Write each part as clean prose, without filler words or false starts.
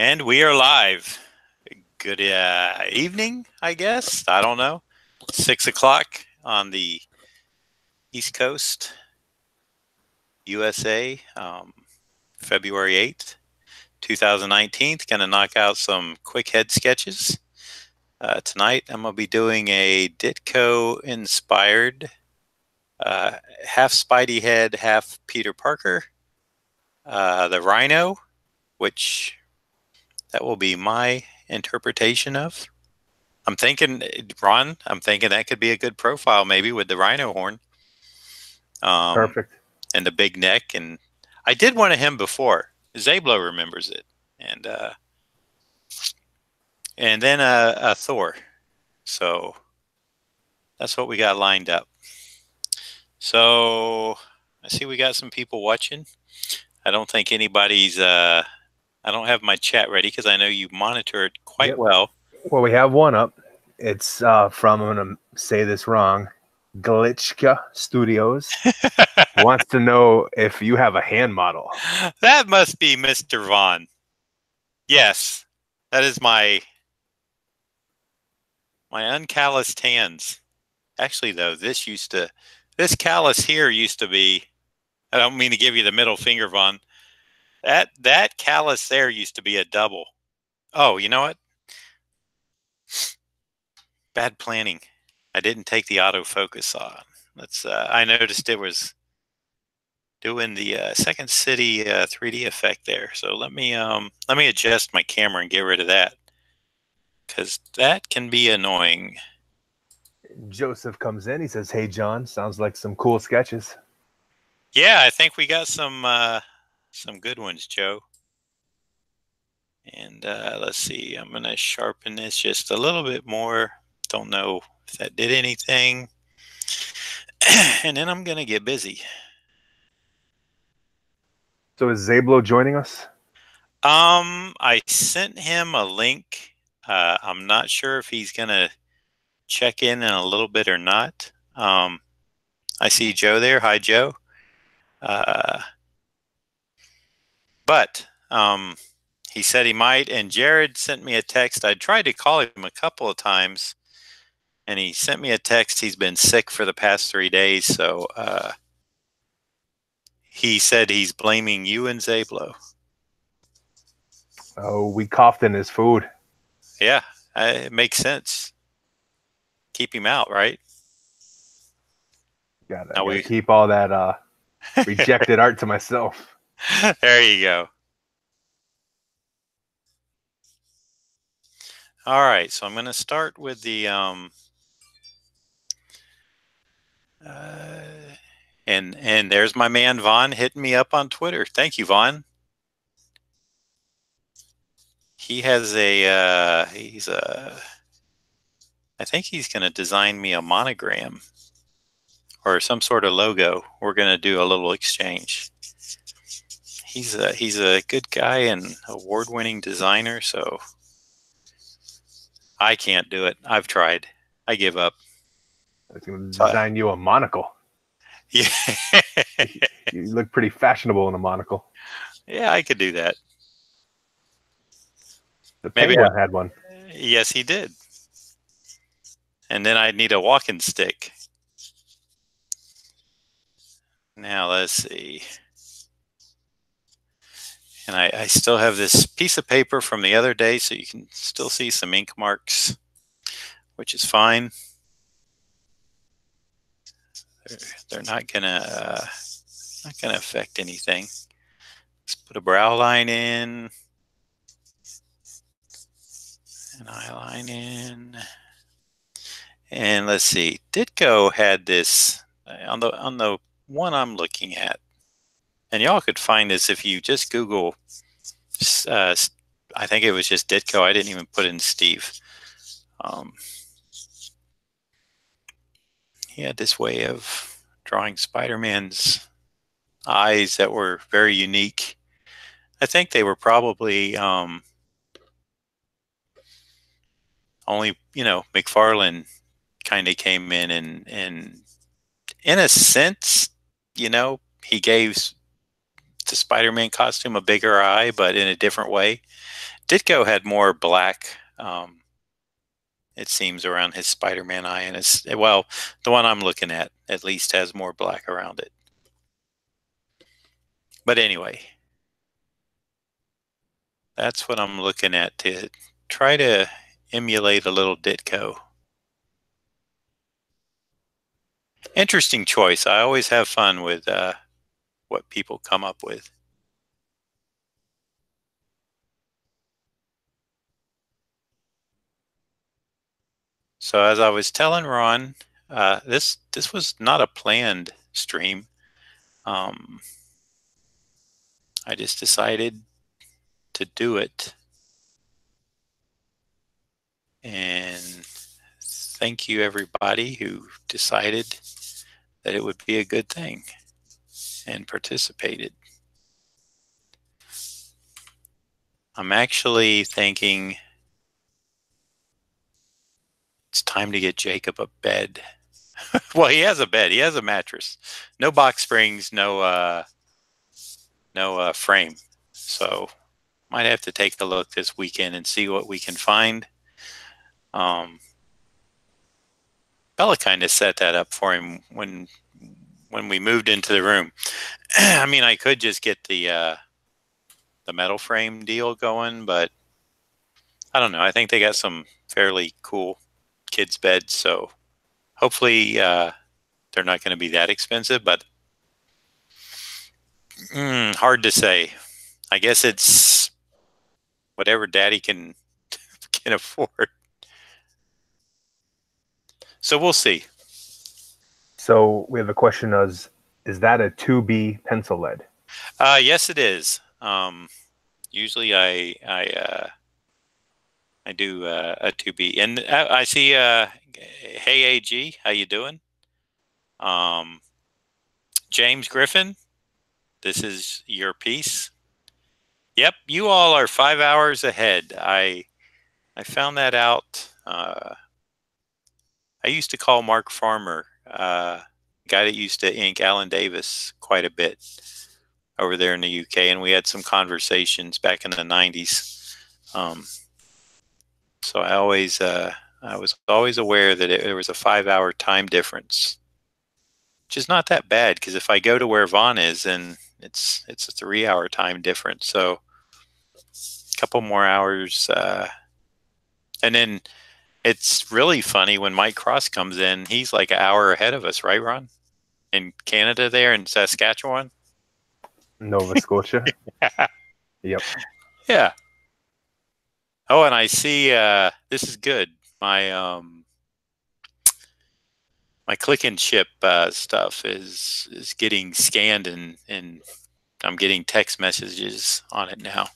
And we are live. Good evening, I guess. I don't know. 6 o'clock on the East Coast, USA, February 8th, 2019. Going to knock out some quick head sketches. Tonight, I'm going to be doing a Ditko inspired half Spidey head, half Peter Parker. The Rhino, which that will be my interpretation of. I'm thinking, Ron, that could be a good profile maybe with the rhino horn. Perfect. And the big neck. And I did one of him before. Zablo remembers it. And then a Thor. So that's what we got lined up. So I see we got some people watching. I don't think anybody's... I don't have my chat ready because I know you monitor it quite well. Well, we have one up. It's from, I'm going to say this wrong, Glitchka Studios. Wants to know if you have a hand model. That must be Mr. Vaughn. Yes, that is my uncalloused hands. Actually, though, this callus here used to be, I don't mean to give you the middle finger, Vaughn. That callus there used to be a double. Oh, you know what? Bad planning. I didn't take the autofocus on. I noticed it was doing the Second City 3D effect there. So let me adjust my camera and get rid of that, because that can be annoying. Joseph comes in. He says, "Hey, John, sounds like some cool sketches." Yeah, I think we got some good ones, Joe. And let's see. I'm going to sharpen this just a little bit more. Don't know if that did anything. And then I'm going to get busy. So is Zablo joining us? I sent him a link. I'm not sure if he's going to check in a little bit or not. I see Joe there. Hi, Joe. But he said he might, and Jared sent me a text. I tried to call him a couple of times, and he sent me a text. He's been sick for the past 3 days, so he said he's blaming you and Zablo. Oh, we coughed in his food. Yeah, it makes sense. Keep him out, right? Gotta keep all that rejected art to myself. There you go. All right, so I'm going to start with the and there's my man Vaughn hitting me up on Twitter. Thank you, Vaughn. He has I think he's going to design me a monogram or some sort of logo. We're going to do a little exchange. He's a good guy and award-winning designer, so I can't do it. I've tried. I give up. I was going to design you a monocle. Yeah. You look pretty fashionable in a monocle. Yeah, I could do that. The penguin had one. Yes, he did. And then I'd need a walking stick. Now, let's see. And I still have this piece of paper from the other day, so you can still see some ink marks, which is fine. They're not gonna affect anything. Let's put a brow line in, an eye line in, and let's see. Ditko had this on the one I'm looking at. And y'all could find this if you just Google, I think it was just Ditko. I didn't even put in Steve. He had this way of drawing Spider-Man's eyes that were very unique. I think they were probably only, McFarlane kind of came in and in a sense, he gave the Spider-Man costume a bigger eye, but in a different way. Ditko had more black, it seems, around his Spider-Man eye, and well, the one I'm looking at least has more black around it. But anyway, that's what I'm looking at to try to emulate a little Ditko. Interesting choice. I always have fun with what people come up with. So as I was telling Ron, this was not a planned stream. I just decided to do it. And thank you everybody who decided that it would be a good thing and participated. I'm actually thinking it's time to get Jacob a bed. Well, he has a bed. He has a mattress. No box springs, no frame. So might have to take a look this weekend and see what we can find. Bella kind of set that up for him when we moved into the room. I mean, I could just get the metal frame deal going, but I don't know. I think they got some fairly cool kids' beds, so hopefully they're not going to be that expensive, but hard to say. I guess it's whatever Daddy can afford. So we'll see. So we have a question: is that a 2B pencil lead? Yes, it is. Usually I do a 2B, and I see. Hey, AG, how you doing? James Griffin, this is your piece. Yep, you all are 5 hours ahead. I found that out. I used to call Mark Farmer, guy that used to ink Alan Davis quite a bit over there in the UK, and we had some conversations back in the 90s. So I was always aware that there was a 5-hour time difference, which is not that bad, because if I go to where Vaughn is, then it's a 3-hour time difference. So a couple more hours, and then it's really funny when Mike Cross comes in. He's like an hour ahead of us, right, Ron? In Canada, there in Saskatchewan, Nova Scotia. Yep. Yeah. Oh, and I see. This is good. My my click and ship stuff is getting scanned, and I'm getting text messages on it now.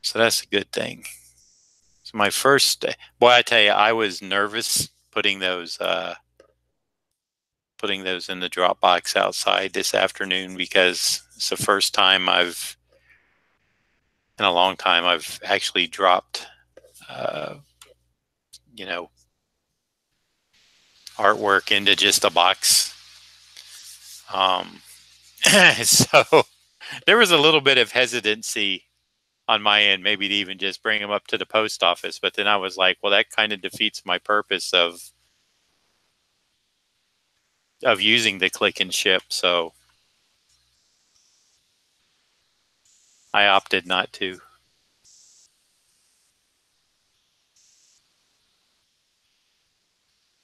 So that's a good thing. So my first, boy, I tell you, I was nervous putting those in the Dropbox outside this afternoon, because it's the first time in a long time I've actually dropped, artwork into just a box. So there was a little bit of hesitancy on my end, maybe to even just bring them up to the post office. But then I was like, well, that kind of defeats my purpose of using the click and ship. So I opted not to.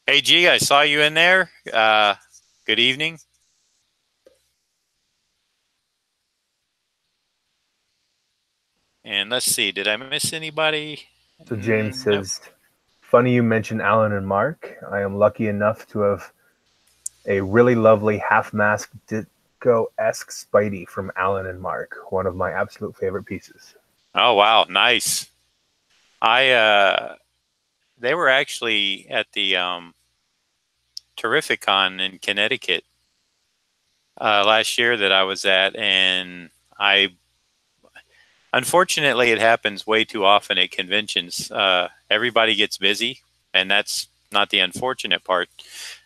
Hey, G, I saw you in there. Good evening. And let's see, did I miss anybody? So James says, funny you mentioned Alan and Mark. I am lucky enough to have a really lovely half-mask Ditko-esque Spidey from Alan and Mark, one of my absolute favorite pieces. Oh, wow, nice. They were actually at the Terrificon in Connecticut last year that I was at, and unfortunately, it happens way too often at conventions. Everybody gets busy, and that's not the unfortunate part.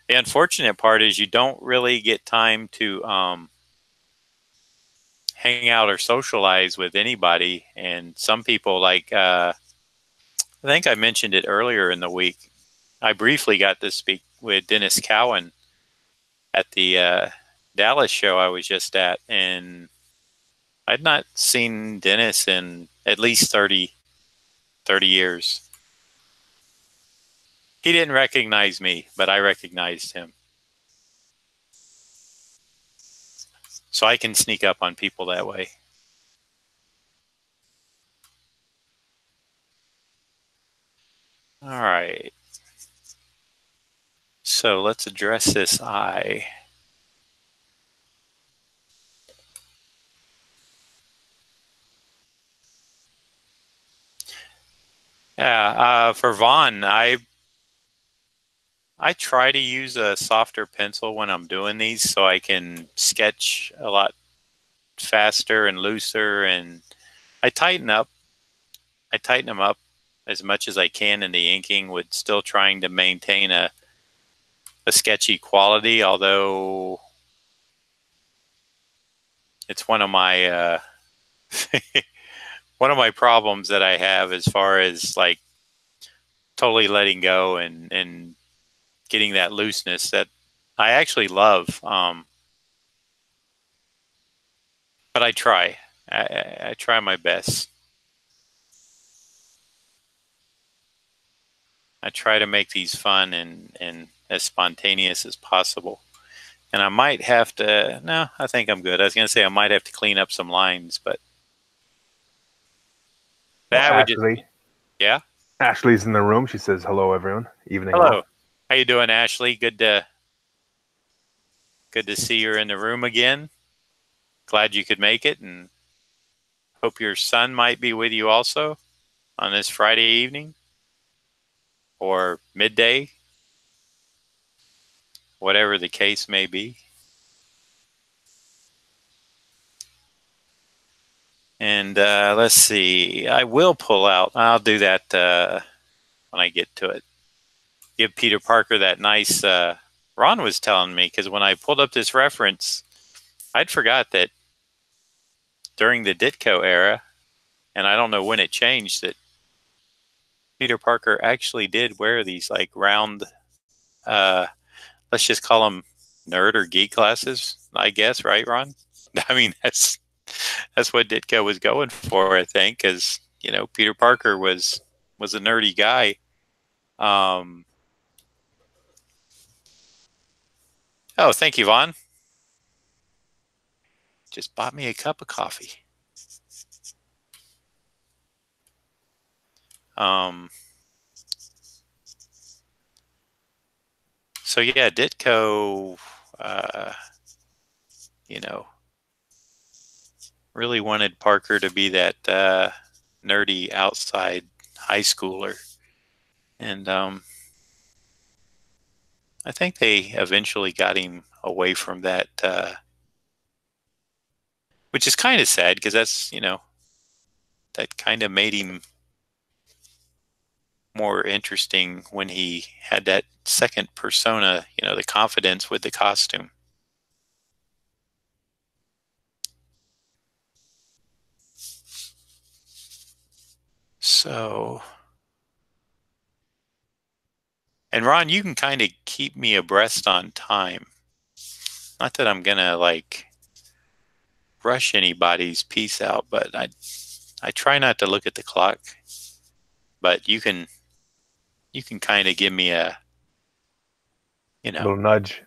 The unfortunate part is you don't really get time to hang out or socialize with anybody. And some people, like, I think I mentioned it earlier in the week. I briefly got to speak with Dennis Cowan at the Dallas show I was just at, and I'd not seen Dennis in at least 30 years. He didn't recognize me, but I recognized him. So I can sneak up on people that way. All right. So let's address this eye. Yeah, for Vaughn, I try to use a softer pencil when I'm doing these so I can sketch a lot faster and looser, and I tighten up. I tighten them up as much as I can in the inking, with still trying to maintain a sketchy quality, although it's one of my one of my problems that I have as far as like totally letting go and getting that looseness that I actually love. But I try. I try my best. I try to make these fun and as spontaneous as possible. And I might have to, no, I think I'm good. I was going to say I might have to clean up some lines, but Well, that would just, Ashley. yeah. Ashley's in the room. She says, hello, everyone. Evening Hello. all. How you doing, Ashley? Good to see you in the room again. Glad you could make it, and hope your son might be with you also on this Friday evening or midday, whatever the case may be. And let's see, I will pull out, I'll do that when I get to it. Give Peter Parker that nice, Ron was telling me, because when I pulled up this reference, I'd forgot that during the Ditko era, and I don't know when it changed, that Peter Parker actually did wear these like round, let's just call them nerd or geek glasses, I guess, right, Ron? I mean, that's what Ditko was going for, I think, because you know Peter Parker was a nerdy guy. Oh, thank you, Vaughn. Just bought me a cup of coffee. So yeah, Ditko, you know, really wanted Parker to be that nerdy outside high schooler, and I think they eventually got him away from that, which is kind of sad because that's, you know, that kind of made him more interesting when he had that second persona, you know, the confidence with the costume. So, and Ron, you can kind of keep me abreast on time. Not that I'm gonna like rush anybody's piece out, but I try not to look at the clock. But you can kind of give me a, you know, Little nudge.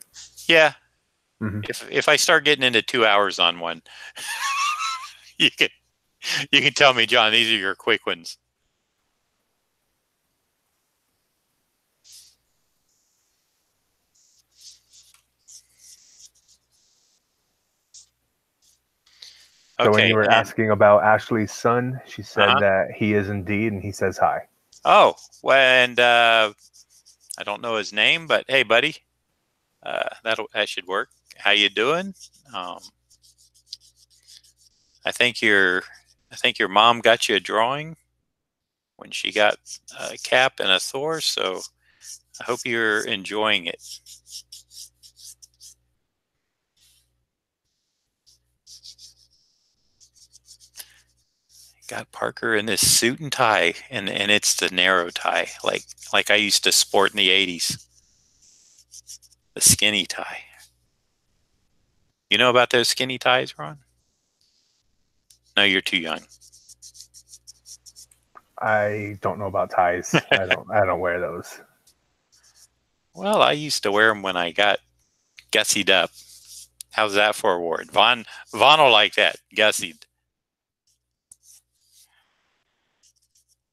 yeah. Mm-hmm. If I start getting into 2 hours on one, you can tell me, John, these are your quick ones. So when Okay, you were and asking about Ashley's son, she said that he is indeed, and he says hi. oh, well, and I don't know his name, but hey, buddy, that should work. How you doing? I think your mom got you a drawing when she got a cap and a Thor, so I hope you're enjoying it. got Parker in this suit and tie, and it's the narrow tie, like I used to sport in the 80s. The skinny tie. You know about those skinny ties, Ron? No, you're too young. I don't know about ties. I don't wear those. Well, I used to wear them when I got gussied up. How's that for a word? Vaughn will like that. Gussied.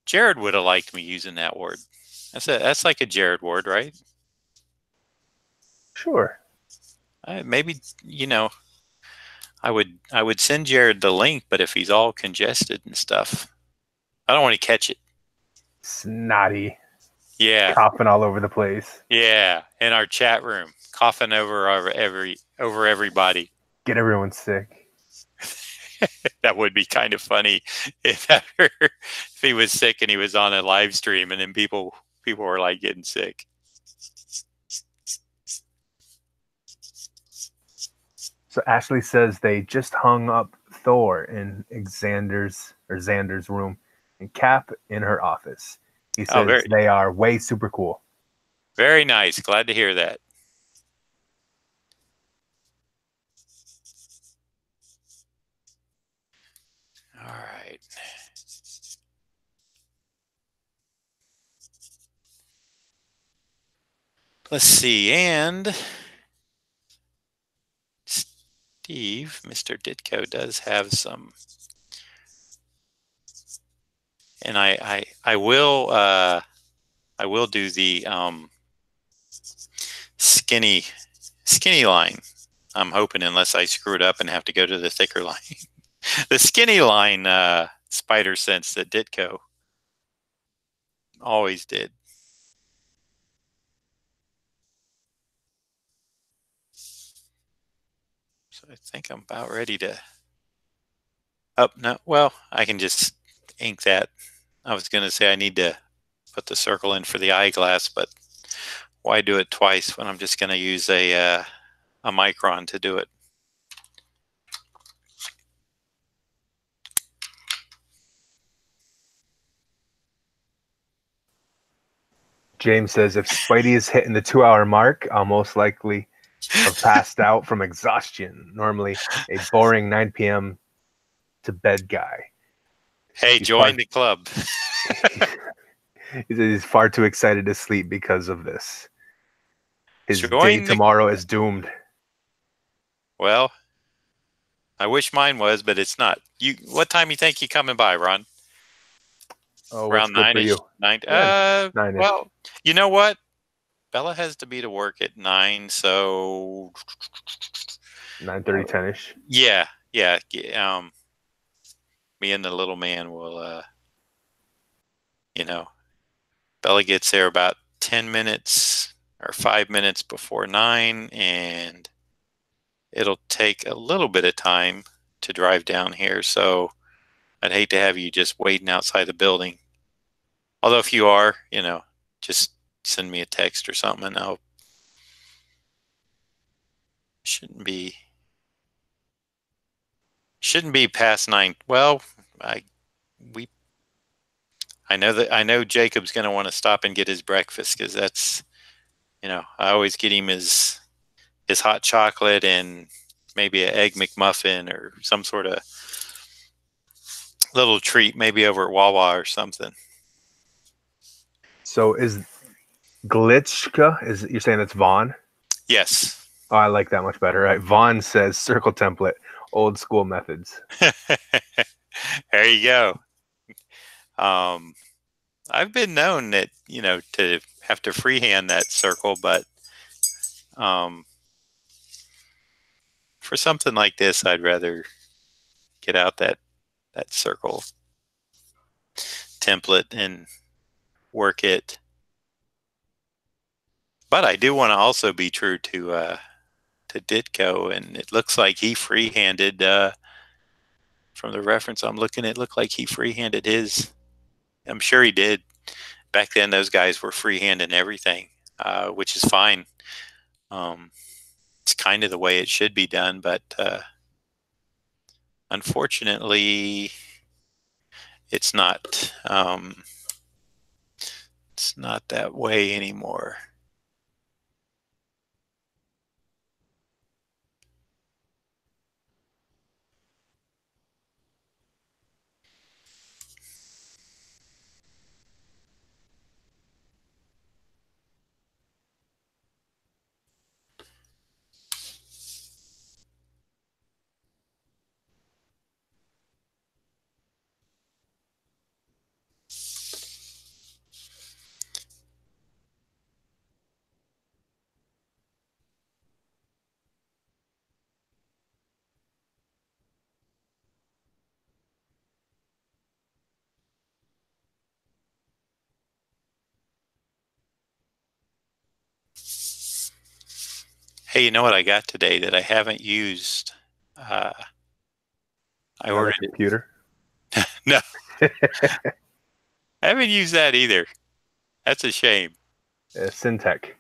Jared would have liked me using that word. That's like a Jared word, right? Sure. Maybe, I would send Jared the link, but if he's all congested and stuff, I don't want to catch it. Snotty. Yeah. Coughing all over the place. Yeah, in our chat room, coughing over everybody. Get everyone sick. That would be kind of funny if he was sick and he was on a live stream, and then people were like getting sick. So Ashley says they just hung up Thor in Xander's room and Cap in her office. He says they are way super cool. Very nice. Glad to hear that. All right. Let's see. And Steve, Mr. Ditko, does have some. And I will do the skinny line. I'm hoping, unless I screw it up and have to go to the thicker line. The skinny line spider sense that Ditko always did. So I think I'm about ready to. Oh, no. Well, I can just ink that. I was going to say I need to put the circle in for the eyeglass, but why do it twice when I'm just going to use a micron to do it? James says if Spidey is hitting the 2-hour mark, I'll most likely have passed out from exhaustion. Normally a boring 9 p.m. to bed guy. Hey, join the club. He's far too excited to sleep because of this. His day tomorrow is doomed. Well, I wish mine was, but it's not. What time you think you coming by, Ron? Oh, around 9-ish. 9-ish. Well, you know what? Bella has to be to work at 9, so 9:30, 10-ish. Yeah. Me and the little man will, Bella gets there about 10 minutes or 5 minutes before 9, and it'll take a little bit of time to drive down here, so I'd hate to have you just waiting outside the building. Although if you are, just send me a text or something, and I'll. Shouldn't be past 9. Well, I know Jacob's going to want to stop and get his breakfast, because that's, I always get him his hot chocolate and maybe an egg McMuffin or some sort of little treat, maybe over at Wawa or something. So is Glitchka, you're saying it's Vaughn? Yes. Oh, I like that much better. Right. Vaughn says circle template, old school methods. There you go. I've been known that, to have to freehand that circle, but for something like this, I'd rather get out that circle template and work it. But I do want to also be true to Ditko, and it looks like he freehanded. From the reference I'm looking at, it looked like he freehanded his. I'm sure he did. Back then, those guys were freehanding everything, which is fine. It's kind of the way it should be done, but unfortunately, it's not that way anymore. Hey, you know what I got today that I haven't used? I Another ordered computer. it. No, I haven't used that either. That's a shame. Syntec.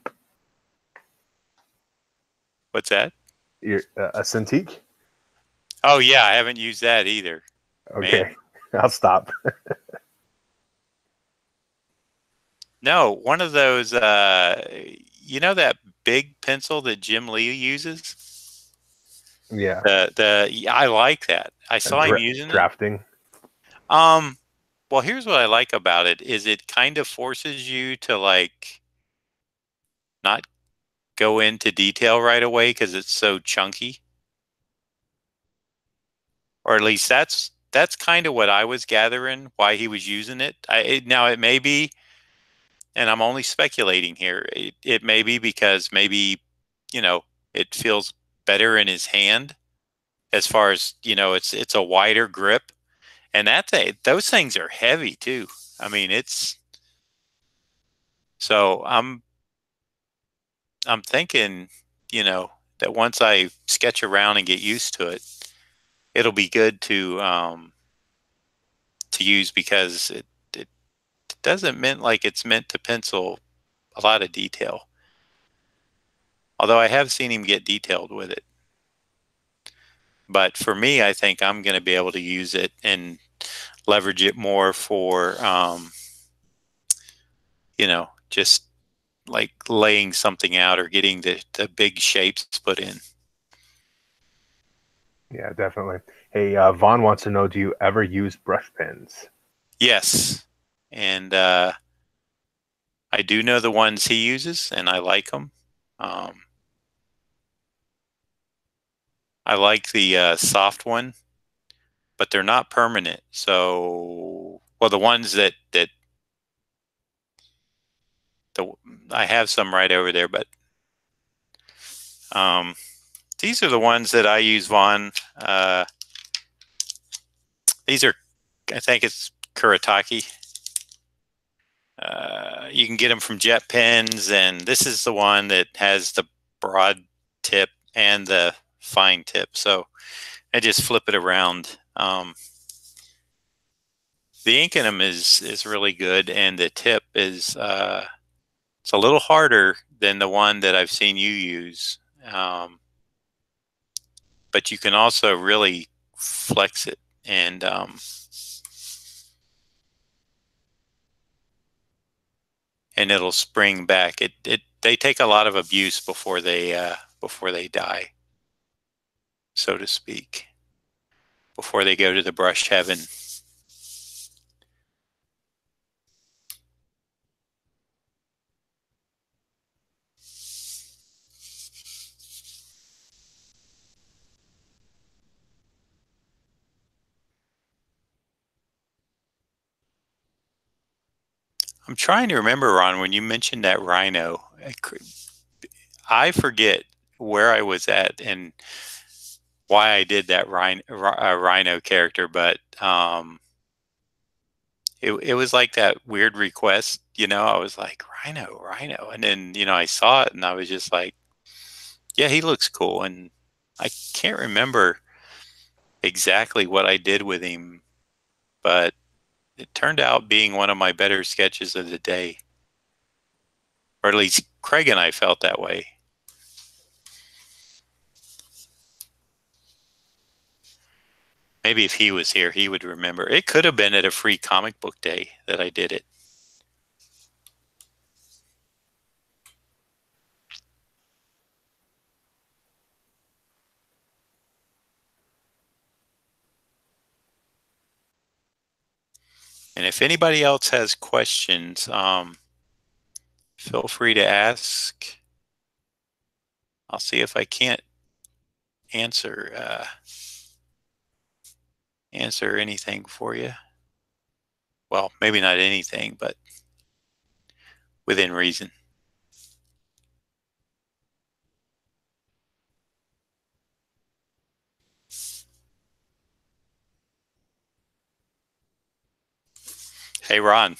What's that? A Cintiq? Oh yeah, I haven't used that either. Man, Okay, I'll stop. no, one of those. You know that big pencil that Jim Lee uses? Yeah, I like that. I saw him using it. drafting. Um, well, here's what I like about it is it kind of forces you to like not go into detail right away because it's so chunky. Or at least that's kind of what I was gathering why he was using it. Now it may be, and I'm only speculating here. It may be because maybe you know it feels better in his hand as far as it's a wider grip, and those things are heavy too. I mean it's so I'm thinking that once I sketch around and get used to it, it'll be good to use because it doesn't mean like it's meant to pencil a lot of detail. Although I have seen him get detailed with it. But for me, I think I'm going to be able to use it and leverage it more for, just like laying something out or getting the big shapes put in. Yeah, definitely. Hey, Vaughn wants to know: do you ever use brush pens? Yes. And I do know the ones he uses, and I like them. Um, I like the soft one, but they're not permanent. So, well, the ones that the I have some right over there, but um, these are the ones that I use, Vaughn. These are, I think it's Kuretake. You can get them from Jet Pens, and this is the one that has the broad tip and the fine tip. So I just flip it around. The ink in them is really good, and the tip is it's a little harder than the one that I've seen you use. But you can also really flex it and it'll spring back. They take a lot of abuse before they die, so to speak, before they go to the brush heaven. I'm trying to remember, Ron, when you mentioned that Rhino, I forget where I was at and why I did that Rhino character, but it was like that weird request, I was like, Rhino. And then, I saw it and I was just like, yeah, he looks cool. And I can't remember exactly what I did with him, but it turned out being one of my better sketches of the day. Or at least Craig and I felt that way. Maybe if he was here, he would remember. It could have been at a free comic book day that I did it. And if anybody else has questions, feel free to ask. I'll see if I can't answer answer anything for you. Well, maybe not anything, but within reason. Hey, Ron.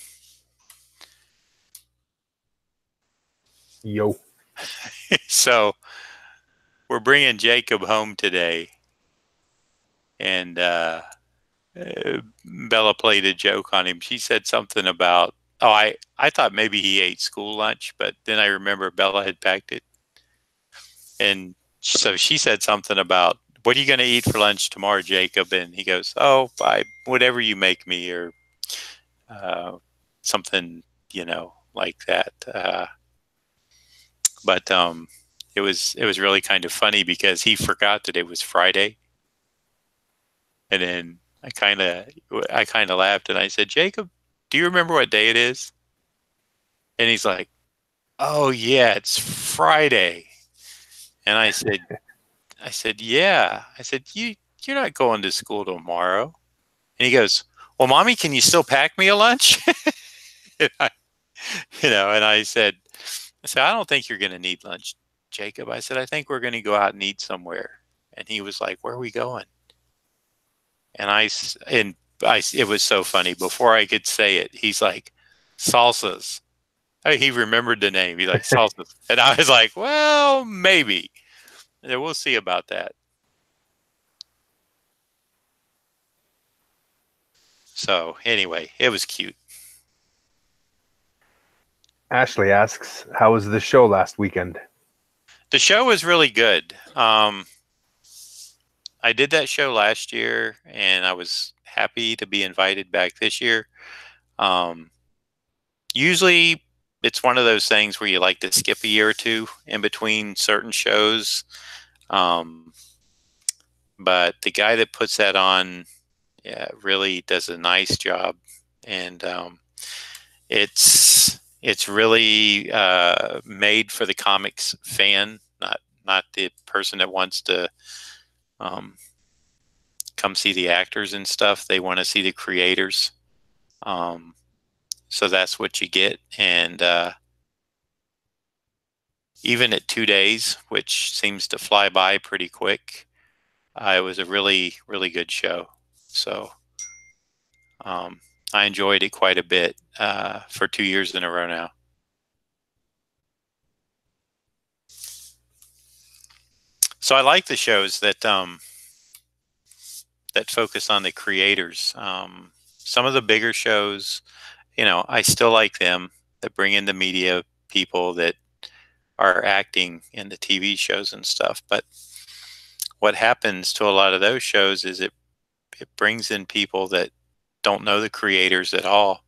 Yo. So we're bringing Jacob home today, and Bella played a joke on him. She said something about, oh, I thought maybe he ate school lunch, but then I remember Bella had packed it. And so she said something about, what are you going to eat for lunch tomorrow, Jacob? And he goes, oh, whatever you make me, or uh, something, like that. But it was really kind of funny because he forgot that it was Friday. And then I kind of laughed and I said, Jacob, do you remember what day it is? And he's like, oh yeah, it's Friday. And I said, yeah. I said, you're not going to school tomorrow. And he goes, well, mommy, can you still pack me a lunch? and I, and I said, I don't think you're going to need lunch, Jacob. I said, I think we're going to go out and eat somewhere. And he was like, where are we going? And it was so funny. Before I could say it, he's like, salsas. He remembered the name. He's like, salsas. And I was like, well, maybe. Yeah, we'll see about that. So anyway, it was cute. Ashley asks, how was the show last weekend? The show was really good. I did that show last year, and I was happy to be invited back this year. Um, Usually, it's one of those things where you like to skip a year or two in between certain shows. Um, but the guy that puts that on, yeah, really does a nice job, and it's really made for the comics fan, not the person that wants to um, come see the actors and stuff. They want to see the creators. Um, so that's what you get. And even at 2 days, which seems to fly by pretty quick, it was a really, really good show. So um, I enjoyed it quite a bit for 2 years in a row now. So I like the shows that focus on the creators. Some of the bigger shows, I still like them, that bring in the media people that are acting in the TV shows and stuff. But what happens to a lot of those shows is it brings in people that don't know the creators at all.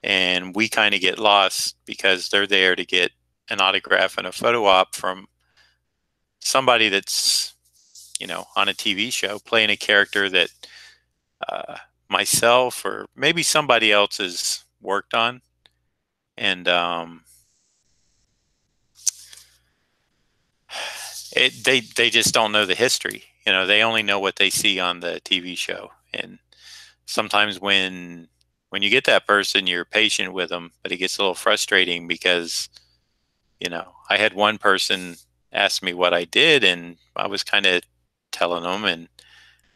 And we kind of get lost because they're there to get an autograph and a photo op from somebody that's, on a TV show playing a character that uh, myself or maybe somebody else has worked on. And they just don't know the history. They only know what they see on the TV show. And sometimes when you get that person, you're patient with them, but it gets a little frustrating because I had one person ask me what I did, and I was kind of telling them, and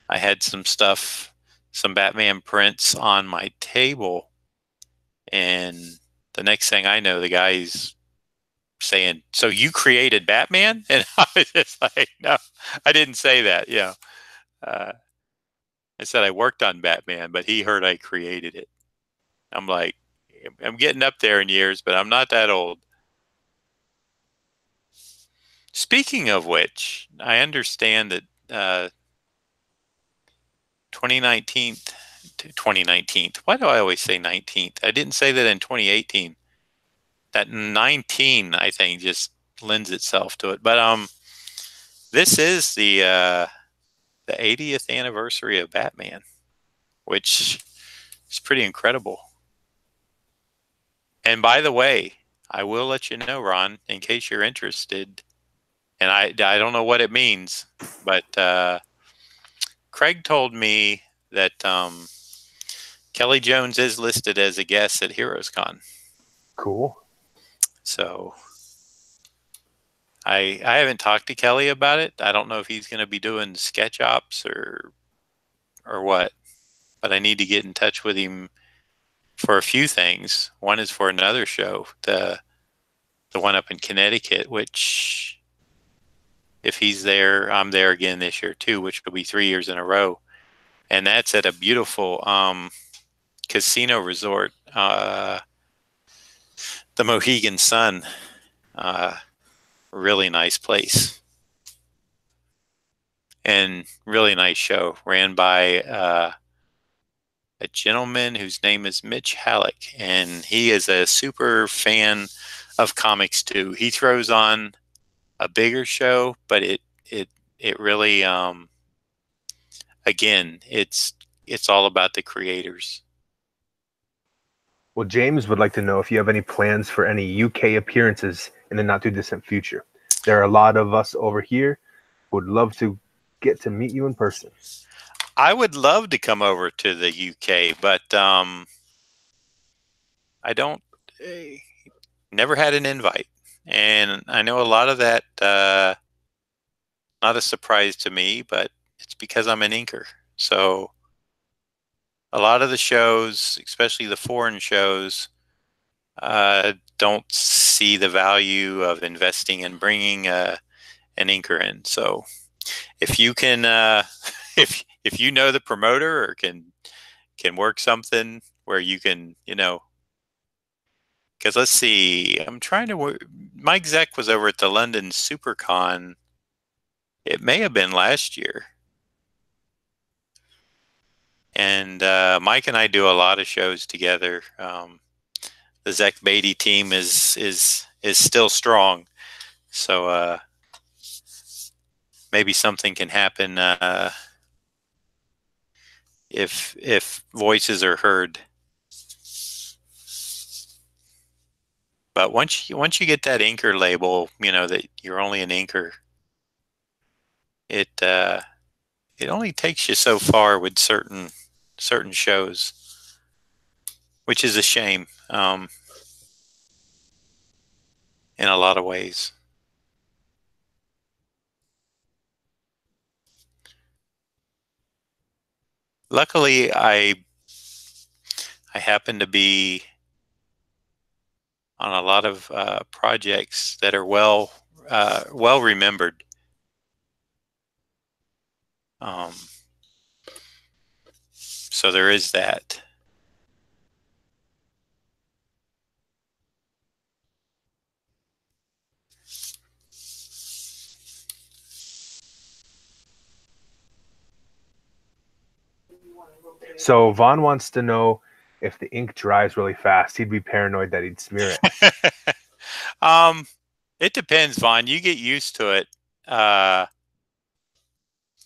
I had some stuff, some Batman prints on my table, and the next thing I know, the guy's saying, so you created Batman? And I was just like, no, I didn't say that. Uh, I said I worked on Batman, but he heard I created it. I'm like, I'm getting up there in years, but I'm not that old. Speaking of which, I understand that 2019. 2019. Why do I always say 19th? I didn't say that in 2018. That 19, I think, just lends itself to it. But this is the 80th anniversary of Batman, which is pretty incredible. And by the way, I will let you know, Ron, in case you're interested. And I don't know what it means, but Craig told me that Kelly Jones is listed as a guest at HeroesCon. Cool. So I haven't talked to Kelly about it. I don't know if he's going to be doing sketch ops or what, but I need to get in touch with him for a few things. One is for another show, the one up in Connecticut, which if he's there, I'm there again this year too, which will be 3 years in a row. And that's at a beautiful casino resort, the Mohegan Sun. Really nice place. And really nice show. Ran by a gentleman whose name is Mitch Halleck. And he is a super fan of comics too. He throws on a bigger show, but it really again, it's all about the creators. Well, James would like to know if you have any plans for any UK appearances in the not too distant future. There are a lot of us over here who would love to get to meet you in person. I would love to come over to the UK, but I don't. Never had an invite, and I know a lot of that. Not a surprise to me, but it's because I'm an inker. So a lot of the shows, especially the foreign shows, don't see the value of investing and bringing an inker in. So if you can, if you know the promoter or can work something where you can, because let's see, I'm trying to work. Mike Zeck was over at the London SuperCon. It may have been last year. And Mike and I do a lot of shows together. The Zach Beatty team is still strong, so maybe something can happen if voices are heard. But once you get that inker label, that you're only an inker, it only takes you so far with certain shows, which is a shame in a lot of ways. Luckily, I happen to be on a lot of projects that are well remembered. So there is that. So Vaughn wants to know if the ink dries really fast. He'd be paranoid that he'd smear it. It depends, Vaughn. You get used to it.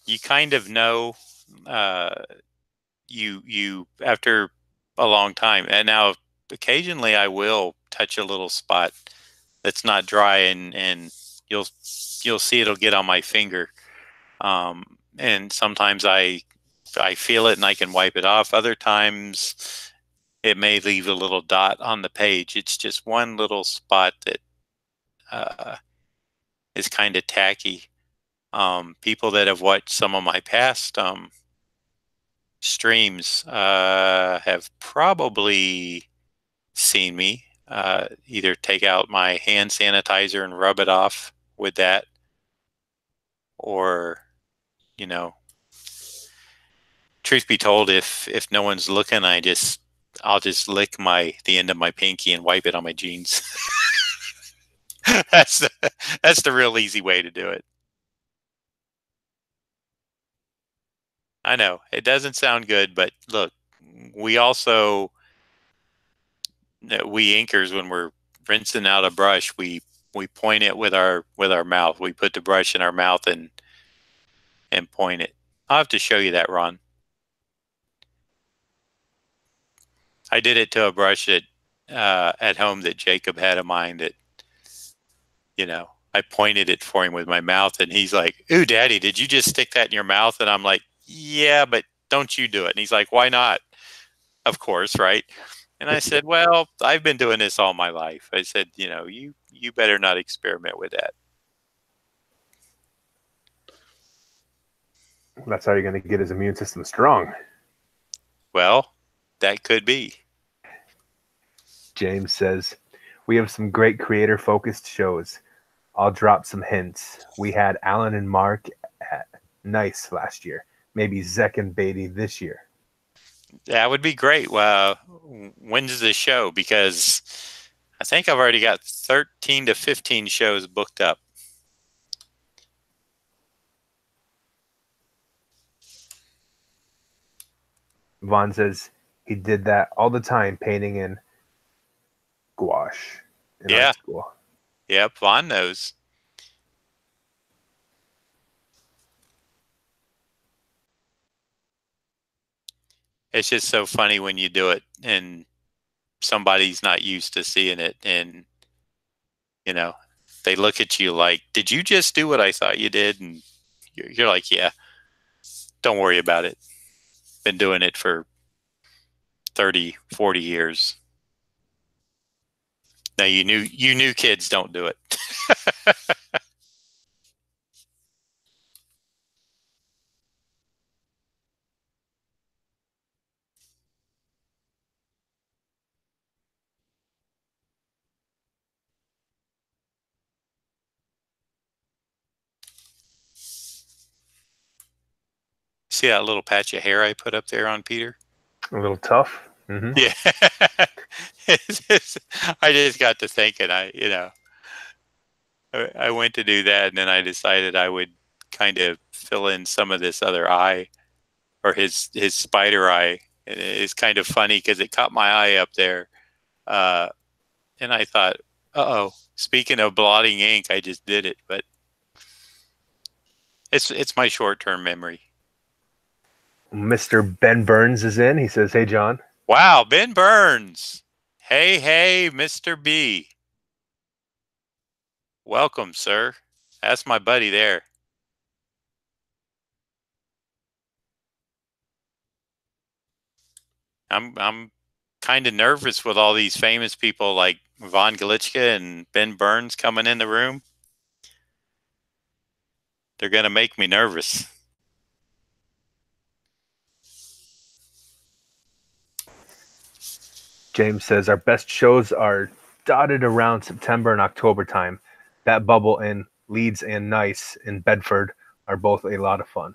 You kind of know. You after a long time, and now occasionally I will touch a little spot that's not dry, and you'll see it'll get on my finger. And sometimes I feel it and I can wipe it off. Other times it may leave a little dot on the page. It's just one little spot that is kind of tacky. People that have watched some of my past streams have probably seen me either take out my hand sanitizer and rub it off with that, or truth be told, if no one's looking, I'll just lick the end of my pinky and wipe it on my jeans. that's the real easy way to do it. I know it doesn't sound good, but look, we also we inkers when we're rinsing out a brush, we point it with our mouth. We put the brush in our mouth and point it. I'll have to show you that, Ron. I did it to a brush at home that Jacob had of mine that, I pointed it for him with my mouth, and he's like, "Ooh, Daddy, did you just stick that in your mouth?" And I'm like, "Yeah, but don't you do it." And he's like, "Why not?" Of course, right? And I said, "Well, I've been doing this all my life." I said, you better not experiment with that." That's how you're going to get his immune system strong. Well, that could be. James says, we have some great creator-focused shows. I'll drop some hints. We had Alan and Mark at Nice last year. Maybe Zek and Beatty this year. That would be great. Well, when's the show? Because I think I've already got 13 to 15 shows booked up. Vaughn says he did that all the time, painting in gouache in art school. Yep, Vaughn knows. It's just so funny when you do it and somebody's not used to seeing it, and they look at you like, "Did you just do what I thought you did?" And you're like, "Yeah, don't worry about it. Been doing it for 30, 40 years." Now you new kids don't do it. See that little patch of hair I put up there on Peter? A little tough. Mm-hmm. Yeah. I just got to thinking, I went to do that, and then I decided I would kind of fill in some of this other eye, or his spider eye. And it's kind of funny because it caught my eye up there. And I thought, uh-oh, speaking of blotting ink, I just did it. But it's my short-term memory. Mr. Ben Burns is in. He says, hey, John. Wow, Ben Burns. Hey, Mr. B. Welcome, sir. That's my buddy there. I'm kind of nervous with all these famous people like Von Galichka and Ben Burns coming in the room. They're going to make me nervous. James says, our best shows are dotted around September and October time. That bubble in Leeds and Nice in Bedford are both a lot of fun.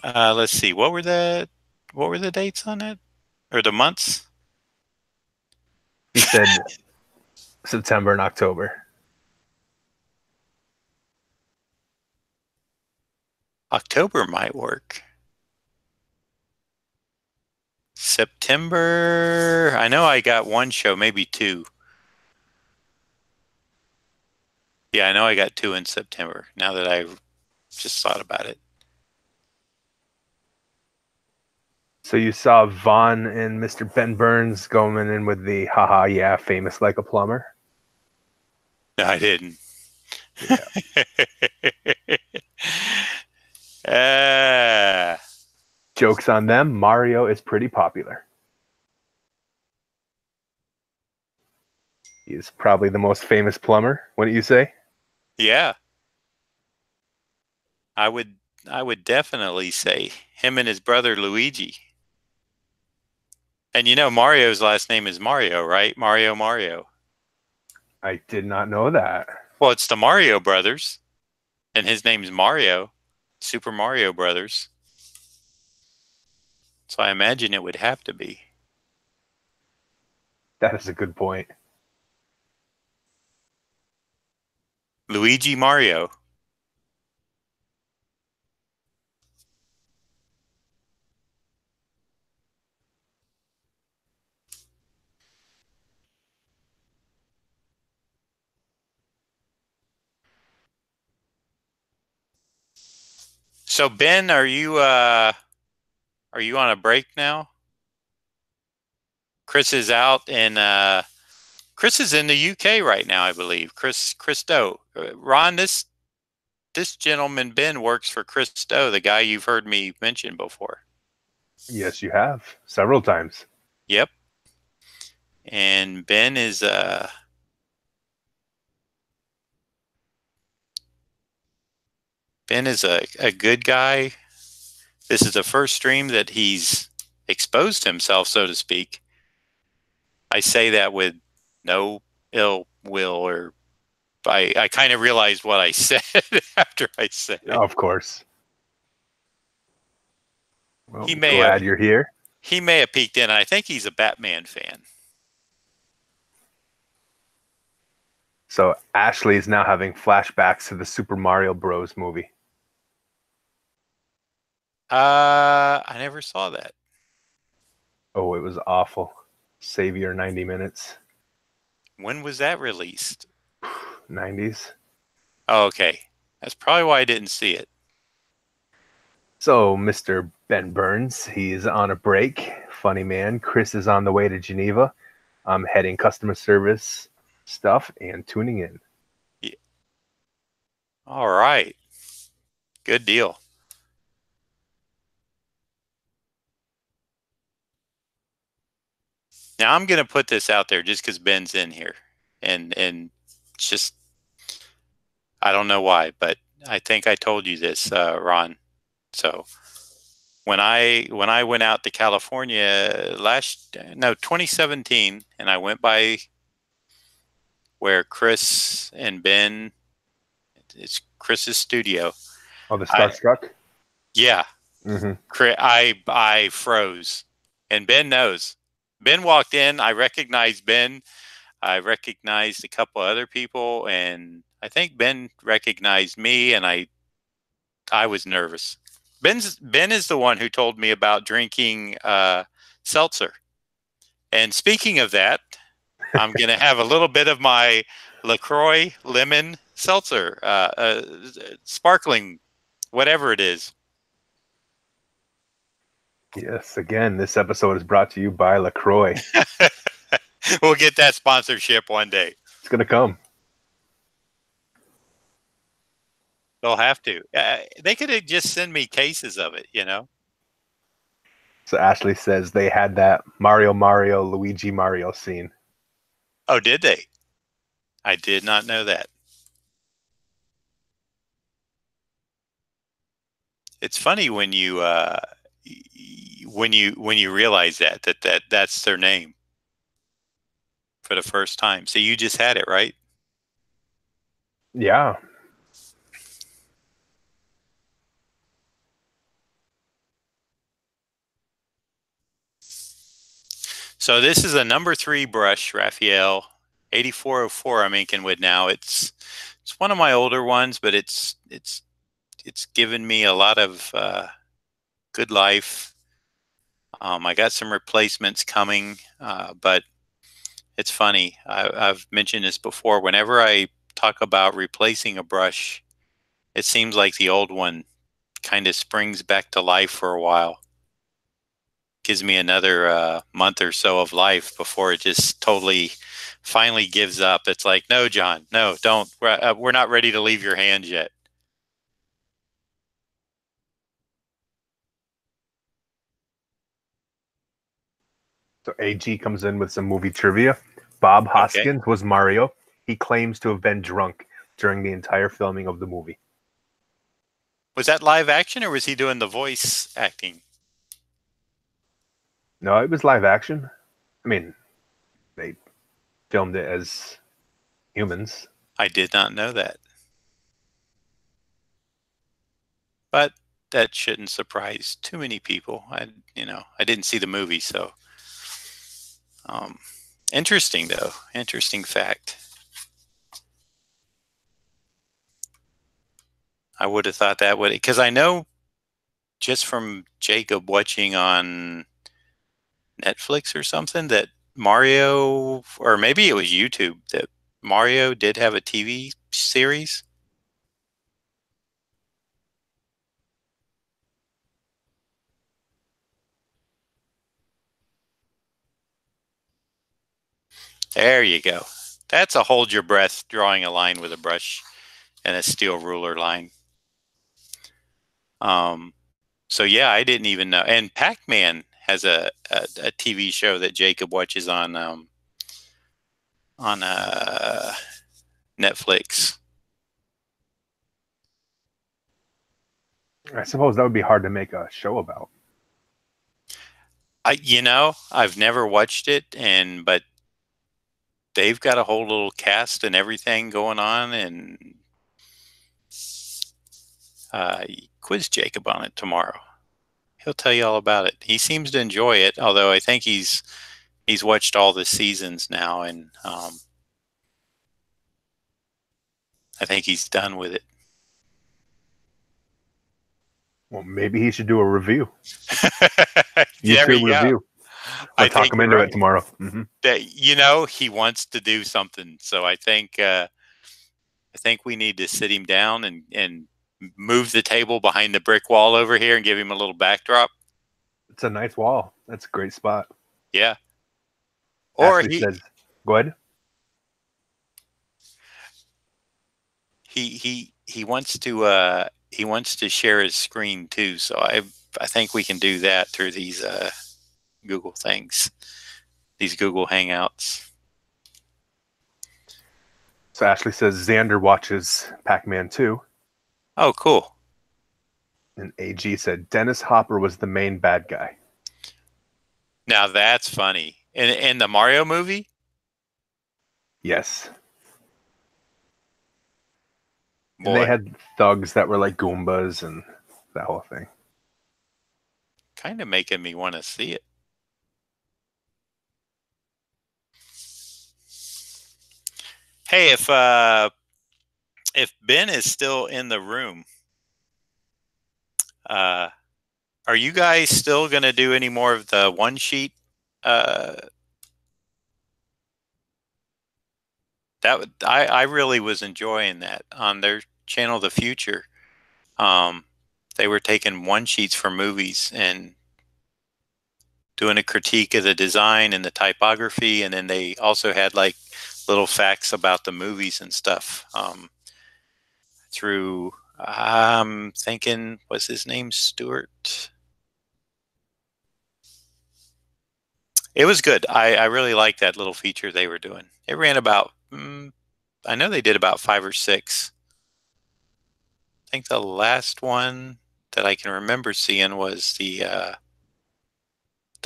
Let's see. What were the dates on it? Or the months? He said September and October. October might work. September, I know I got one show, maybe two. Yeah, I know I got two in September, now that I've just thought about it. So you saw Vaughn and Mr. Ben Burns going in with the haha, yeah, famous like a plumber? No, I didn't. Yeah. Joke's on them. Mario is pretty popular. He is probably the most famous plumber, wouldn't you say? Yeah. I would definitely say him and his brother Luigi. And Mario's last name is Mario, right? Mario. I did not know that. Well, it's the Mario brothers, and his name's Mario, Super Mario Brothers. So I imagine it would have to be. That is a good point. Luigi Mario. So Ben, are you on a break now? Chris is out, and Chris is in the UK right now, I believe. Chris Doe. Ron, this gentleman Ben works for Chris Doe, the guy you've heard me mention before. Yes, you have several times. Yep. And Ben is a good guy. This is the first stream that he's exposed himself, so to speak. I say that with no ill will, or I kind of realized what I said after I said it. Of course. Well, He may glad have you're here. he may have peeked in. I think he's a Batman fan. So Ashley is now having flashbacks to the Super Mario Bros. Movie. I never saw that. Oh, it was awful. Save your 90 minutes. When was that released? 90s. Oh, okay. That's probably why I didn't see it. So Mr. Ben Burns, he's on a break. Funny man. Chris is on the way to Geneva. I'm heading customer service stuff and tuning in. Yeah. All right. Good deal. Now I'm going to put this out there just because Ben's in here, and it's just I don't know why, but I think I told you this, Ron. So when I went out to California 2017, and I went by where Chris and Ben, it's Chris's studio. Oh, the Starstruck? Yeah. Mm-hmm. I froze, and Ben knows. Ben walked in. I recognized Ben. I recognized a couple other people, and I think Ben recognized me, and I was nervous. Ben is the one who told me about drinking seltzer. And speaking of that, I'm going to have a little bit of my LaCroix lemon seltzer, sparkling, whatever it is. Yes, again, this episode is brought to you by LaCroix. We'll get that sponsorship one day. It's going to come. They'll have to. They could just send me cases of it, you know? So Ashley says they had that Mario, Luigi Mario scene. Oh, did they? I did not know that. It's funny when you realize that's their name for the first time. So you just had it, right? Yeah. So this is a number 3 brush, Raphael, 8404. I'm inking with now. It's one of my older ones, but it's given me a lot of good life. I got some replacements coming, but it's funny. I've mentioned this before. Whenever I talk about replacing a brush, it seems like the old one kind of springs back to life for a while. Gives me another month or so of life before it just totally finally gives up. It's like, no, John, no, don't. We're not ready to leave your hands yet. So AG comes in with some movie trivia. Bob Hoskins was Mario. He claims to have been drunk during the entire filming of the movie. Was that live action, or was he doing the voice acting? No, it was live action. I mean, they filmed it as humans. I did not know that. But that shouldn't surprise too many people. I didn't see the movie, so interesting though. Interesting fact. I would have thought that would, because I know just from Jacob watching on Netflix or something that Mario, or maybe it was YouTube, that Mario did have a TV series. There you go. That's a hold your breath drawing a line with a brush and a steel ruler line. So yeah, I didn't even know. And Pac-Man has a TV show that Jacob watches on Netflix. I suppose that would be hard to make a show about. I've never watched it, but they've got a whole little cast and everything going on, and quiz Jacob on it tomorrow. He'll tell you all about it. He seems to enjoy it, although I think he's watched all the seasons now, and I think he's done with it. Well, maybe he should do a review. YouTube review. I'll talk him into it tomorrow. Mm-hmm. That he wants to do something, so I think we need to sit him down and move the table behind the brick wall over here and give him a little backdrop. It's a nice wall. That's a great spot. Yeah. Or Ashley says, go ahead. He wants to share his screen too, so I think we can do that through these Google things, these Google Hangouts. So Ashley says Xander watches Pac-Man 2. Oh, cool. And AG said Dennis Hopper was the main bad guy. Now that's funny. In the Mario movie? Yes. And they had thugs that were like Goombas and that whole thing. Kind of making me want to see it. Hey, if Ben is still in the room, are you guys still going to do any more of the one sheet? I really was enjoying that on their channel, The Future. They were taking one sheets for movies and doing a critique of the design and the typography, and then they also had like little facts about the movies and stuff. Through I'm thinking, was his name Stuart? It was good. I really liked that little feature they were doing. It ran about, I know they did about 5 or 6. I think the last one that I can remember seeing was the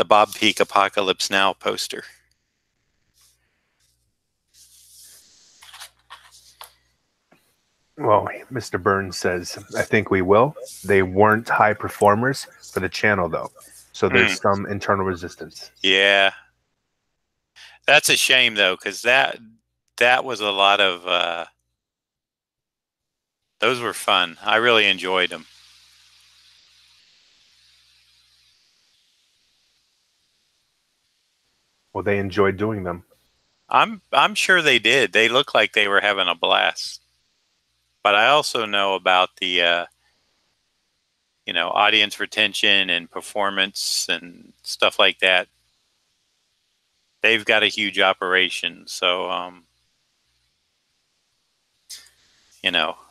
Bob Peak Apocalypse Now poster. Well, Mr. Burns says, I think we will. They weren't high performers for the channel, though. So there's some internal resistance. Yeah. That's a shame, though, because that was a lot of... those were fun. I really enjoyed them. Well, they enjoyed doing them. I'm sure they did. They looked like they were having a blast. But I also know about the audience retention and performance and stuff like that. They've got a huge operation, so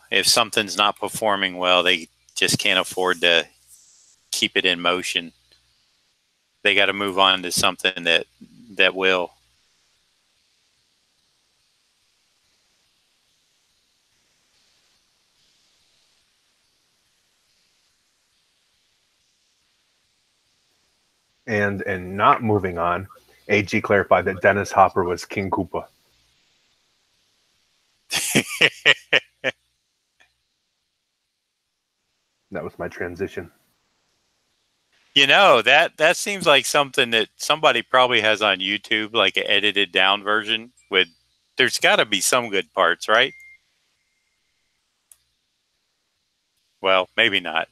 if something's not performing well, they just can't afford to keep it in motion. They got to move on to something that will. And not moving on, AG clarified that Dennis Hopper was King Koopa. That was my transition. That seems like something that somebody probably has on YouTube, like an edited down version with, there's got to be some good parts, right? Well, maybe not.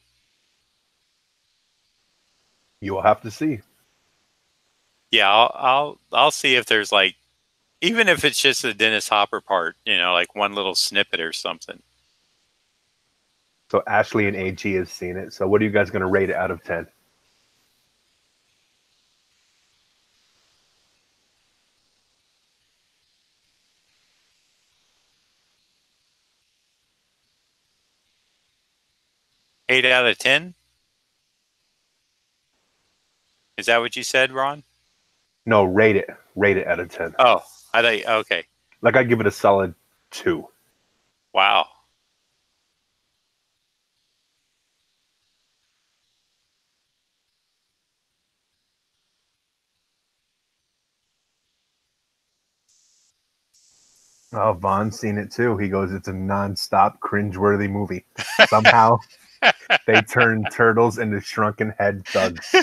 You will have to see. Yeah, I'll see if there's like, even if it's just the Dennis Hopper part, like one little snippet or something. So Ashley and AG has seen it. So what are you guys going to rate it out of 10? 8 out of 10? Is that what you said, Ron? No, rate it. Rate it out of 10. Oh, I thought, okay. Like, I give it a solid 2. Wow. Oh, Vaughn's seen it too. He goes, it's a non-stop cringeworthy movie. Somehow they turn turtles into shrunken head thugs.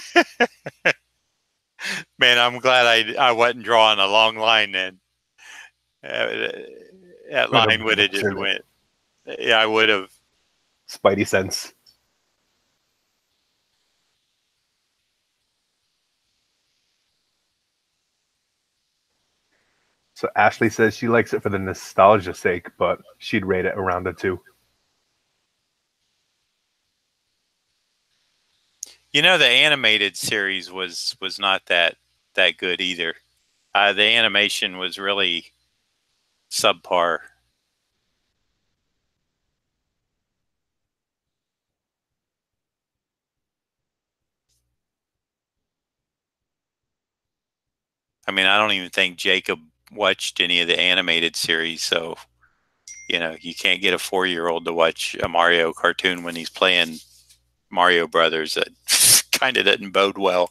Man, I'm glad I wasn't drawing a long line then. Uh, that Would have line would have just butchered it. went. Yeah, I would have. Spidey sense. So Ashley says she likes it for the nostalgia's sake, but she'd rate it around a 2. You know, the animated series was not that good either. The animation was really subpar. I mean, I don't even think Jacob watched any of the animated series, so you know, you can't get a 4-year-old to watch a Mario cartoon when he's playing Mario Brothers. That kind of doesn't bode well.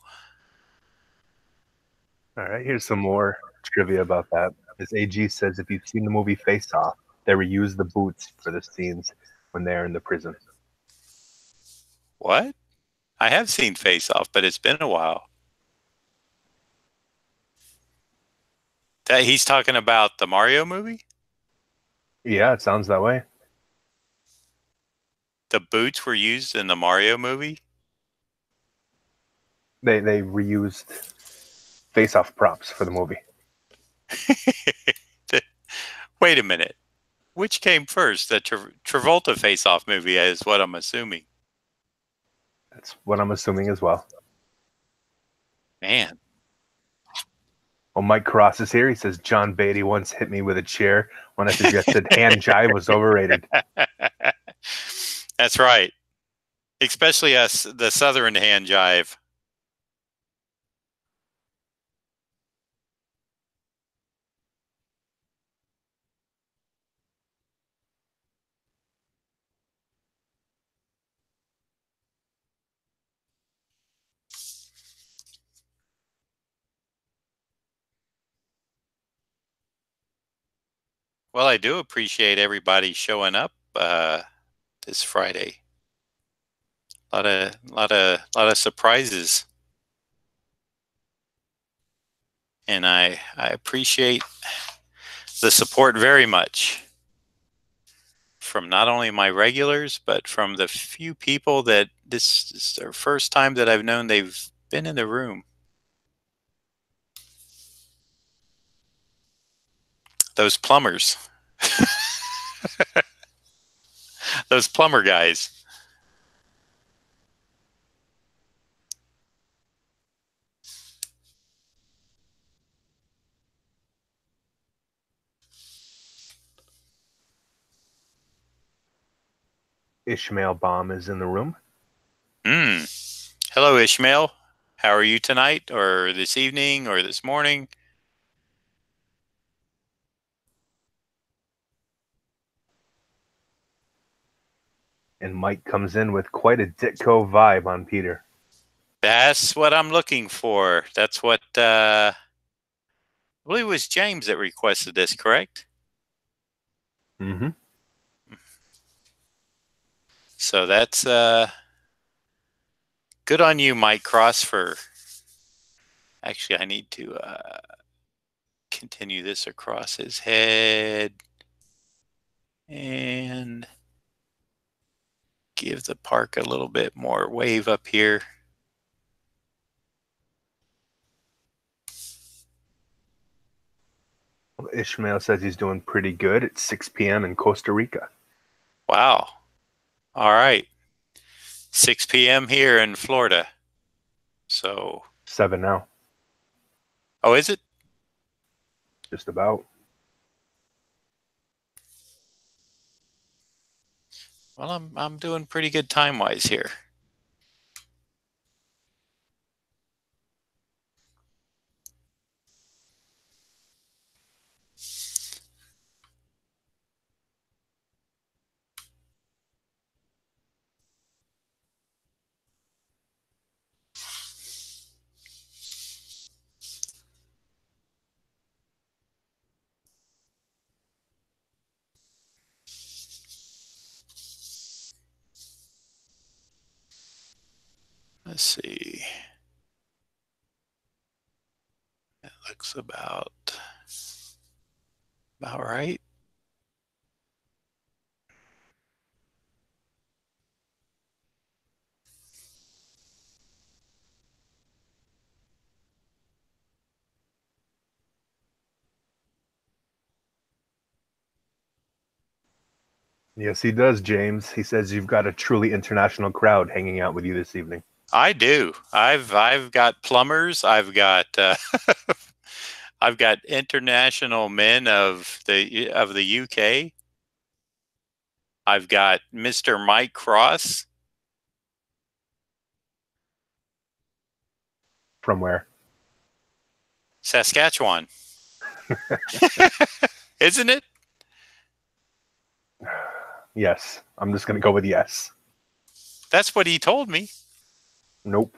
All right, here's some more trivia about that. As AG says, if you've seen the movie Face Off, they reuse the boots for the scenes when they're in the prison. What? I have seen Face Off, but it's been a while. That he's talking about the Mario movie? Yeah, it sounds that way. The boots were used in the Mario movie? They reused Face Off props for the movie. Wait a minute. Which came first? The Travolta Face Off movie is what I'm assuming. That's what I'm assuming as well. Man. Well, Mike Cross is here. He says, John Beatty once hit me with a chair when I suggested hand jive was overrated. That's right. Especially us, the Southern hand jive. Well, I do appreciate everybody showing up this Friday. Lot of surprises, and I appreciate the support very much from not only my regulars but from the few people that this is their first time that I've known they've been in the room. Those plumbers, those plumber guys. Ishmael Baum is in the room. Hello, Ishmael. How are you tonight, or this evening, or this morning? And Mike comes in with quite a Ditko vibe on Peter. That's what I'm looking for. That's what I believe it was James that requested this, correct? Mm-hmm. So that's good on you, Mike Cross, for actually I need to continue this across his head and give the park a little bit more wave up here. Ishmael says he's doing pretty good. It's 6 p.m. in Costa Rica. Wow. All right. 6 p.m. here in Florida. So 7 now. Oh, is it? Just about. Well, I'm doing pretty good time-wise here. Let's see. That looks about right. Yes, he does, James. He says you've got a truly international crowd hanging out with you this evening. I do. I've got plumbers. I've got I've got international men of the UK. I've got Mr. Mike Cross. From where? Saskatchewan. Isn't it? Yes. I'm just going to go with yes. That's what he told me. Nope.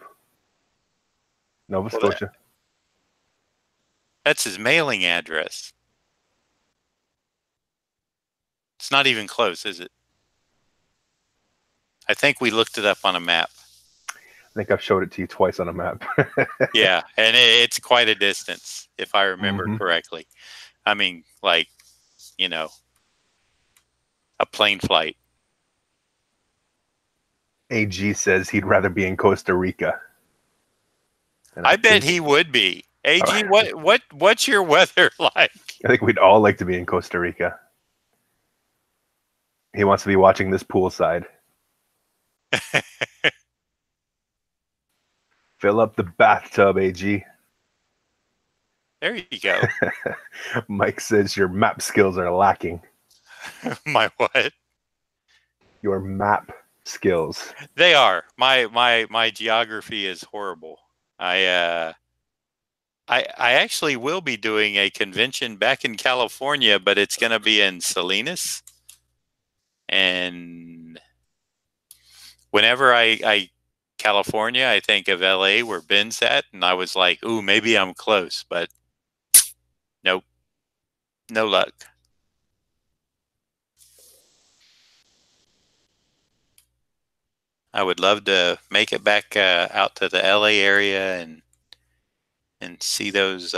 Nova Scotia. That's his mailing address. It's not even close, is it? I think we looked it up on a map. I think I've showed it to you twice on a map. Yeah, and it's quite a distance, if I remember correctly. I mean, like, you know, a plane flight. AG says he'd rather be in Costa Rica. And I bet he would be. AG, what's your weather like? I think we'd all like to be in Costa Rica. He wants to be watching this poolside. Fill up the bathtub, AG. There you go. Mike says your map skills are lacking. My what? Your map skills. They are. My geography is horrible. I actually will be doing a convention back in California, but it's going to be in Salinas. And whenever I California, I think of LA where Ben's at, and I was like, ooh, maybe I'm close, but nope. No luck. I would love to make it back out to the LA area and see those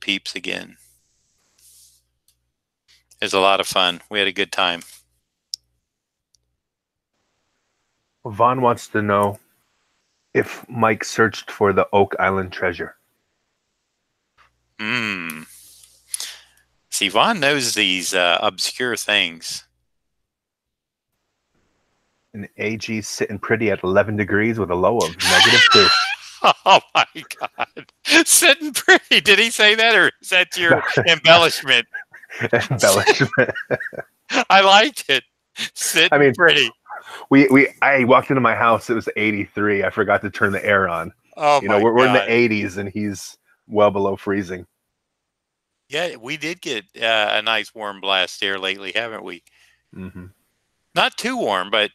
peeps again. It was a lot of fun. We had a good time. Vaughn wants to know if Mike searched for the Oak Island treasure. See, Vaughn knows these obscure things. And AG sitting pretty at 11 degrees with a low of -2. Oh my God. Sitting pretty. Did he say that, or is that your embellishment? Embellishment. I liked it. Sitting pretty. I walked into my house, it was 83. I forgot to turn the air on. Oh my God. We're in the 80s and he's well below freezing. Yeah, we did get a nice warm blast here lately, haven't we? Mm-hmm. Not too warm, but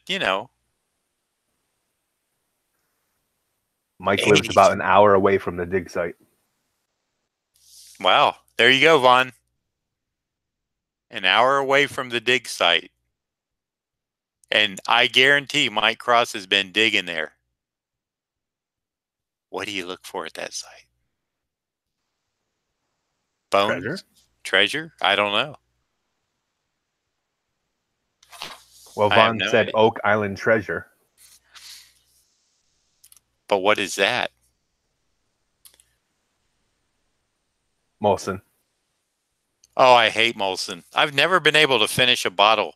Mike lives about an hour away from the dig site. Wow. There you go, Vaughn. An hour away from the dig site. And I guarantee Mike Cross has been digging there. What do you look for at that site? Bones? Treasure? I don't know. Well, Vaughn said idea. Oak Island treasure. But what is that? Molson. Oh, I hate Molson. I've never been able to finish a bottle.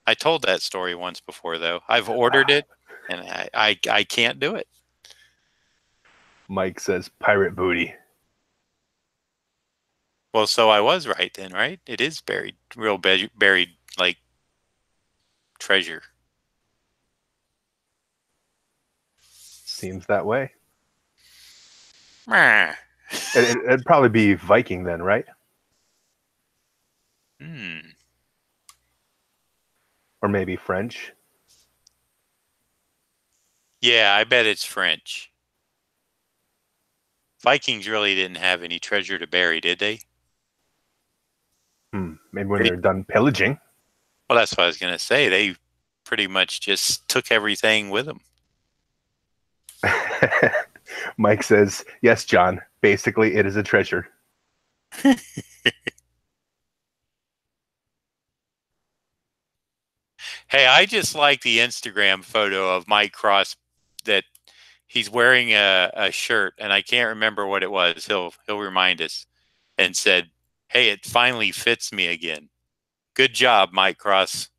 I told that story once before, though. I've ordered it, and I can't do it. Mike says pirate booty. Well, so I was right then, right? It is buried like treasure. Seems that way. Hmm. It'd probably be Viking then, right? Or maybe French. Yeah, I bet it's French. Vikings really didn't have any treasure to bury, did they? Maybe when they're done pillaging. Well, that's what I was going to say. They pretty much just took everything with them. Mike says, yes, John. Basically, it is a treasure. Hey, I just like the Instagram photo of Mike Cross that he's wearing a shirt, and I can't remember what it was. He'll remind us, and said, "Hey, it finally fits me again. Good job, Mike Cross."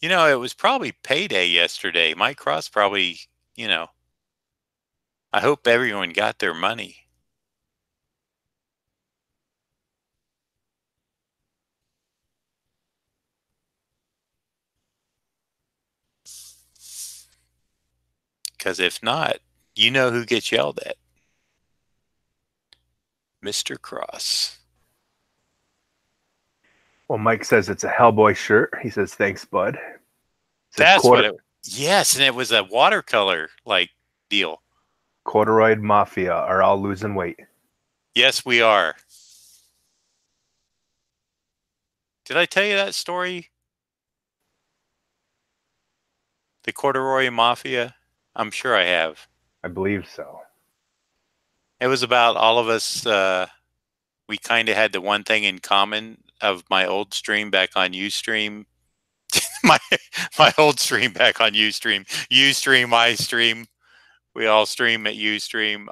You know, it was probably payday yesterday. Mike Cross probably, I hope everyone got their money. Because if not, you know who gets yelled at? Mr. Cross. Well, Mike says it's a Hellboy shirt. He says, thanks, bud. Says That's what it. Yes, and it was a watercolor like deal. Corduroy Mafia are all losing weight. Yes, we are. Did I tell you that story? The Corduroy Mafia? I'm sure I have. I believe so. It was about all of us. We kind of had the one thing in common of my old stream back on Ustream. my my old stream back on Ustream. Ustream, I stream. We all stream at Ustream.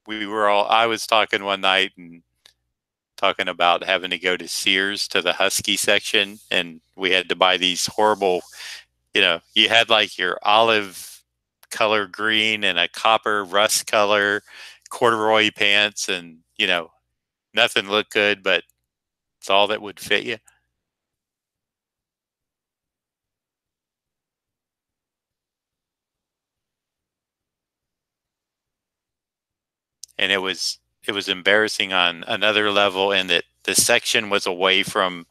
I was talking one night and talking about having to go to Sears to the Husky section, and we had to buy these horrible, you had like your olive color green and a copper rust color corduroy pants, and nothing looked good, but it's all that would fit you. And it was embarrassing on another level in that the section was away from,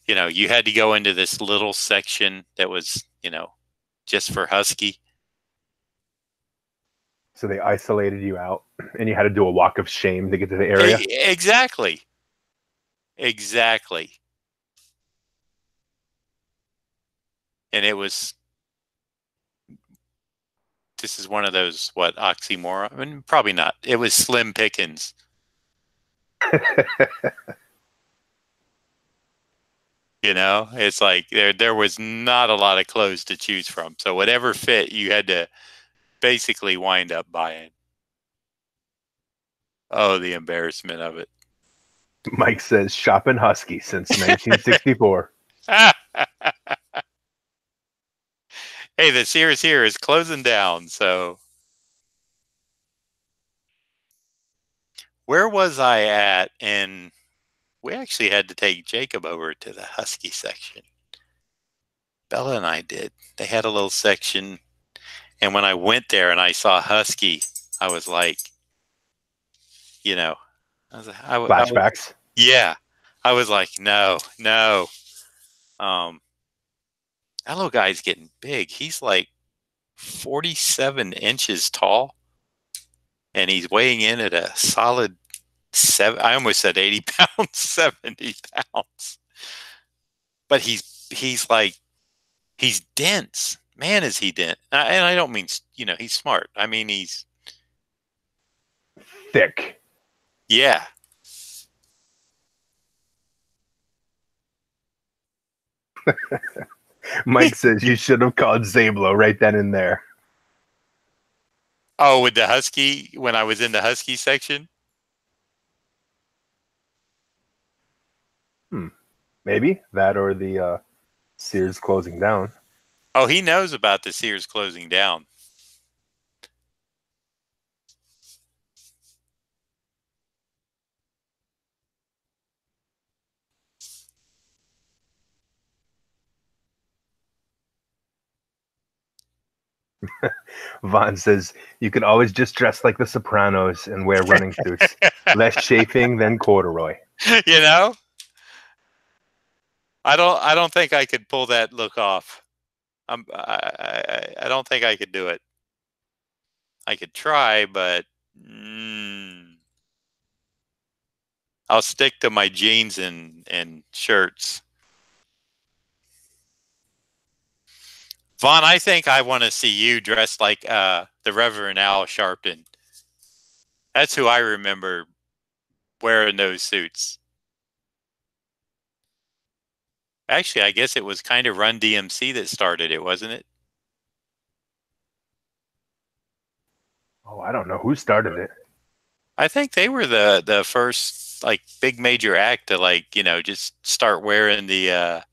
you had to go into this little section that was, just for Husky. So they isolated you out, and you had to do a walk of shame to get to the area. Exactly. And this is one of those, oxymoron? I mean, probably not. It was slim pickings. It's like there was not a lot of clothes to choose from. So whatever fit, you had to basically wind up buying. Oh, the embarrassment of it. Mike says, shopping Husky since 1964. Hey, the Sears here is closing down. So where was I at? And we actually had to take Jacob over to the Husky section. Bella and I did. They had a little section. And when I went there and I saw Husky, I was like, Flashbacks. Yeah. I was like, no. Um, that little guy's getting big. He's like 47 inches tall, and he's weighing in at a solid I almost said 80 pounds, 70 pounds. But he's dense. Man, is he dense. And I don't mean, he's smart. I mean, he's thick. Yeah. Mike says you should have called Zablo right then and there. Oh, with the Husky, when I was in the Husky section? Maybe Maybe that or the Sears closing down. Oh, he knows about the Sears closing down. Vaughn says you can always just dress like the Sopranos and wear running suits. Less chafing than corduroy. You know? I don't think I could pull that look off. I don't think I could do it. I could try, but I'll stick to my jeans and shirts. Vaughn, I think I want to see you dressed like the Reverend Al Sharpton. That's who I remember wearing those suits. Actually, I guess it was kind of Run DMC that started it, wasn't it? Oh, I don't know who started it. I think they were the first like big major act to like, just start wearing the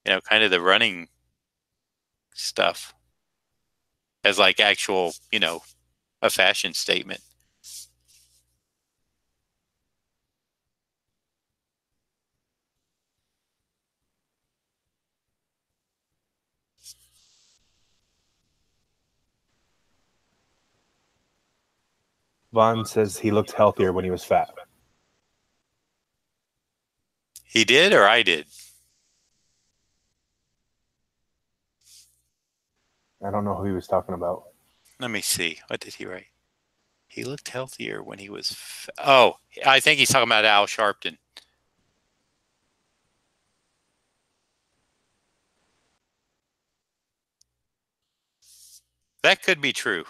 kind of the running stuff as like actual, a fashion statement. Vaughn says he looked healthier when he was fat. He did or I did? I don't know who he was talking about. Let me see. What did he write? He looked healthier when he was... Oh, I think he's talking about Al Sharpton. That could be true.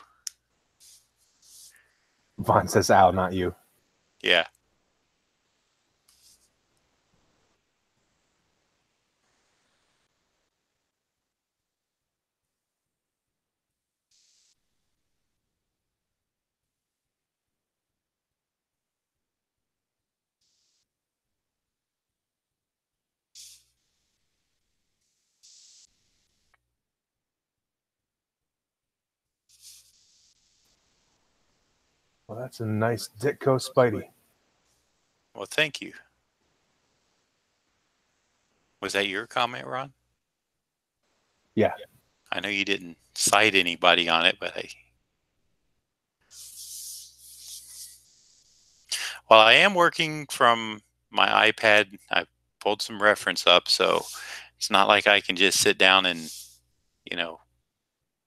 Vaughn says Al, not you. Yeah. Well, that's a nice Ditko Spidey. Well, thank you. Was that your comment, Ron? Yeah. I know you didn't cite anybody on it, but well, I am working from my iPad. I pulled some reference up, so it's not like I can just sit down and,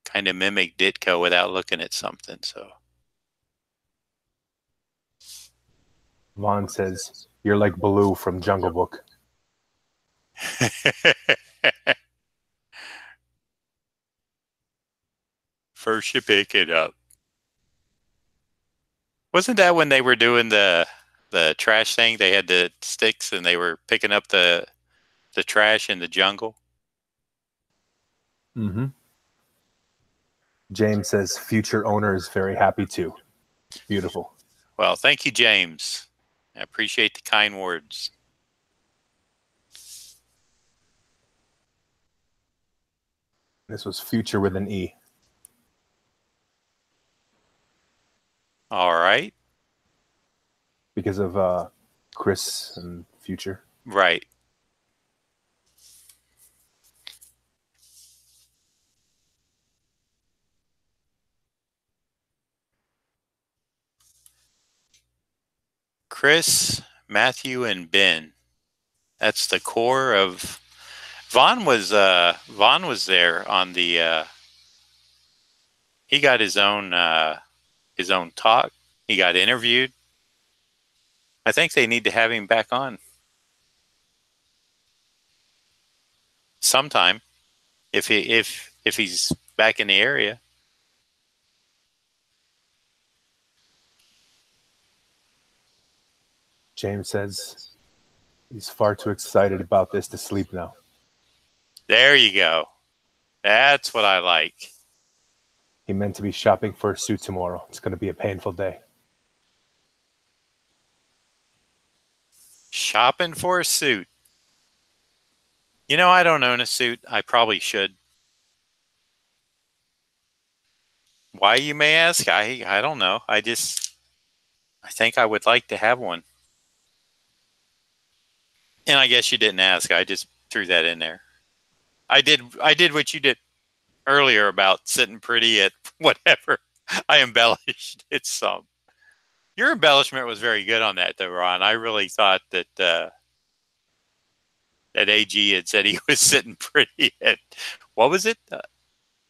kind of mimic Ditko without looking at something. So Vaughn says you're like Baloo from Jungle Book. first you pick it up. Wasn't that when they were doing the trash thing? They had the sticks and they were picking up the trash in the jungle. Mm-hmm. James says future owner is very happy too. Beautiful. Well, thank you, James. I appreciate the kind words. This was future with an E. All right. Because of Chris and Future. Right. Chris, Matthew, and Ben. That's the core of... Vaughn was there on the... he got his own talk. He got interviewed. I think they need to have him back on sometime if he's back in the area. James says he's far too excited about this to sleep now. There you go. That's what I like. He meant to be shopping for a suit tomorrow. It's going to be a painful day. Shopping for a suit. You know, I don't own a suit. I probably should. Why, you may ask? I don't know. I think I would like to have one. And I guess you didn't ask. I just threw that in there. I did what you did earlier about sitting pretty at whatever. I embellished it some. Your embellishment was very good on that, though, Ron. I really thought that that AG had said he was sitting pretty at what was it?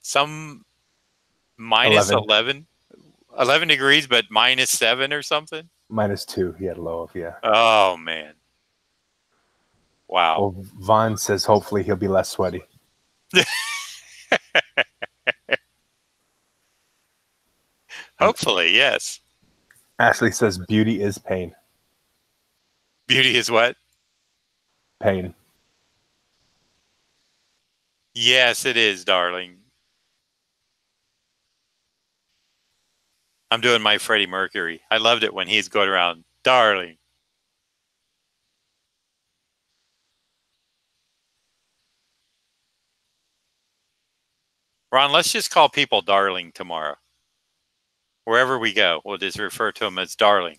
Some minus 11. 11 degrees, but -7 or something. -2. He had low of, yeah. Oh man! Wow. Well, Vaughn says hopefully he'll be less sweaty. Hopefully, yes. Ashley says beauty is pain. Beauty is what? Pain. Yes, it is, darling. I'm doing my Freddie Mercury. I loved it when he's going around, darling. Ron, let's just call people darling tomorrow. Wherever we go, we'll just refer to them as darling.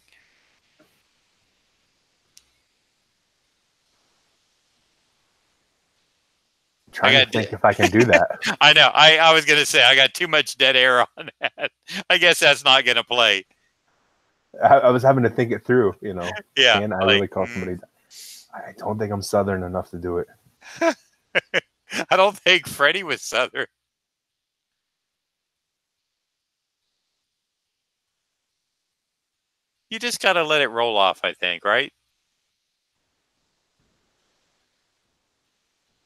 I'm trying to think if I can do that. I know. I was going to say, I got too much dead air on that. I guess that's not going to play. I was having to think it through, you know. Yeah. Can I really call somebody? I don't think I'm Southern enough to do it. I don't think Freddie was Southern. You just got to let it roll off, I think, right?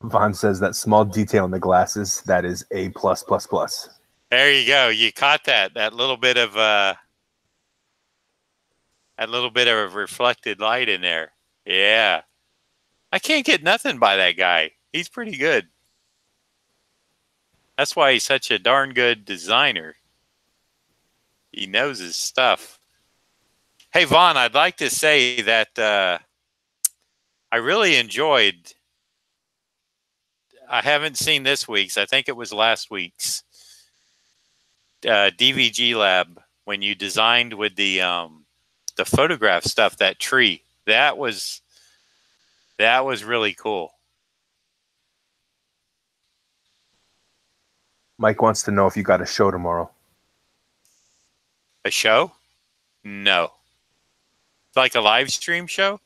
Vaughn says that small detail in the glasses, that is A+++. There you go. You caught that. That little bit of reflected light in there. Yeah. I can't get nothing by that guy. He's pretty good. That's why he's such a darn good designer. He knows his stuff. Hey, Vaughn, I'd like to say that I really enjoyed. I haven't seen this week's. I think it was last week's DVG lab when you designed with the photograph stuff. That tree that was really cool. Mike wants to know if you got a show tomorrow. A show? No. Like a live stream show?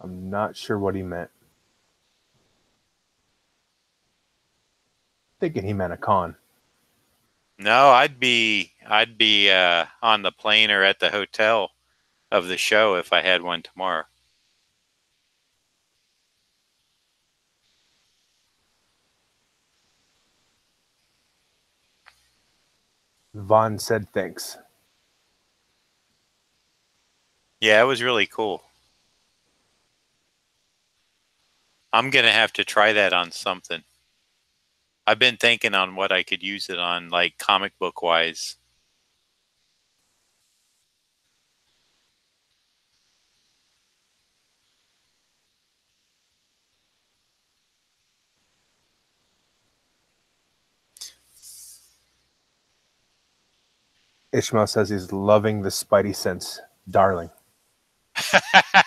I'm not sure what he meant. Thinking he meant a con. No, I'd be on the plane or at the hotel of the show if I had one tomorrow. Vaughn said thanks. Yeah, it was really cool. I'm going to have to try that on something. I've been thinking on what I could use it on, like comic book wise. Ishmael says he's loving the Spidey sense, darling.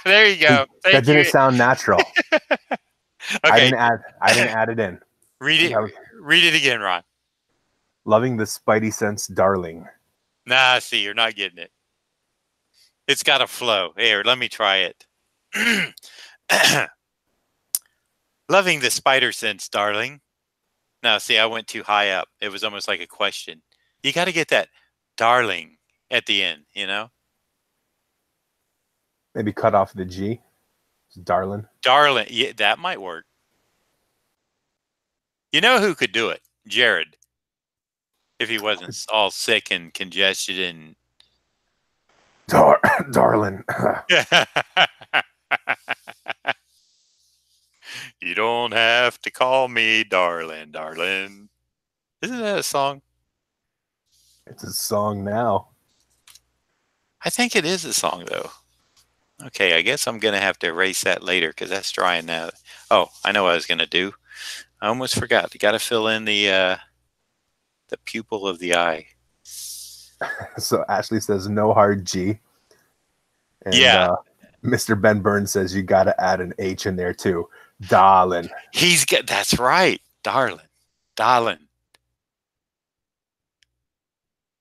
There you go. That didn't sound natural. Okay. I didn't add it in. Read it again, Ron. Loving the Spidey sense, darling. Nah, see, you're not getting it. It's got a flow. Here, let me try it. Loving the spider sense, darling. Now, see, I went too high up. It was almost like a question. You got to get that darling at the end, you know? Maybe cut off the G. Darling. Darling. Yeah, that might work. You know who could do it? Jared. If he wasn't all sick and congested and... Darling. You don't have to call me darling, darling. Isn't that a song? It's a song now. I think it is a song, though. Okay, I guess I'm going to have to erase that later because that's drying now. Oh, I know what I was going to do. I almost forgot. You got to fill in the pupil of the eye. So Ashley says no hard G. And Yeah. Mr. Ben Burns says you got to add an H in there too. Darling. That's right. Darling. Darling.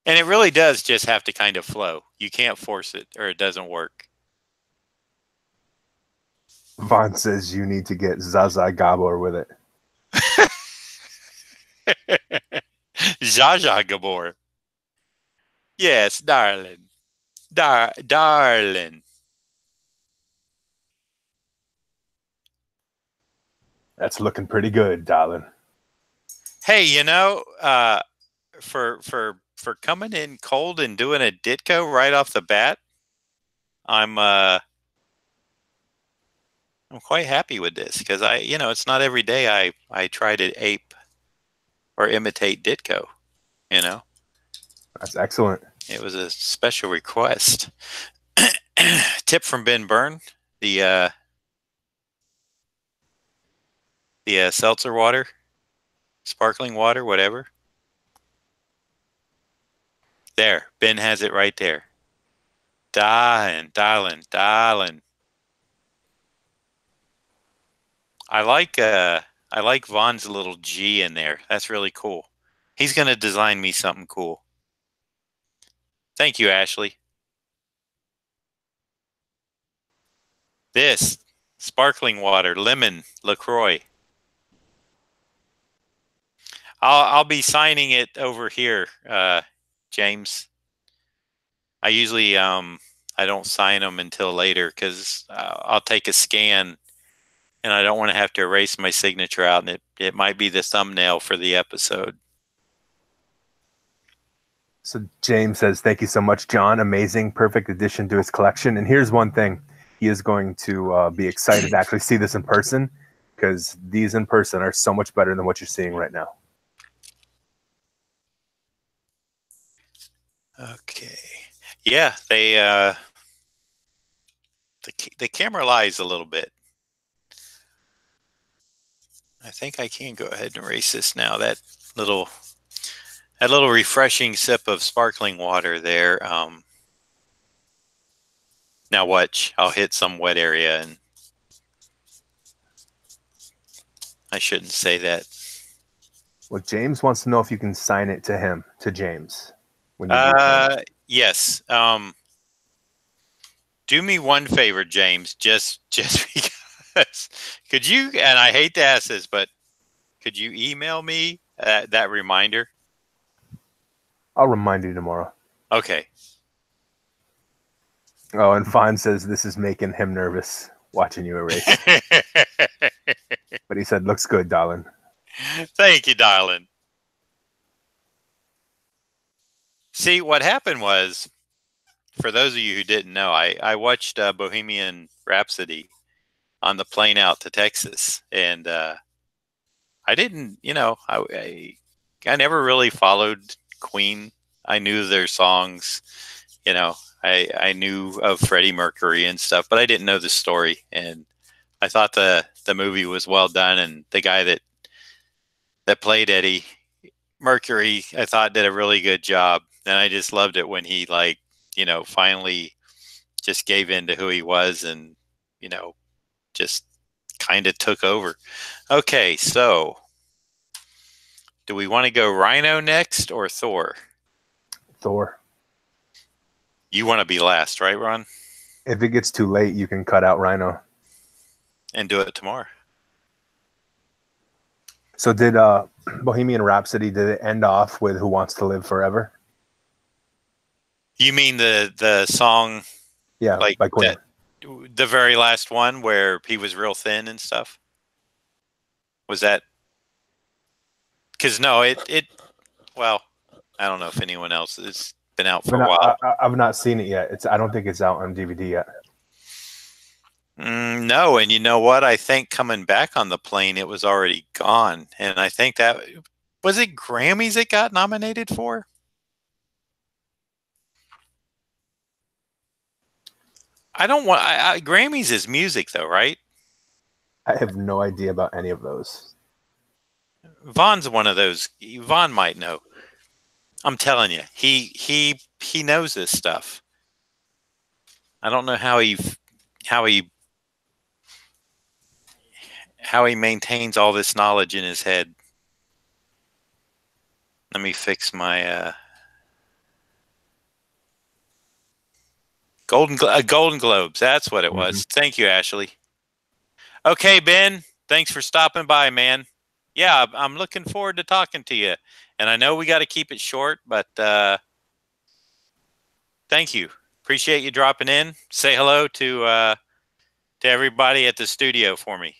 And it really does just have to kind of flow. You can't force it or it doesn't work. Vaughn says you need to get Zaza Gabor with it. Zsa Zsa Gabor. Yes, darling. Darling. That's looking pretty good, darling. Hey, for coming in cold and doing a Ditko right off the bat, I'm quite happy with this because it's not every day I try to ape or imitate Ditko. That's excellent. It was a special request. Tip from Ben Byrne, the seltzer water, sparkling water, whatever. There, Ben has it right there. Darling. I like Vaughn's little G in there. That's really cool. He's gonna design me something cool. Thank you, Ashley. This sparkling water, lemon, LaCroix. I'll be signing it over here, James. I usually I don't sign them until later because I'll take a scan and I don't want to have to erase my signature out, and it might be the thumbnail for the episode. So James says, thank you so much, John. Amazing, perfect addition to his collection. And here's one thing. He is going to be excited to actually see this in person because these in person are so much better than what you're seeing right now. Okay. Yeah, the camera lies a little bit. I think I can go ahead and erase this now. That little refreshing sip of sparkling water there. Now watch, I'll hit some wet area, and I shouldn't say that. Well, James wants to know if you can sign it to him, to James. When you yes. Do me one favor, James, just because. Could you, and I hate to ask this, but could you email me that reminder? I'll remind you tomorrow. Okay. Oh, and Fawn says this is making him nervous watching you erase. But he said, looks good, darling. Thank you, darling. See, what happened was, for those of you who didn't know, I watched Bohemian Rhapsody on the plane out to Texas, and I didn't, I never really followed Queen. I knew their songs, I knew of Freddie Mercury and stuff, but I didn't know the story. And I thought the movie was well done, and the guy that played Eddie Mercury, I thought did a really good job. And I just loved it when he finally just gave in to who he was and, just kind of took over. Okay, so do we want to go Rhino next or Thor? Thor. You want to be last, right, Ron? If it gets too late, you can cut out Rhino. And do it tomorrow. So did Bohemian Rhapsody, did it end off with Who Wants to Live Forever? You mean the song? Yeah, like by Queen. The very last one where he was real thin and stuff? Was that? Because no, well, I don't know if anyone else has been out for a while. I've not seen it yet. I don't think it's out on DVD yet. No, and you know what? I think coming back on the plane, it was already gone. And I think that, was it Grammys it got nominated for? I don't want Grammys is music though, right? I have no idea about any of those. Vaughn's one of those. Vaughn might know. I'm telling you, he knows this stuff. I don't know how he how he maintains all this knowledge in his head. Let me fix my Golden Globes. That's what it was. Thank you, Ashley. Okay, Ben. Thanks for stopping by, man. Yeah, I'm looking forward to talking to you. And I know we got to keep it short, but thank you. Appreciate you dropping in. Say hello to everybody at the studio for me.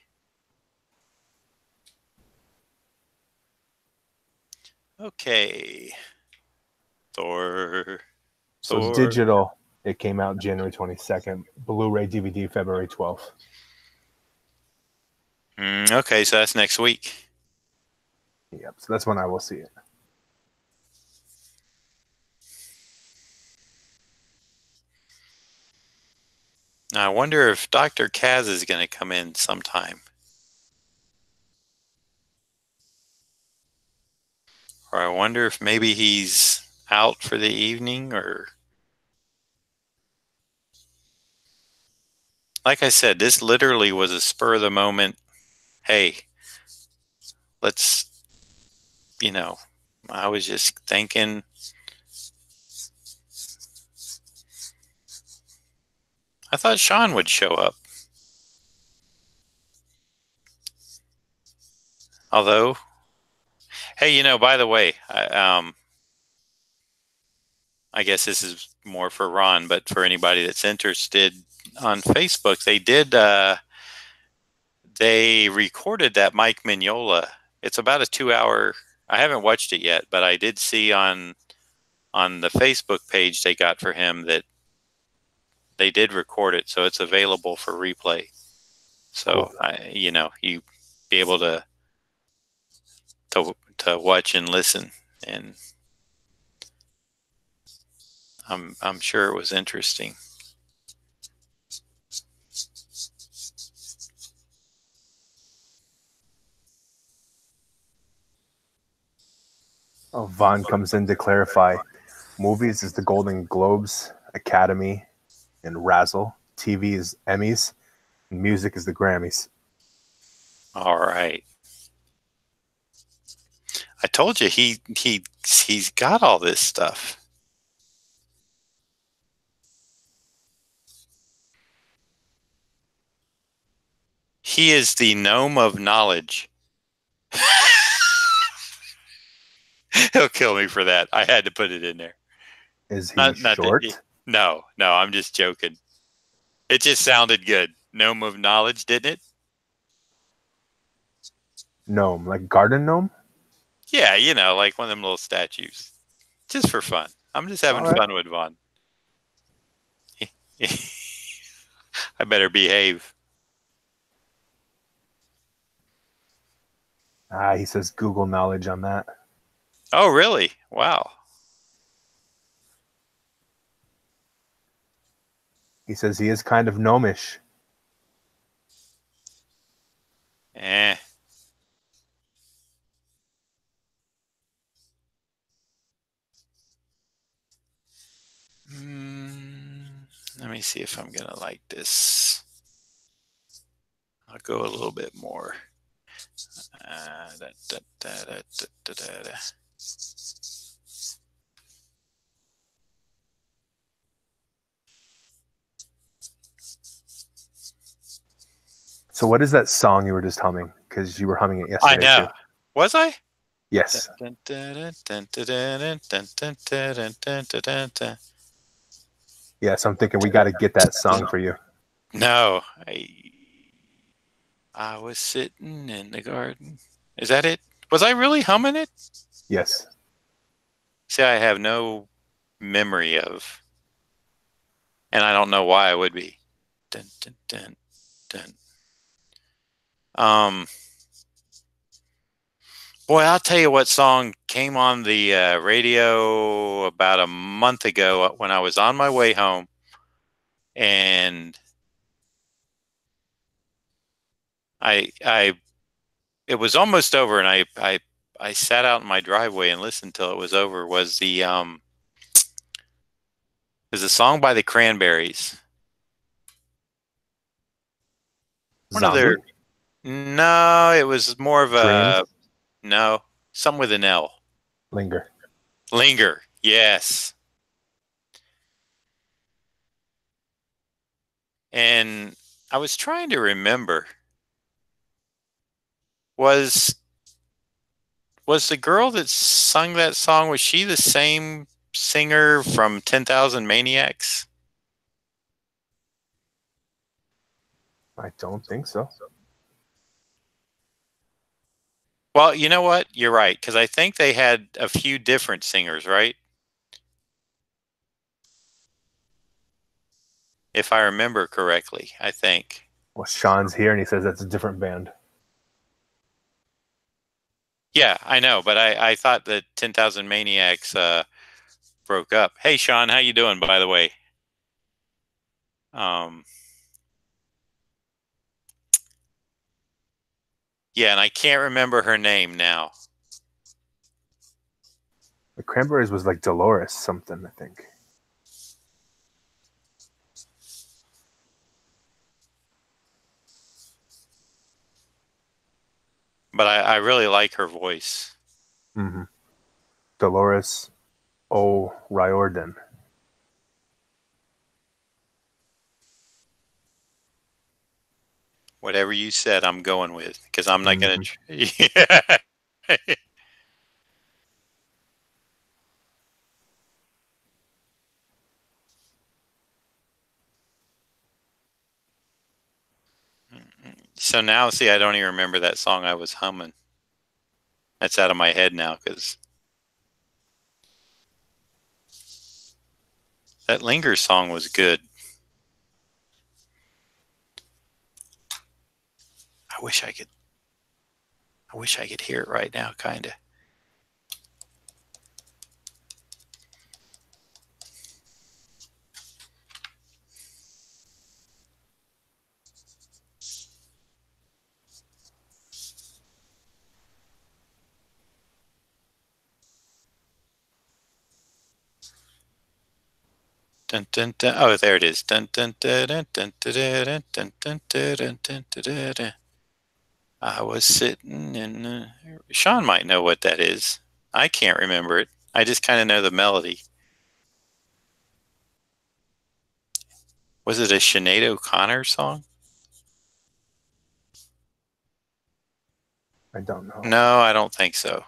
Okay. Thor. So it's digital. It came out January 22nd. Blu-ray DVD February 12th. Okay, so that's next week. Yep, so that's when I will see it. Now, I wonder if Dr. Kaz is going to come in sometime. Or I wonder if maybe he's out for the evening, or... Like I said, this literally was a spur of the moment. Hey, let's, I was just thinking... I thought Sean would show up. Although, hey, by the way, I guess this is more for Ron, but for anybody that's interested on Facebook, they recorded that Mike Mignola. It's about a 2-hour. I haven't watched it yet, but I did see on the Facebook page they got for him that they did record it, so it's available for replay. So cool. You be able to watch and listen, and I'm sure it was interesting. Oh, Vaughn comes in to clarify. Movies is the Golden Globes, Academy, and Razzle. TV is Emmys, and music is the Grammys. All right. I told you he's got all this stuff. He is the gnome of knowledge. He'll kill me for that. I had to put it in there. Is he short? No, I'm just joking. It just sounded good. Gnome of knowledge, didn't it? Gnome, like garden gnome? Yeah, like one of them little statues. Just for fun. I'm just having fun with Vaughn. I better behave. He says Google knowledge on that. Oh, really? Wow. He says he is kind of gnomish. Let me see if I'm going to like this. I'll go a little bit more. So what is that song you were just humming? Because you were humming it yesterday. I know. Too. Was I? Yes. Yes, I'm thinking we got to get that song for you. No. I was sitting in the garden. Is that it? Was I really humming it? Yes. See, I have no memory of, and I don't know why I would be. Dun, dun, dun, dun. Boy, I'll tell you what song came on the radio about a month ago when I was on my way home, and it was almost over, and I sat out in my driveway and listened till it was over. Was a song by the Cranberries. One of Zombie? their No, it was more of Dreams? a no, something with an L. Linger. Linger. Yes. And I was trying to remember, was the girl that sung that song, was she the same singer from 10,000 Maniacs? I don't think so. Well, you know what? You're right, because I think they had a few different singers, right? If I remember correctly, I think. Well, Sean's here and he says that's a different band. Yeah, I know, but I thought that 10,000 Maniacs broke up. Hey, Sean, how you doing, by the way? Yeah, and I can't remember her name now. The Cranberries was like Dolores something, I think. But I really like her voice. Mm-hmm. Dolores O'Riordan. Whatever you said, I'm going with, because I'm not going to. Yeah. So now, see, I don't even remember that song I was humming. That's out of my head now, because that Linger song was good. I wish I could hear it right now, kind of. Dun, dun, dun. Oh, there it is. Dun, dun, dun, dun, dun, dun, dun, dun, dun, dun, dun, dun, dun. I was sitting in. Sean might know what that is. I can't remember it. I just kind of know the melody. Was it a Sinead O'Connor song? I don't know. No, I don't think so.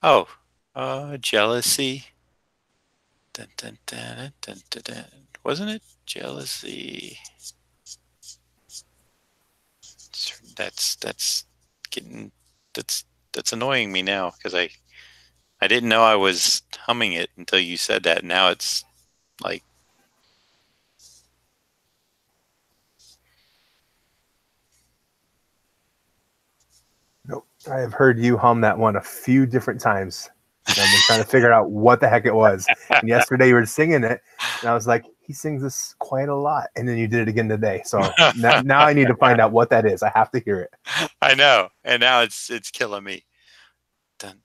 Oh, jealousy. Dun, dun, dun, dun, dun, dun. Wasn't it jealousy? That's getting that's annoying me now, because I didn't know I was humming it until you said that. Now it's like, Nope. I have heard you hum that one a few different times. And I've been trying to figure out what the heck it was. And yesterday you were singing it, and I was like, he sings this quite a lot. And then you did it again today. So now I need to find out what that is. I have to hear it. I know, and now it's killing me. Dun,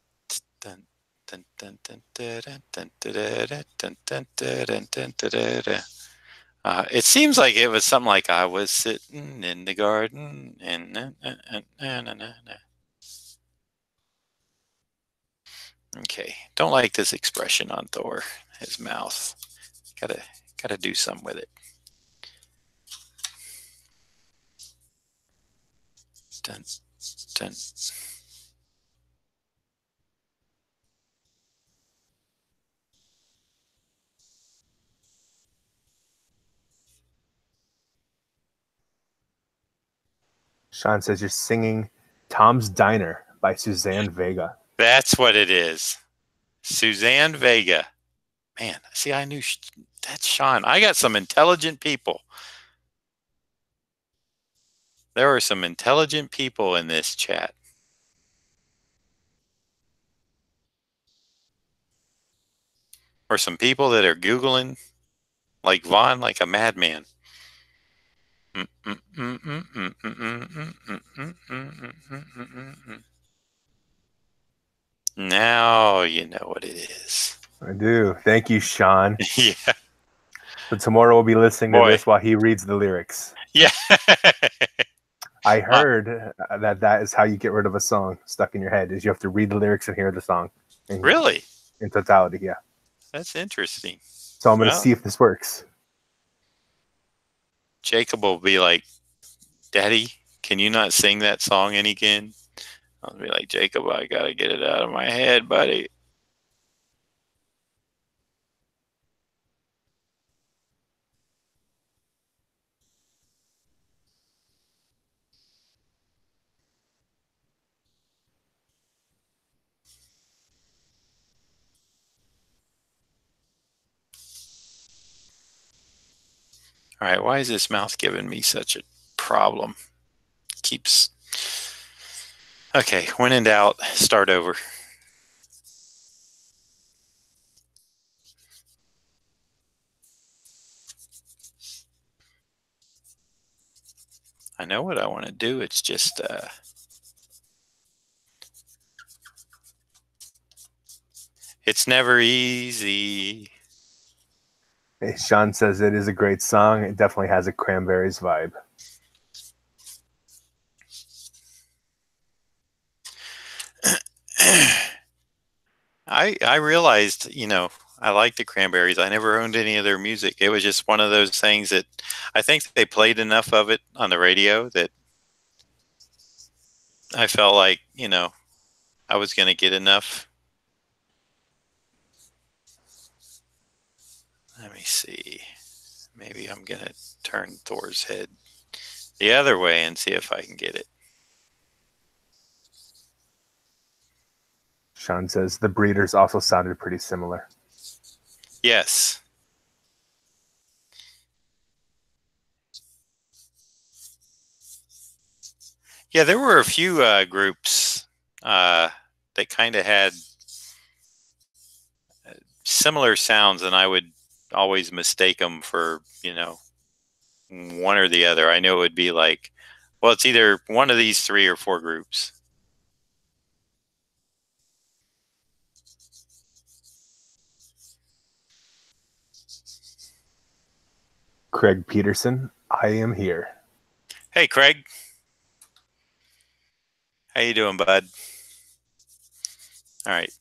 dun, dun, dun, dun, dun, dun, dun, dun, dun, dun, dun, dun, dun, dun. It seems like it was something like, I was sitting in the garden and okay. Don't like this expression on Thor. His mouth. Gotta do something with it. Dun, dun. Sean says you're singing Tom's Diner by Suzanne Vega. That's what it is. Suzanne Vega. Man, see, I knew that's Sean. I got some intelligent people. There are some intelligent people in this chat. or some people that are Googling like Vaughn, like a madman. Now you know what it is. I do. Thank you, Sean. Yeah. So tomorrow we'll be listening to Boy. this while he reads the lyrics. Yeah. I heard that is how you get rid of a song stuck in your head, is you have to read the lyrics and hear the song. Really? In totality, yeah. That's interesting. So I'm going to see if this works. Jacob will be like, Daddy, can you not sing that song again? I'll be like, Jacob, I got to get it out of my head, buddy. All right, why is this mouth giving me such a problem? Keeps. Okay, when in doubt, start over. I know what I want to do. It's just it's never easy. Hey, Sean says it is a great song. It definitely has a Cranberries vibe. I realized, I like the Cranberries. I never owned any of their music. It was just one of those things that I think they played enough of it on the radio that I felt like, I was going to get enough. Let me see. Maybe I'm going to turn Thor's head the other way and see if I can get it. Sean says the Breeders also sounded pretty similar. Yes. Yeah, there were a few groups that kind of had similar sounds, and I would always mistake them for, one or the other. I knew it would be like, well, it's either one of these 3 or 4 groups. Craig Peterson, I am here. Hey, Craig. How you doing, bud? All right.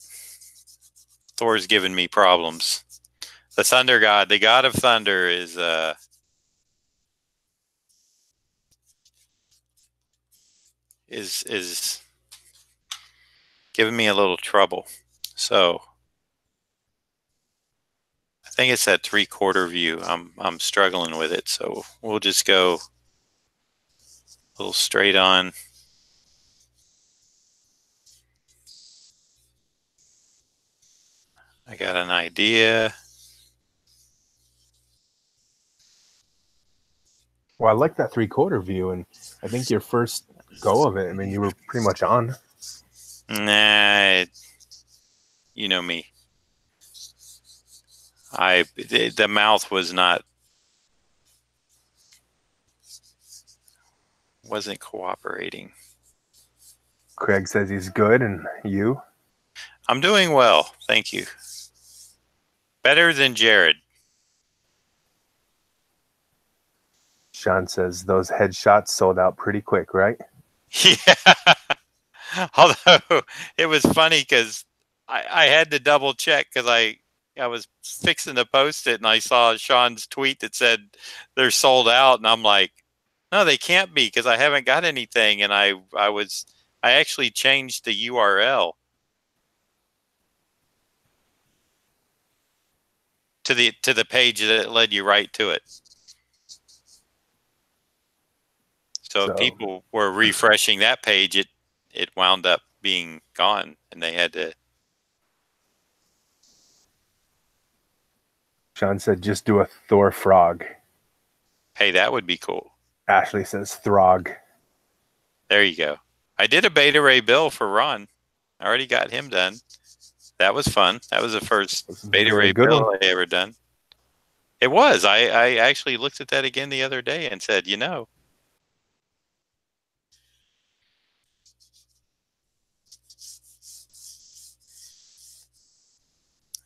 Thor's giving me problems. The thunder god, the god of thunder is giving me a little trouble. So I think it's that 3/4 view. I'm struggling with it. So we'll just go a little straight on. I got an idea. Well, I like that 3/4 view, and I think your first go of it, I mean, you were pretty much on. Nah, you know me. The mouth wasn't cooperating. Craig says he's good, and you? I'm doing well, thank you. Better than Jared. Sean says those headshots sold out pretty quick, right? Yeah. Although it was funny because I had to double check because I was fixing to post it and I saw Sean's tweet that said they're sold out, and I'm like, no, they can't be because I haven't got anything, and I actually changed the URL to the page that led you right to it. So if people were refreshing that page, it wound up being gone, and they had to. Sean said just do a Thor frog. Hey, that would be cool. Ashley says Throg. There you go. I did a Beta Ray Bill for Ron. I already got him done. that was fun. That was the first Beta really Ray good Bill one. I ever done. It was. I actually looked at that again the other day and said,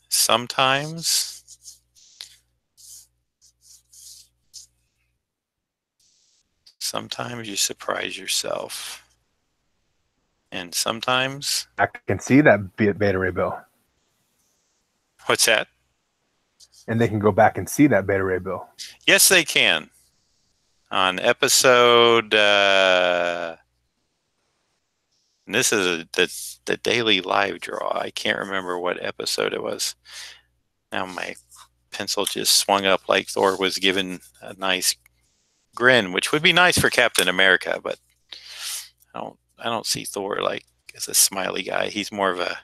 sometimes you surprise yourself. And sometimes... I can see that Beta Ray Bill. What's that? And they can go back and see that Beta Ray Bill. Yes, they can. On episode... and this is the daily live draw. I can't remember what episode it was. Now my pencil just swung up like Thor was given a nice grin, which would be nice for Captain America, but I don't see Thor like as a smiley guy. He's more of a...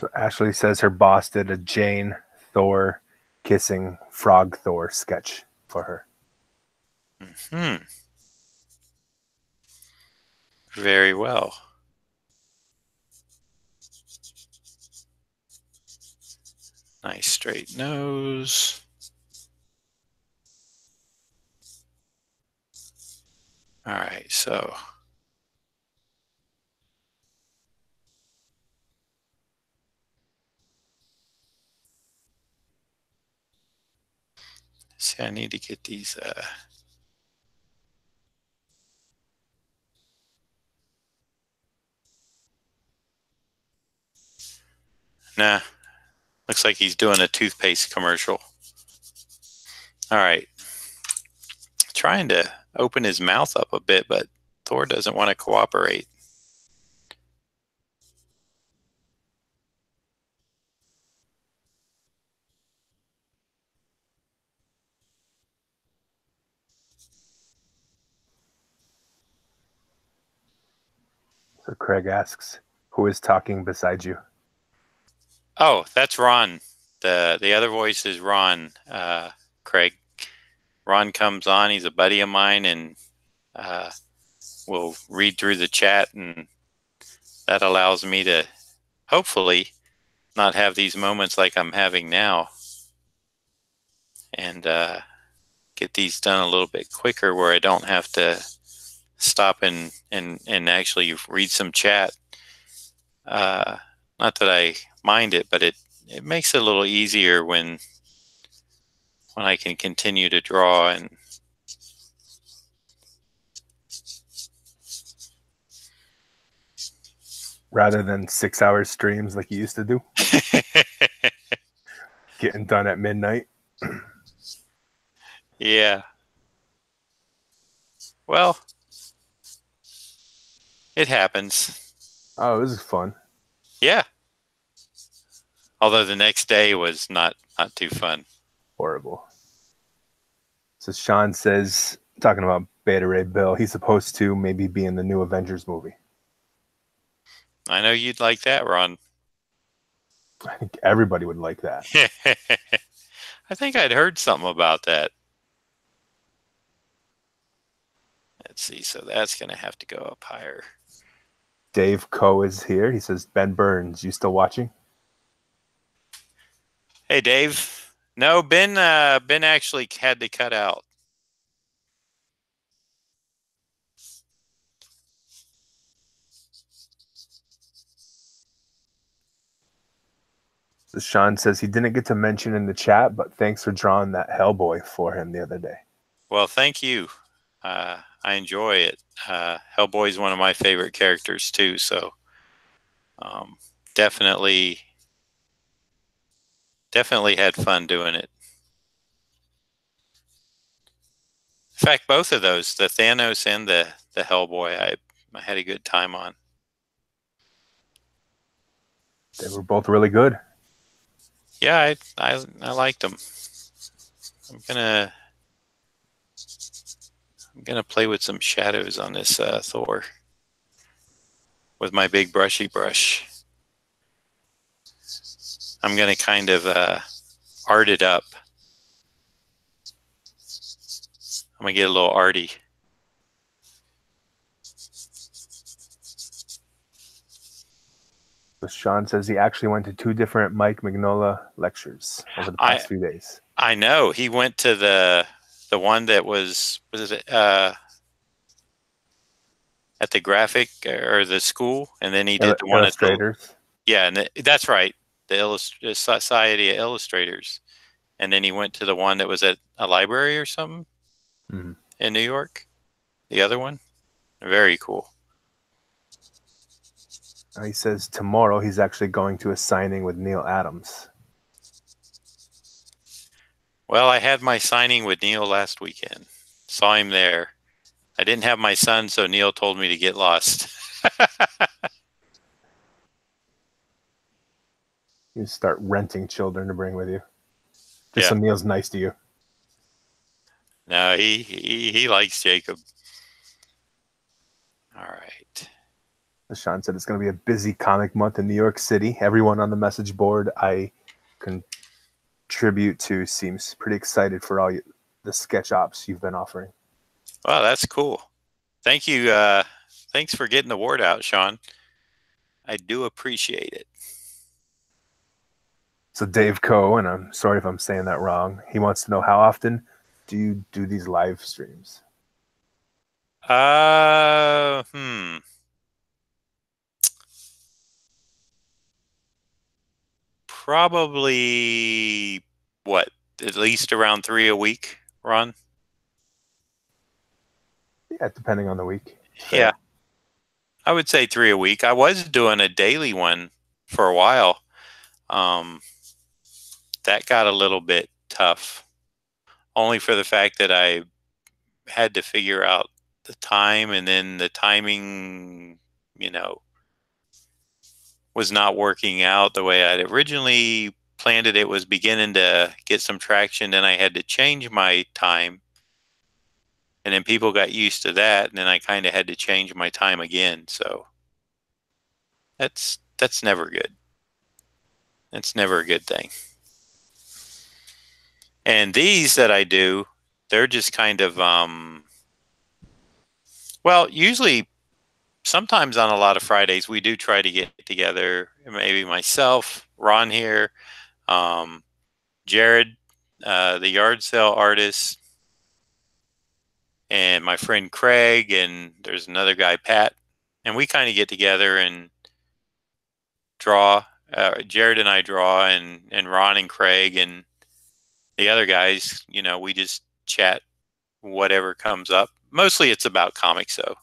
So Ashley says her boss did a Jane Thor kissing Frog Thor sketch for her. Very well. Nice straight nose. All right, so see, I need to get these nah, looks like he's doing a toothpaste commercial. All right, trying to open his mouth up a bit, but Thor doesn't want to cooperate. So Craig asks, who is talking beside you? Oh, that's Ron. The other voice is Ron, Craig. Ron comes on. He's a buddy of mine, and we'll read through the chat, and that allows me to hopefully not have these moments like I'm having now, and get these done a little bit quicker where I don't have to stop and actually read some chat. Not that I mind it, but it makes it a little easier when I can continue to draw. And rather than 6-hour streams like you used to do. Getting done at midnight. Yeah. Well, it happens. Oh, this is fun. Yeah. Although the next day was not too fun. Horrible. So Sean says, talking about Beta Ray Bill, he's supposed to maybe be in the new Avengers movie. I know you'd like that, Ron. I think everybody would like that. I think I'd heard something about that. Let's see. So that's going to have to go up higher. Dave Coe is here. He says, Ben Burns, you still watching? Hey, Dave. No, Ben actually had to cut out. So Sean says he didn't get to mention in the chat, but thanks for drawing that Hellboy for him the other day. Well, thank you. I enjoy it. Hellboy is one of my favorite characters too, so definitely had fun doing it. In fact, both of those, the Thanos and the Hellboy, I had a good time on. They were both really good. Yeah, I liked them. I'm gonna play with some shadows on this Thor with my big brushy brush. I'm gonna kind of art it up. I'm gonna get a little arty. So Sean says he actually went to 2 different Mike Mignola lectures over the I past few days. I know he went to the one that was it at the graphic or the school, and then he did the one at the Illustrators. and that's right, the Society of Illustrators, and then he went to the one that was at a library or something in New York. The other one, very cool. He says tomorrow he's actually going to a signing with Neil Adams. Well, I had my signing with Neil last weekend. Saw him there. I didn't have my son, so Neil told me to get lost. You start renting children to bring with you. Just so Neil's nice to you. No, he likes Jacob. All right. As Sean said, it's going to be a busy comic month in New York City. Everyone on the message board I contribute to seems pretty excited for all the sketch ops you've been offering. Wow, that's cool. Thank you. Thanks for getting the word out, Sean. I do appreciate it. So Dave Coe, and I'm sorry if I'm saying that wrong, he wants to know, how often do you do these live streams? Probably what? At least around 3 a week, Ron? Yeah, depending on the week. Yeah. I would say 3 a week. I was doing a daily one for a while. That got a little bit tough, only for the fact that I had to figure out the time, and then the timing, was not working out the way I'd originally planned it. It was beginning to get some traction. Then I had to change my time, and then people got used to that, and then I kind of had to change my time again. So that's never good. That's never a good thing. And these that I do, they're just kind of, well, usually, sometimes on a lot of Fridays, we do try to get together. Maybe myself, Ron here, Jared, the yard sale artist, and my friend Craig, and there's another guy, Pat. And we kind of get together and draw. Jared and I draw, and Ron and Craig and the other guys, we just chat whatever comes up. Mostly it's about comics, though.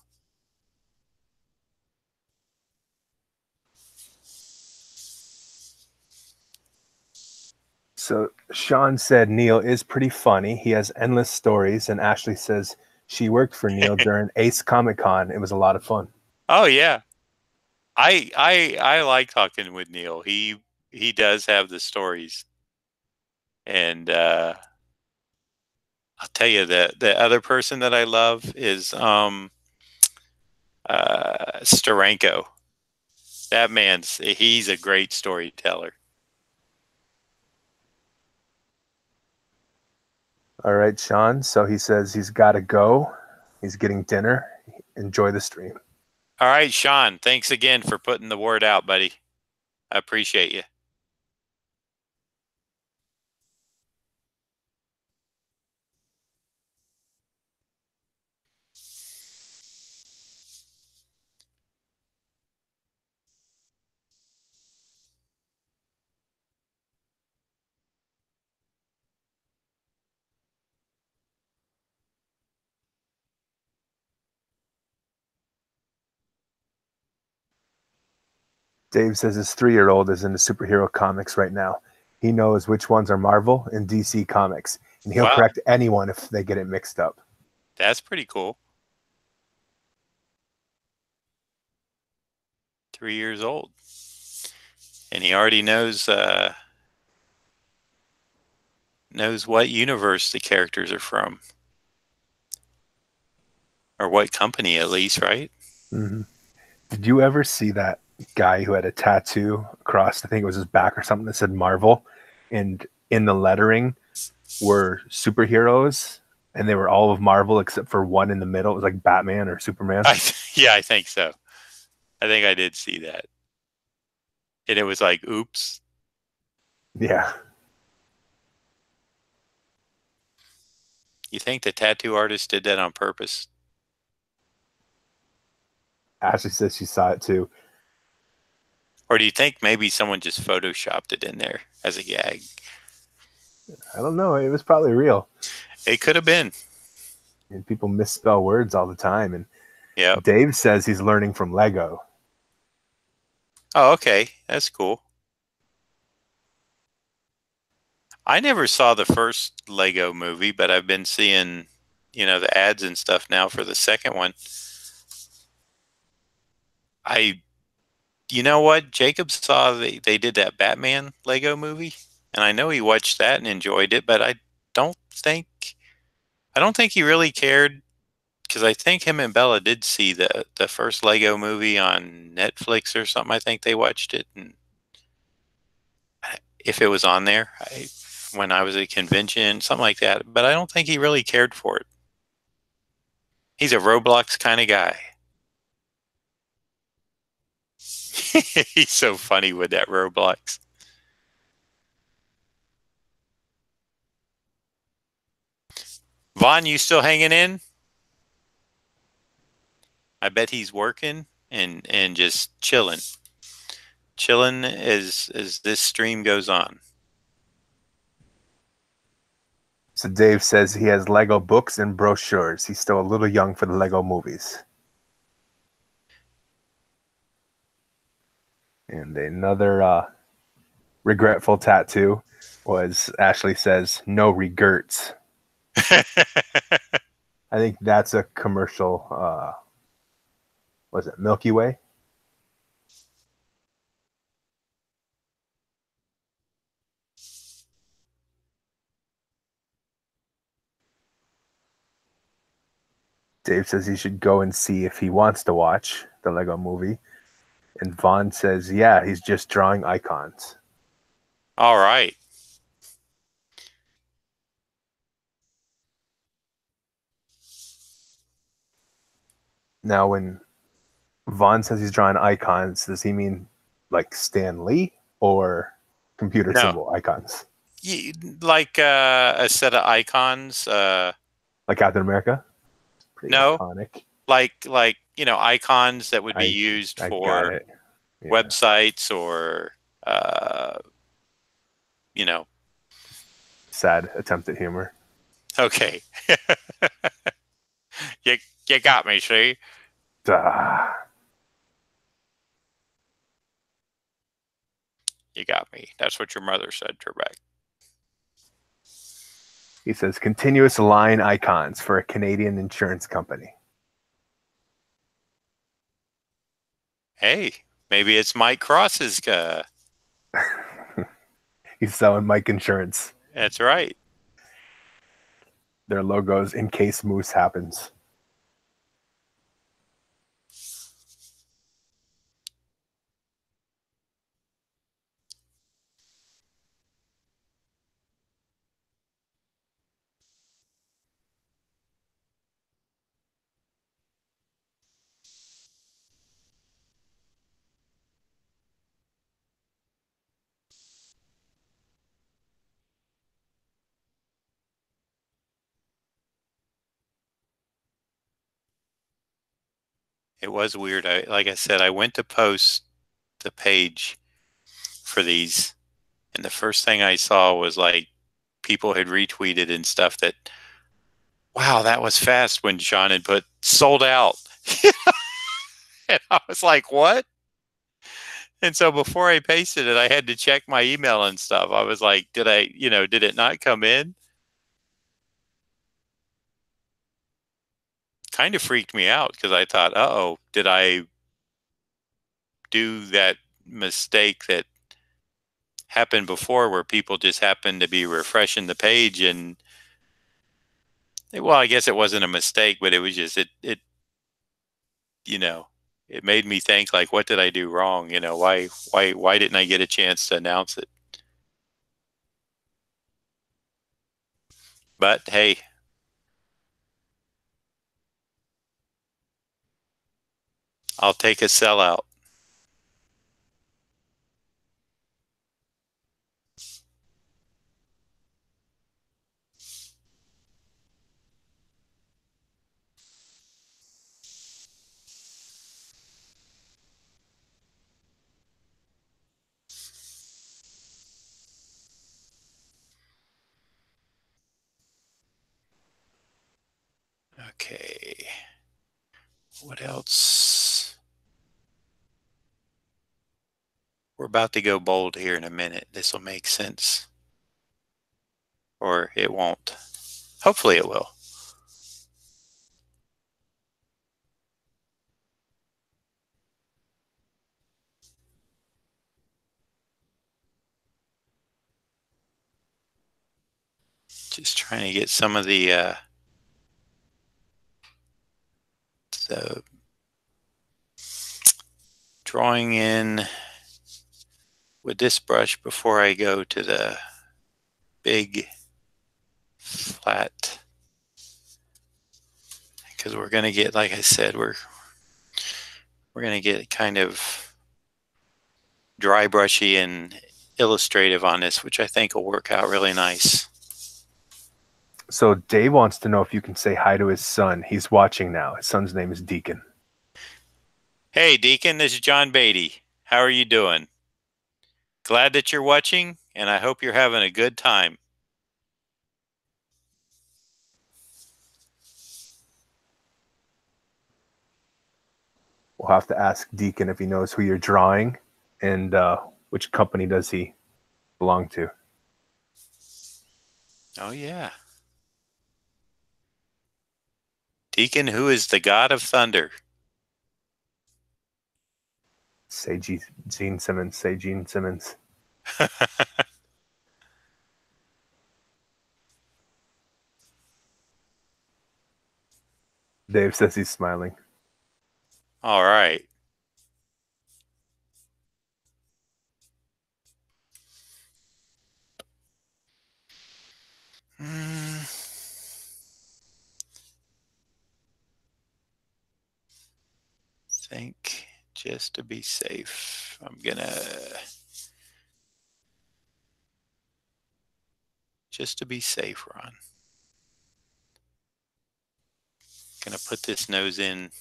So Sean said Neil is pretty funny. He has endless stories, and Ashley says she worked for Neil during Ace Comic Con. It was a lot of fun. Oh yeah, I like talking with Neil. He does have the stories, and I'll tell you that the other person that I love is Steranko. That he's a great storyteller. All right, Sean. So he says he's got to go. He's getting dinner. Enjoy the stream. All right, Sean. Thanks again for putting the word out, buddy. I appreciate you. Dave says his 3-year-old is into superhero comics right now. He knows which ones are Marvel and DC comics, and he'll correct anyone if they get it mixed up. That's pretty cool. 3 years old. And he already knows what universe the characters are from. Or what company, at least, right? Mm-hmm. Did you ever see that guy who had a tattoo across, I think it was his back or something, that said Marvel, and in the lettering were superheroes, and they were all of Marvel except for one in the middle? It was like Batman or Superman. Yeah, I think so. I think I did see that. And it was like, oops. Yeah. You think the tattoo artist did that on purpose? Ashley says she saw it too. Or do you think maybe someone just photoshopped it in there as a gag? I don't know. It was probably real. It could have been. And people misspell words all the time. And Yep. Dave says he's learning from Lego. Oh, okay. That's cool. I never saw the first Lego movie, but I've been seeing, the ads and stuff now for the second one. I, you know what? Jacob saw they did that Batman Lego movie, and I know he watched that and enjoyed it, but don't think, I don't think he really cared because I think him and Bella did see the first Lego movie on Netflix or something. I think they watched it, and if it was on there, when I was at a convention, something like that. But I don't think he really cared for it. He's a Roblox kind of guy. He's so funny with that Roblox. Vaughn, you still hanging in? I bet he's working and just chilling as this stream goes on. So Dave says he has Lego books and brochures. He's still a little young for the Lego movies. And another regretful tattoo was Ashley says, no regrets. I think that's a commercial. Was it Milky Way? Dave says he should go and see if he wants to watch the Lego movie. And Vaughn says, yeah, he's just drawing icons. All right. Now, when Vaughn says he's drawing icons, does he mean like Stan Lee or computer No, symbol icons? like a set of icons. Like Captain America? Pretty No, iconic. like icons that would be used I got for it. Yeah. websites or you know. Sad attempt at humor. Okay, you you got me. See, Duh. you got me. That's what your mother said, Trebek. He says continuous line icons for a Canadian insurance company. Hey, maybe it's Mike Cross's. He's selling Mike Insurance. That's right. Their logos in case moose happens. It was weird. Like I said, I went to post the page for these, and the first thing I saw was like people had retweeted and stuff that, wow, that was fast when Sean had put sold out. And I was like, what? And so before I pasted it, I had to check my email and stuff. I was like, did it not come in? Kind of freaked me out because I thought, oh, did I do that mistake that happened before where people just happened to be refreshing the page and well, I guess it wasn't a mistake, but it was just you know, it made me think like, what did I do wrong? Why didn't I get a chance to announce it? But hey, I'll take a sellout. Okay. What else? We're about to go bold here in a minute. This will make sense. Or it won't. Hopefully it will. Just trying to get some of the drawing in with this brush before I go to the big flat, because we're going to get, like I said, we're going to get kind of dry brushy and illustrative on this, which I think will work out really nice. So Dave wants to know if you can say hi to his son. He's watching now. His son's name is Deacon. Hey, Deacon, this is John Beatty. How are you doing? Glad that you're watching, and I hope you're having a good time. We'll have to ask Deacon if he knows who you're drawing and which company does he belong to. Oh, yeah. Deacon, who is the god of thunder? Say Gene Simmons. Say Gene Simmons. Dave says he's smiling. All right. Think just to be safe, I'm gonna just to be safe, Ron. Gonna put this nose in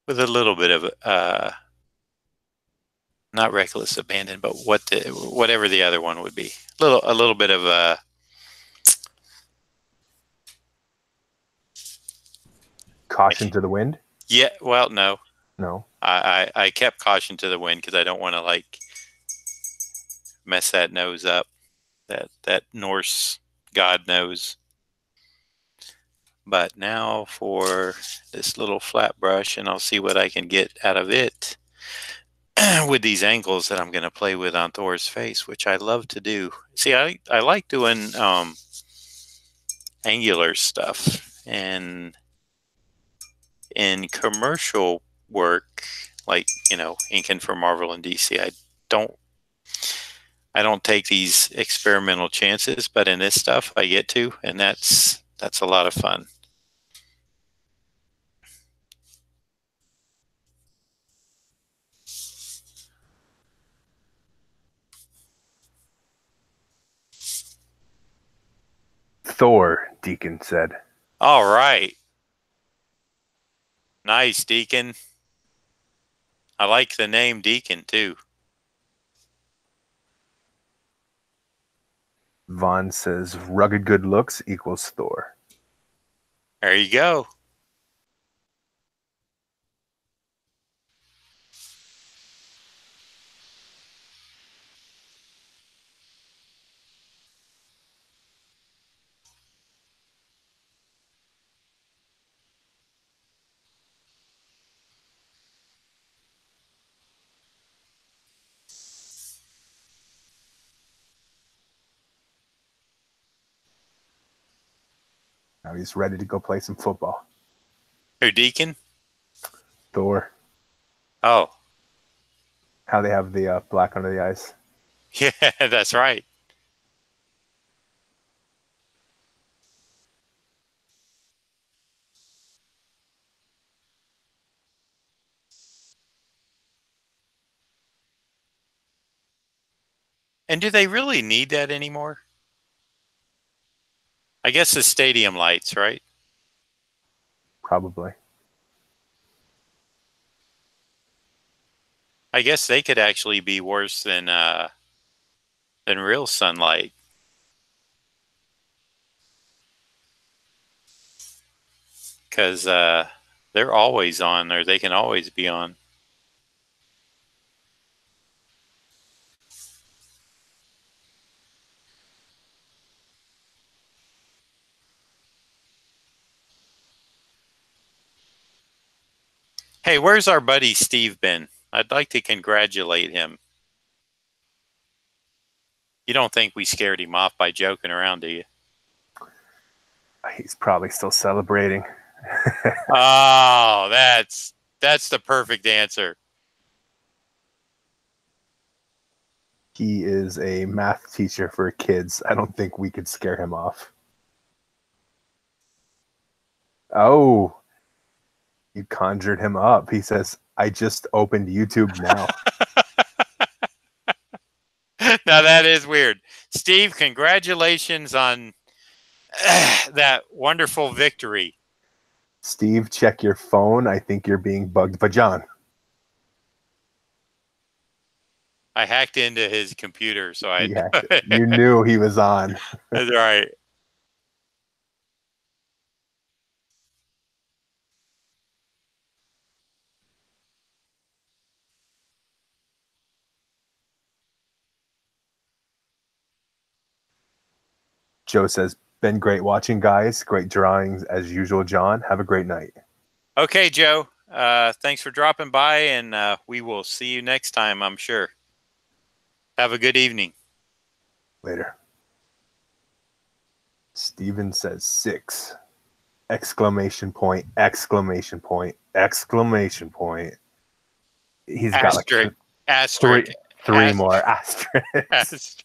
with a little bit of not reckless abandon, but whatever the other one would be. A little bit of Caution to the wind? Yeah, well, no. No. I kept caution to the wind because I don't want to like mess that nose up. That Norse god nose. But now for this little flat brush, and I'll see what I can get out of it with these angles that I'm going to play with on Thor's face, which I love to do. See, I like doing angular stuff, and in commercial work, like, you know, inking for Marvel and DC, I don't take these experimental chances, but in this stuff I get to, and that's a lot of fun. Thor, Deacon said. All right. Nice, Deacon. I like the name Deacon too. Vaughn says rugged good looks equals Thor. There you go. Now he's ready to go play some football. Who, Deacon? Thor. Oh. How they have the black under the eyes. Yeah, that's right. And do they really need that anymore? I guess the stadium lights, right? Probably. I guess they could actually be worse than real sunlight. because they're always on, or they can always be on. Hey, where's our buddy Steve been? I'd like to congratulate him. You don't think we scared him off by joking around, do you? He's probably still celebrating. Oh, that's the perfect answer. He is a math teacher for kids. I don't think we could scare him off. Oh, you conjured him up. He says, I just opened YouTube now. Now that is weird. Steve, congratulations on that wonderful victory. Steve, check your phone. I think you're being bugged by John. I hacked into his computer, so you knew he was on. That's all right. Joe says, been great watching, guys. Great drawings as usual, John. Have a great night. Okay, Joe. Thanks for dropping by, and we will see you next time, I'm sure. Have a good evening. Later. Steven says 6. Exclamation point, exclamation point, exclamation point. He's got like three more asterisks.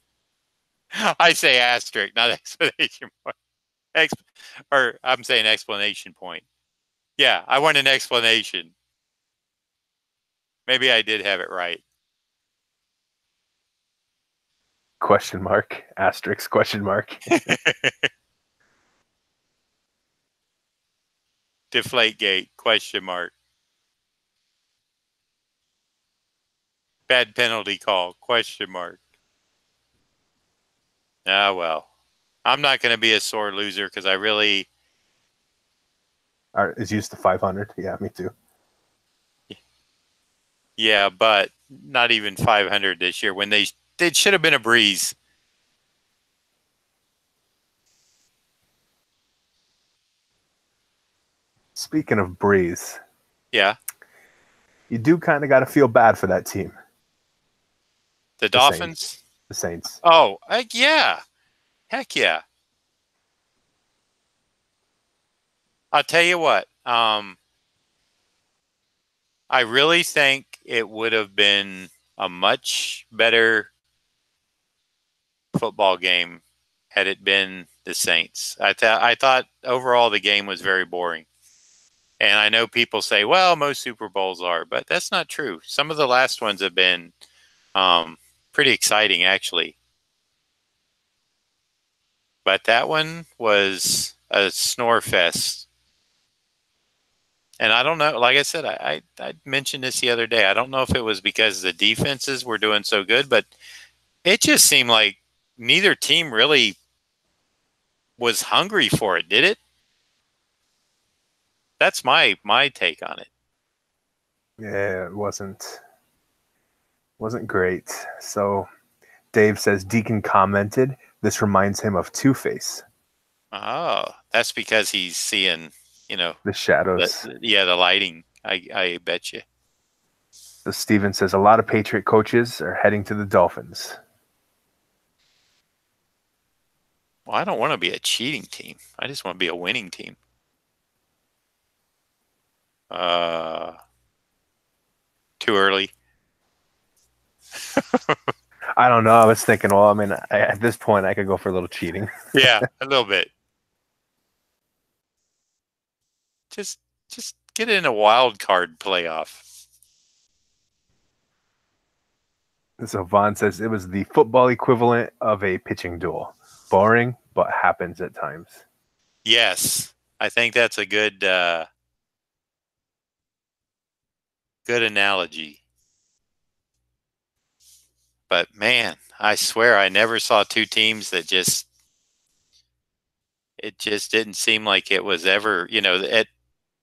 I say asterisk, not exclamation point. Or I'm saying explanation point. Yeah, I want an explanation. Maybe I did have it right. Question mark, asterisk, question mark. Deflategate, question mark. Bad penalty call, question mark. Ah, well. I'm not going to be a sore loser because I really... Is used to 500. Yeah, me too. Yeah, but not even 500 this year when they should have been a breeze. Speaking of breeze. Yeah. You do kind of got to feel bad for that team. The Dolphins? The Saints. Oh, yeah. Heck yeah. I'll tell you what. I really think it would have been a much better football game had it been the Saints. I thought overall the game was very boring. And I know people say, well, most Super Bowls are, but that's not true. Some of the last ones have been pretty exciting, actually. But that one was a snore fest. And I don't know, like I said, I mentioned this the other day. I don't know if it was because the defenses were doing so good, but it just seemed like neither team really was hungry for it, did it? That's my take on it. Yeah, it wasn't great. So Dave says Deacon commented, this reminds him of Two-Face. Oh, that's because he's seeing, the shadows. The lighting. I bet you. So Steven says a lot of Patriot coaches are heading to the Dolphins. Well, I don't want to be a cheating team. I just want to be a winning team. Too early. I don't know. I was thinking, well, I mean, at this point, I could go for a little cheating. Yeah, a little bit. Just get in a wild card playoff. So Vaughn says it was the football equivalent of a pitching duel. Boring, but happens at times. Yes, I think that's a good analogy. But man, I swear I never saw two teams that it just didn't seem like it was ever,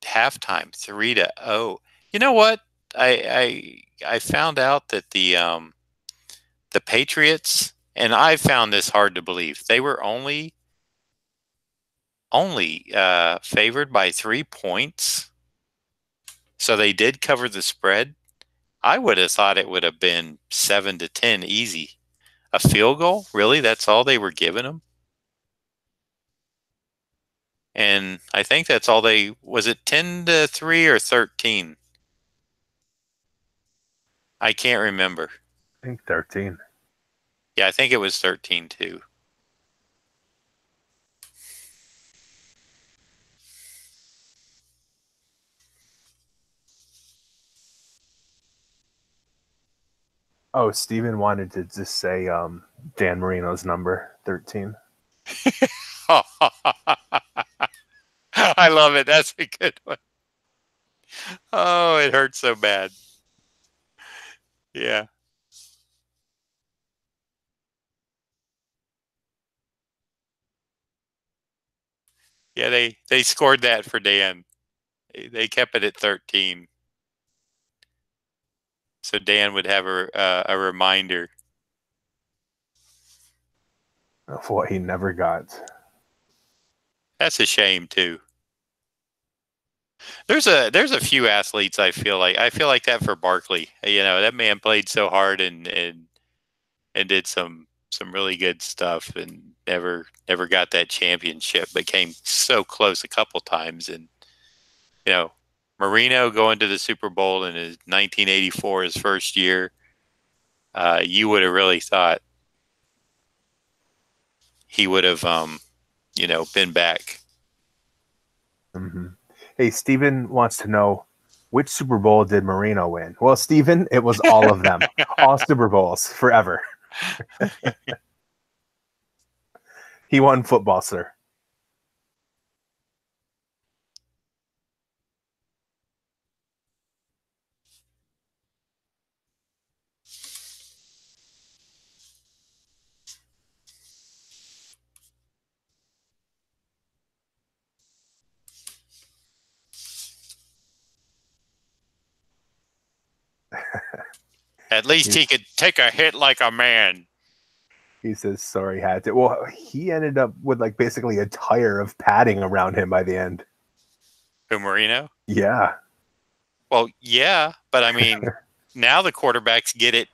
halftime, 3-0. You know what? I found out that the Patriots, and I found this hard to believe. They were only favored by 3 points. So they did cover the spread. I would have thought it would have been 7-10 easy. A field goal? Really? That's all they were giving them? And I think that's all was it 10-3 or 13? I can't remember. I think 13. Yeah, I think it was 13 too. Oh, Steven wanted to just say Dan Marino's number 13. I love it. That's a good one. Oh, it hurts so bad. Yeah. Yeah, they scored that for Dan. They kept it at 13. So Dan would have a reminder Of what he never got. That's a shame too. There's a few athletes I feel like that for Barkley. You know, that man played so hard and did some really good stuff and never got that championship, but came so close a couple times. And you know, Marino going to the Super Bowl in his 1984, his first year, you would have really thought he would have been back. Mm-hmm. Hey, Steven wants to know, which Super Bowl did Marino win? Well, Steven, it was all of them. All Super Bowls forever. He won football, sir. At least he could take a hit like a man. He says sorry had to. Well, he ended up with like basically a tire of padding around him by the end. Who, Marino? Yeah. Well, yeah, but I mean, now the quarterbacks get it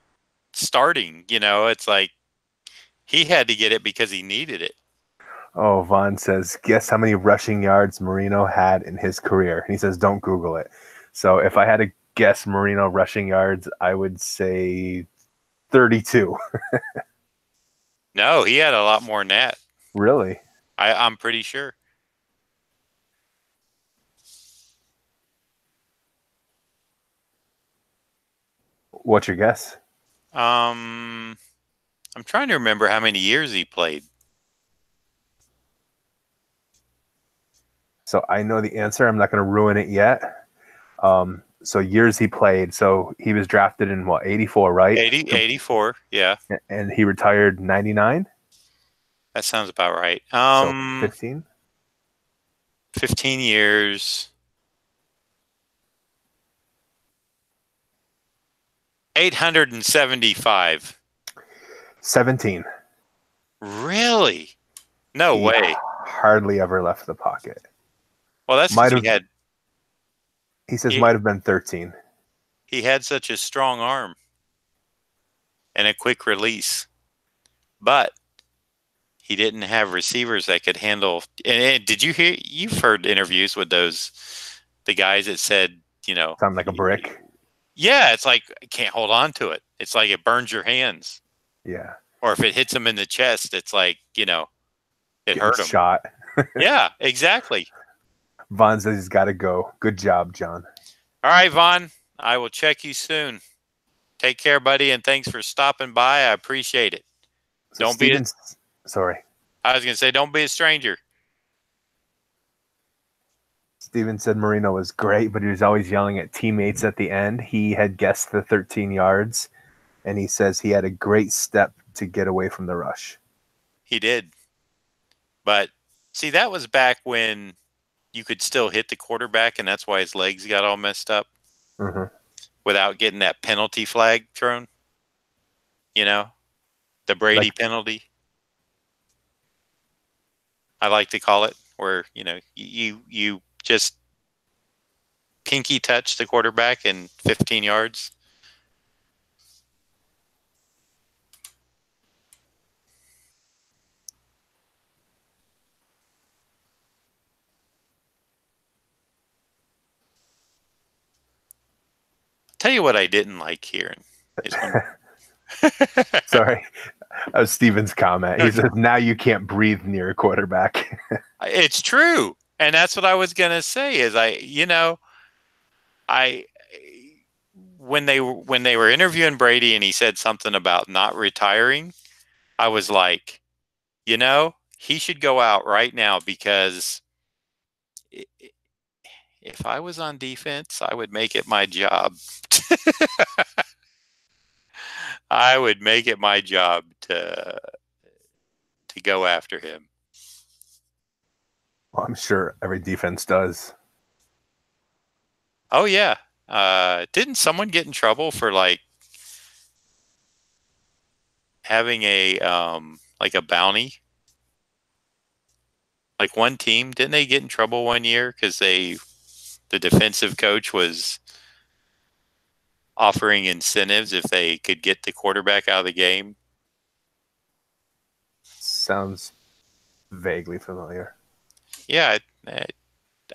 starting. You know, it's like he had to get it because he needed it. Oh, Vaughn says, guess how many rushing yards Marino had in his career? And he says, don't Google it. So if I had to guess Marino rushing yards, I would say 32. No, he had a lot more than that. Really? I'm pretty sure. What's your guess? I'm trying to remember how many years he played. So I know the answer. I'm not going to ruin it yet. So years he played. So he was drafted in what, 84, right? 84, yeah. And he retired 99? That sounds about right. So 15? 15 years. 875. 17. Really? No He way. Hardly ever left the pocket. Well, that's Might because have, he says might have been 13. He had such a strong arm and a quick release. But he didn't have receivers that could handle. And did you hear? You've heard interviews with the guys that said, you know, sound like a brick. Yeah, it's like I can't hold on to it. It's like it burns your hands. Yeah. Or if it hits him in the chest, it's like, you know, it hurt him. Shot. Yeah, exactly. Vaughn says he's got to go. Good job, John. All right, Vaughn. I will check you soon. Take care, buddy, and thanks for stopping by. I appreciate it. So sorry. I was going to say, don't be a stranger. Steven said Marino was great, but he was always yelling at teammates at the end. He had guessed the 13 yards, and he says he had a great step to get away from the rush. He did. But, see, that was back when you could still hit the quarterback, and that's why his legs got all messed up without getting that penalty flag thrown. You know, the Brady Like, penalty. I like to call it, where you just pinky touch the quarterback in 15 yards. Tell you what I didn't like hearing is when. sorry, that was Steven's comment. He says, "Now you can't breathe near a quarterback." It's true, and that's what I was gonna say. Is I when they were interviewing Brady and he said something about not retiring, I was like, he should go out right now, because if I was on defense, I would make it my job. I would make it my job to go after him. Well, I'm sure every defense does. Oh yeah. Didn't someone get in trouble for like having a like a bounty? Like one team, didn't they get in trouble one year because the defensive coach was offering incentives if they could get the quarterback out of the game? Sounds vaguely familiar. Yeah,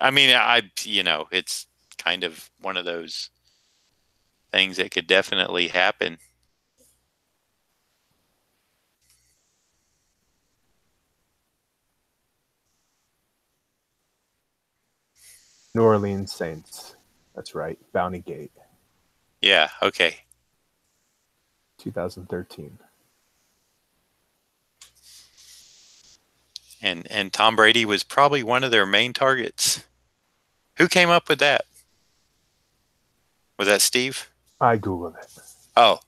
I mean, it's kind of one of those things that could definitely happen. New Orleans Saints. That's right. Bounty Gate. Yeah, okay. 2013. And Tom Brady was probably one of their main targets. Who came up with that? Was that Steve? I Googled it. Oh.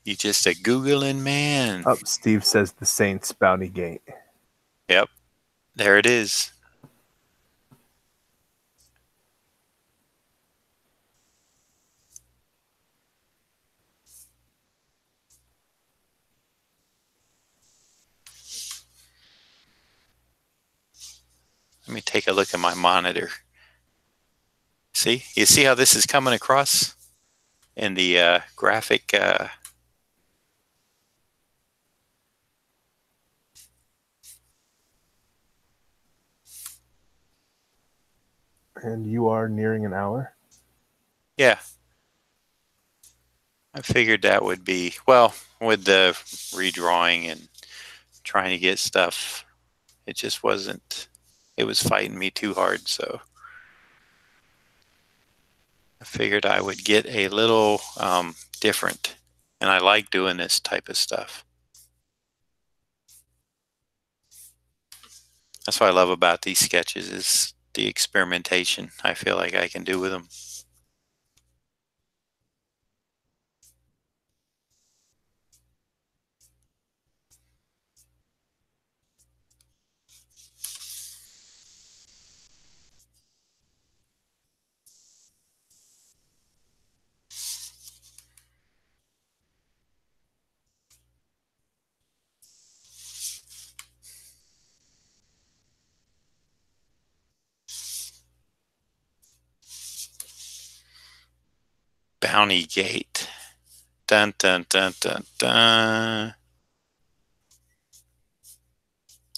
You just a Googling man. Oh, Steve says the Saints Bounty Gate. Yep. There it is. Let me take a look at my monitor. See? You see how this is coming across in the graphic? And you are nearing an hour? Yeah. I figured that would be, well, with the redrawing and trying to get stuff, it just wasn't, it was fighting me too hard. So I figured I would get a little different. And I like doing this type of stuff. That's what I love about these sketches, is the experimentation I feel like I can do with them. Bounty Gate. Dun, dun, dun, dun, dun.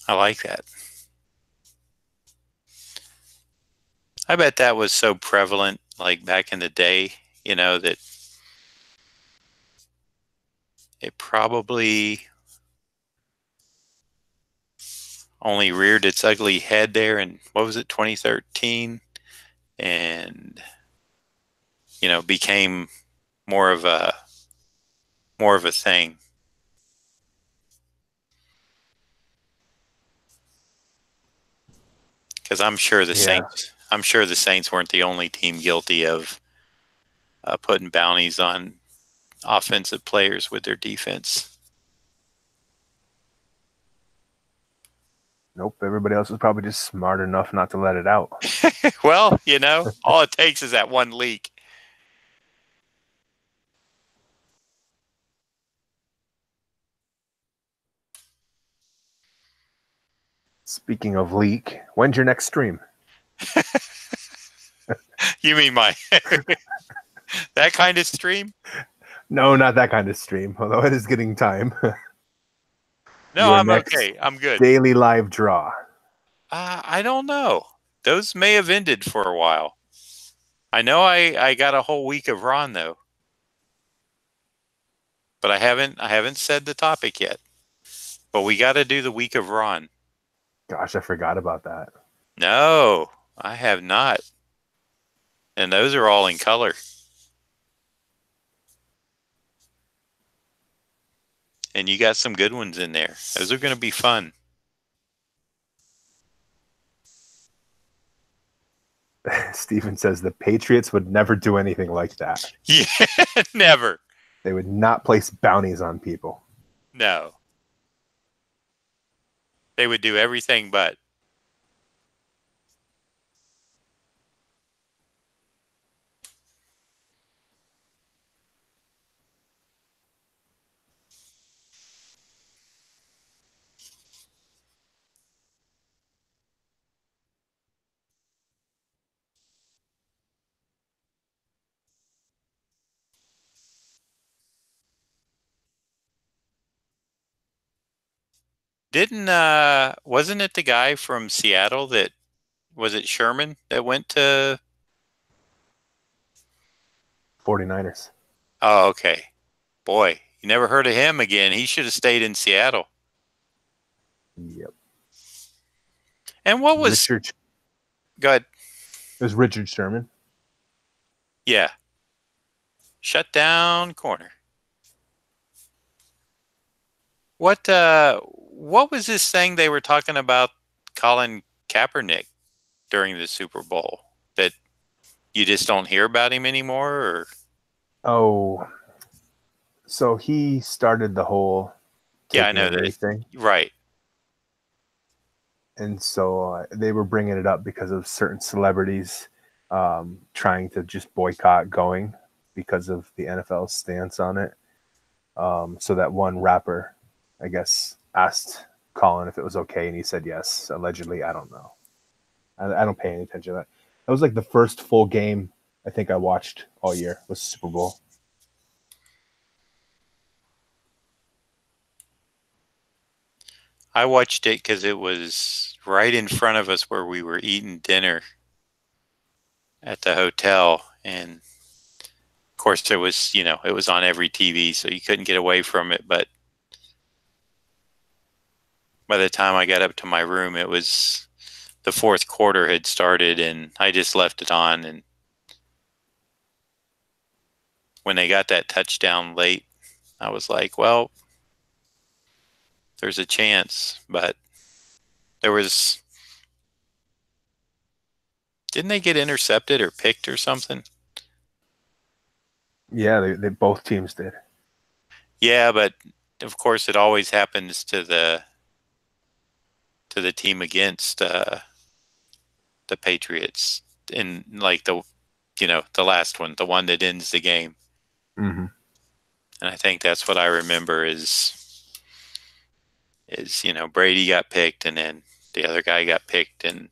I like that. I bet that was so prevalent, like back in the day, that it probably only reared its ugly head there in, what was it, 2013, and became more of a thing. Because I'm sure the Saints weren't the only team guilty of putting bounties on offensive players with their defense. Nope, everybody else was probably just smart enough not to let it out. Well, you know, all it takes is that one leak. Speaking of leak, when's your next stream? You mean my that kind of stream? No, not that kind of stream, although it is getting time. No, Your I'm next okay. I'm good. daily live draw. I don't know. Those may have ended for a while. I know I got a whole week of Ron though, but I haven't said the topic yet. But we got to do the week of Ron. Gosh, I forgot about that. No, I have not. And those are all in color. And you got some good ones in there. Those are going to be fun. Steven says the Patriots would never do anything like that. Yeah, never. They would not place bounties on people. No. They would do everything but. Wasn't it the guy from Seattle that, was it Sherman that went to? 49ers. Oh, okay. Boy, you never heard of him again. He should have stayed in Seattle. Yep. And what was... Richard? Go ahead. It was Richard Sherman. Yeah. Shut down corner. What was this thing they were talking about Colin Kaepernick during the Super Bowl that you just don't hear about him anymore? Or? Oh, so he started the whole I know that thing, right? And so they were bringing it up because of certain celebrities trying to just boycott going because of the NFL's stance on it. So that one rapper, I guess, asked Colin if it was okay, and he said yes. Allegedly, I don't know. I don't pay any attention to that. That was like the first full game I think I watched all year was Super Bowl. I watched it because it was right in front of us where we were eating dinner at the hotel, and of course there was, it was on every TV, so you couldn't get away from it. But by the time I got up to my room, it was the fourth quarter had started, and I just left it on. And when they got that touchdown late, I was like, well, there's a chance. But there was, didn't they get intercepted or picked or something? Yeah, they both teams did. Yeah, but of course it always happens to the team against the Patriots in like the last one, the one that ends the game. Mm-hmm. And I think that's what I remember is Brady got picked, and then the other guy got picked, and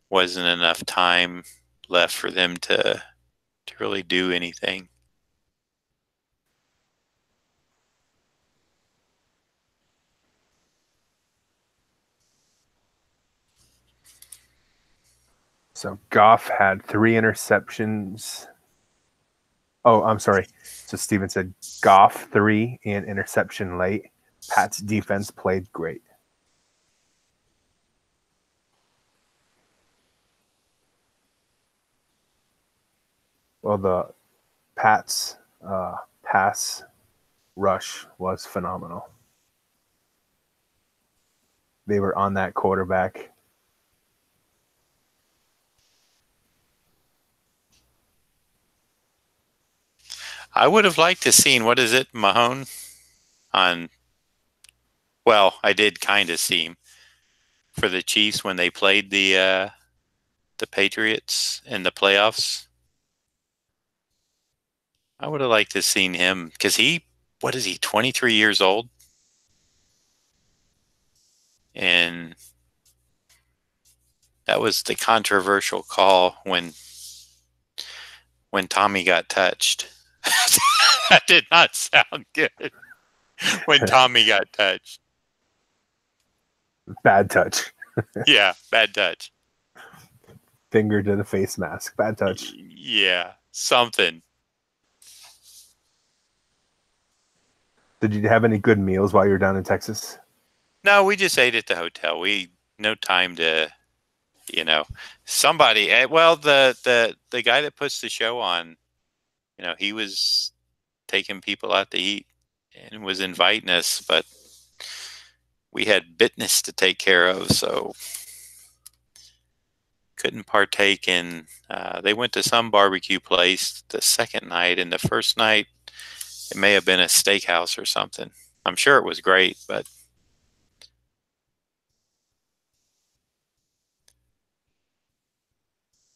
wasn't enough time left for them to really do anything. So Goff had 3 interceptions. Oh, I'm sorry. So Steven said Goff 3 and interception late. Pat's defense played great. Well, the Pats pass rush was phenomenal. They were on that quarterback. I would have liked to seen, what is it, Mahone on. Well, I did kind of see him for the Chiefs when they played the Patriots in the playoffs. I would have liked to seen him because what is he, 23 years old? And that was the controversial call when Tommy got touched. That did not sound good. When Tommy got touched. Bad touch. Yeah, bad touch. Finger to the face mask. Bad touch. Yeah, something. Did you have any good meals while you were down in Texas? No, we just ate at the hotel. No time to, somebody. Well, the guy that puts the show on, he was taking people out to eat and was inviting us, but we had business to take care of, so couldn't partake in. They went to some barbecue place the second night, and the first night it may have been a steakhouse or something. I'm sure it was great, but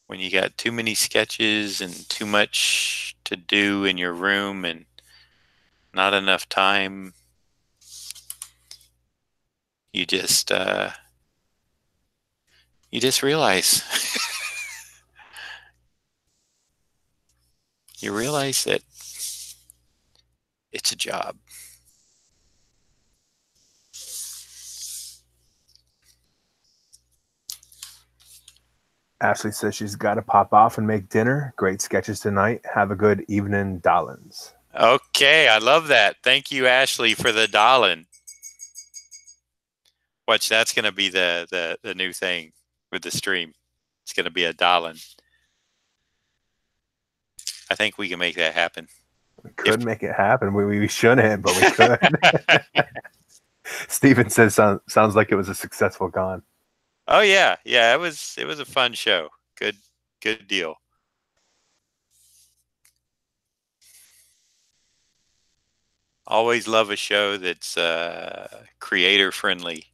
when you got too many sketches and too much to do in your room and not enough time, you just realize you realize that it's a job. Ashley says she's got to pop off and make dinner. Great sketches tonight. Have a good evening, Dollins. Okay, I love that. Thank you, Ashley, for the Dollin. Watch, that's going to be the new thing with the stream. It's going to be a Dollin. I think we can make that happen. We could make it happen. We shouldn't, but we could. Steven says sounds like it was a successful con. Oh yeah, it was a fun show. Good deal. Always love a show that's creator friendly.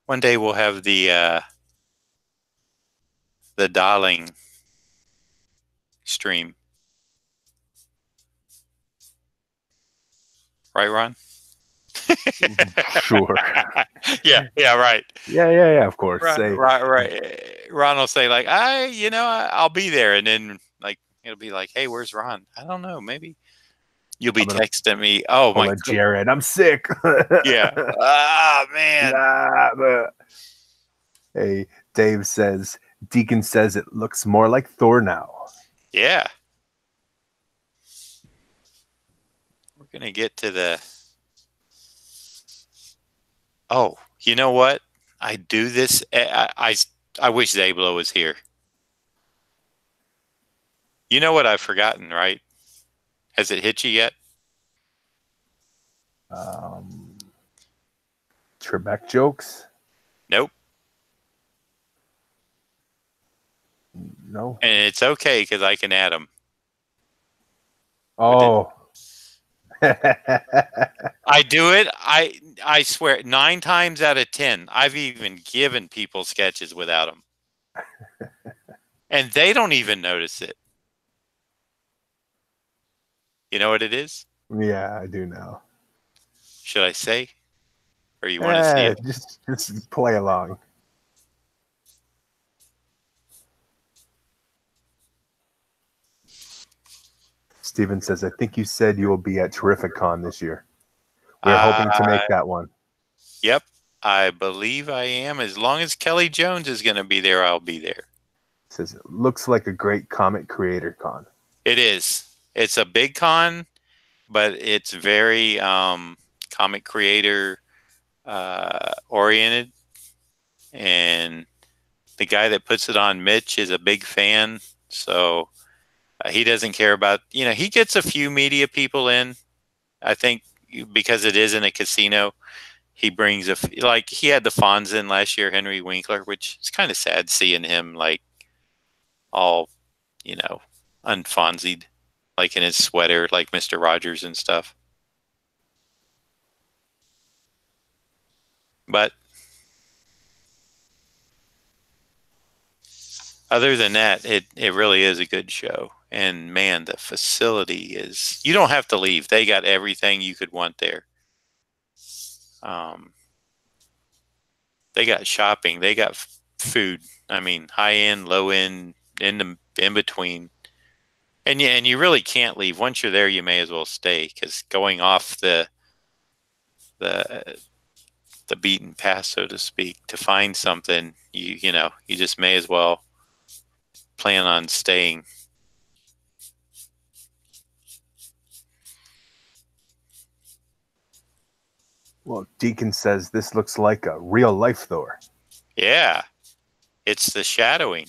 One day we'll have the Darling stream. Right, Ron? Sure. Yeah, right. Yeah, of course. Right. Ron will say like, I'll be there, and then like it'll be like, hey, where's Ron? I don't know. Maybe you'll be texting me. Oh my God, Jared, I'm sick. Yeah. Ah, man. Hey, Dave says Deacon says it looks more like Thor now. Yeah. We're gonna get to the. Oh, you know what? I do this. I wish Zablo was here. You know what I've forgotten, right? Has it hit you yet? Trebek jokes? Nope. No. And it's okay because I can add them. Oh. I do it. I swear, 9 times out of 10, I've even given people sketches without them. And they don't even notice it. You know what it is? Yeah, I do know. Should I say? Or you want to see it? Just play along. Steven says, I think you said you will be at Terrificon this year. We're hoping to make that one. Yep, I believe I am. As long as Kelly Jones is going to be there, I'll be there. Says, it looks like a great comic creator con. It is. It's a big con, but it's very comic creator oriented. And the guy that puts it on, Mitch, is a big fan. So he doesn't care about, he gets a few media people in. I think because it is in a casino, he brings like he had the Fonz in last year, Henry Winkler, which is kind of sad seeing him like all, unfonzied, like in his sweater, like Mr. Rogers and stuff. But other than that, it really is a good show. And man, the facility is, you don't have to leave. They got everything you could want there. They got shopping, they got food. I mean, high end, low end, in between. And you really can't leave. Once you're there, you may as well stay, because going off the beaten path, so to speak, to find something, you just may as well plan on staying. Well, Deacon says this looks like a real life Thor. Yeah, it's the shadowing.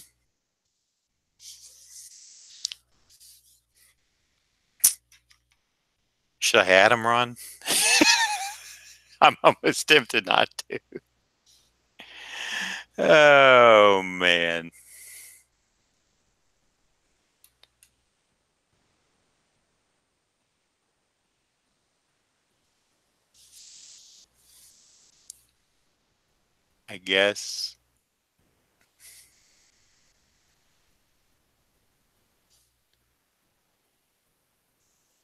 Should I add him, Ron? I'm almost tempted not to. Oh, man. I guess.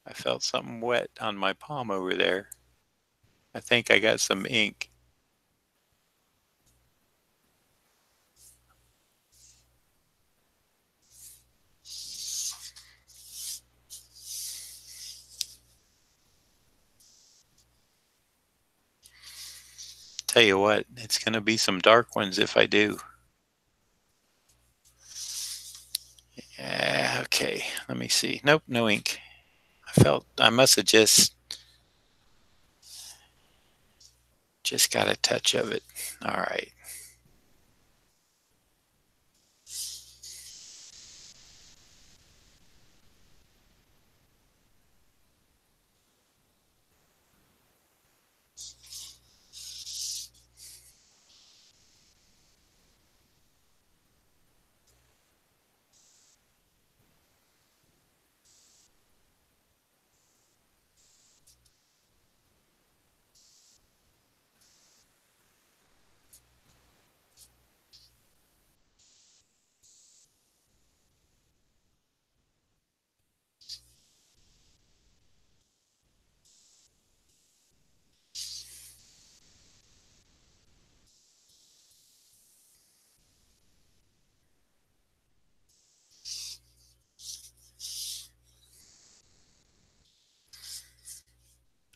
I felt something wet on my palm over there. I think I got some ink. Tell you what, it's going to be some dark ones if I do. Yeah, okay, let me see. Nope, no ink. I must have just got a touch of it. All right.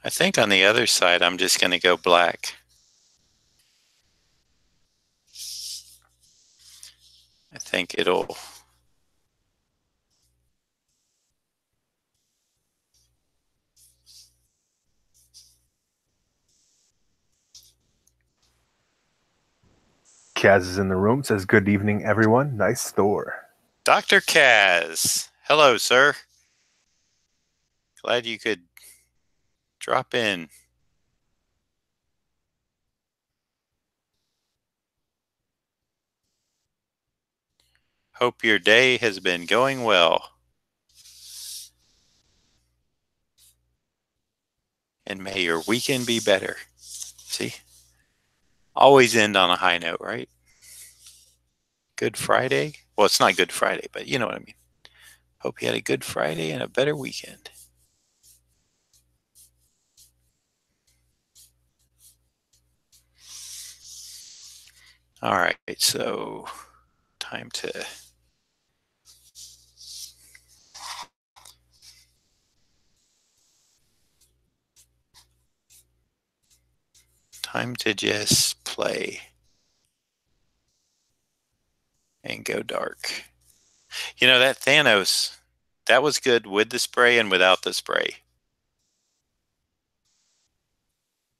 I think on the other side, I'm just going to go black. I think it'll... Kaz is in the room, says, good evening, everyone. Nice Thor. Dr. Kaz. Hello, sir. Glad you could drop in. Hope your day has been going well. And may your weekend be better. See? Always end on a high note, right? Good Friday. Well, it's not Good Friday, but you know what I mean. Hope you had a good Friday and a better weekend. All right, so time to Time to just play and go dark. You know, that Thanos, that was good with the spray and without the spray.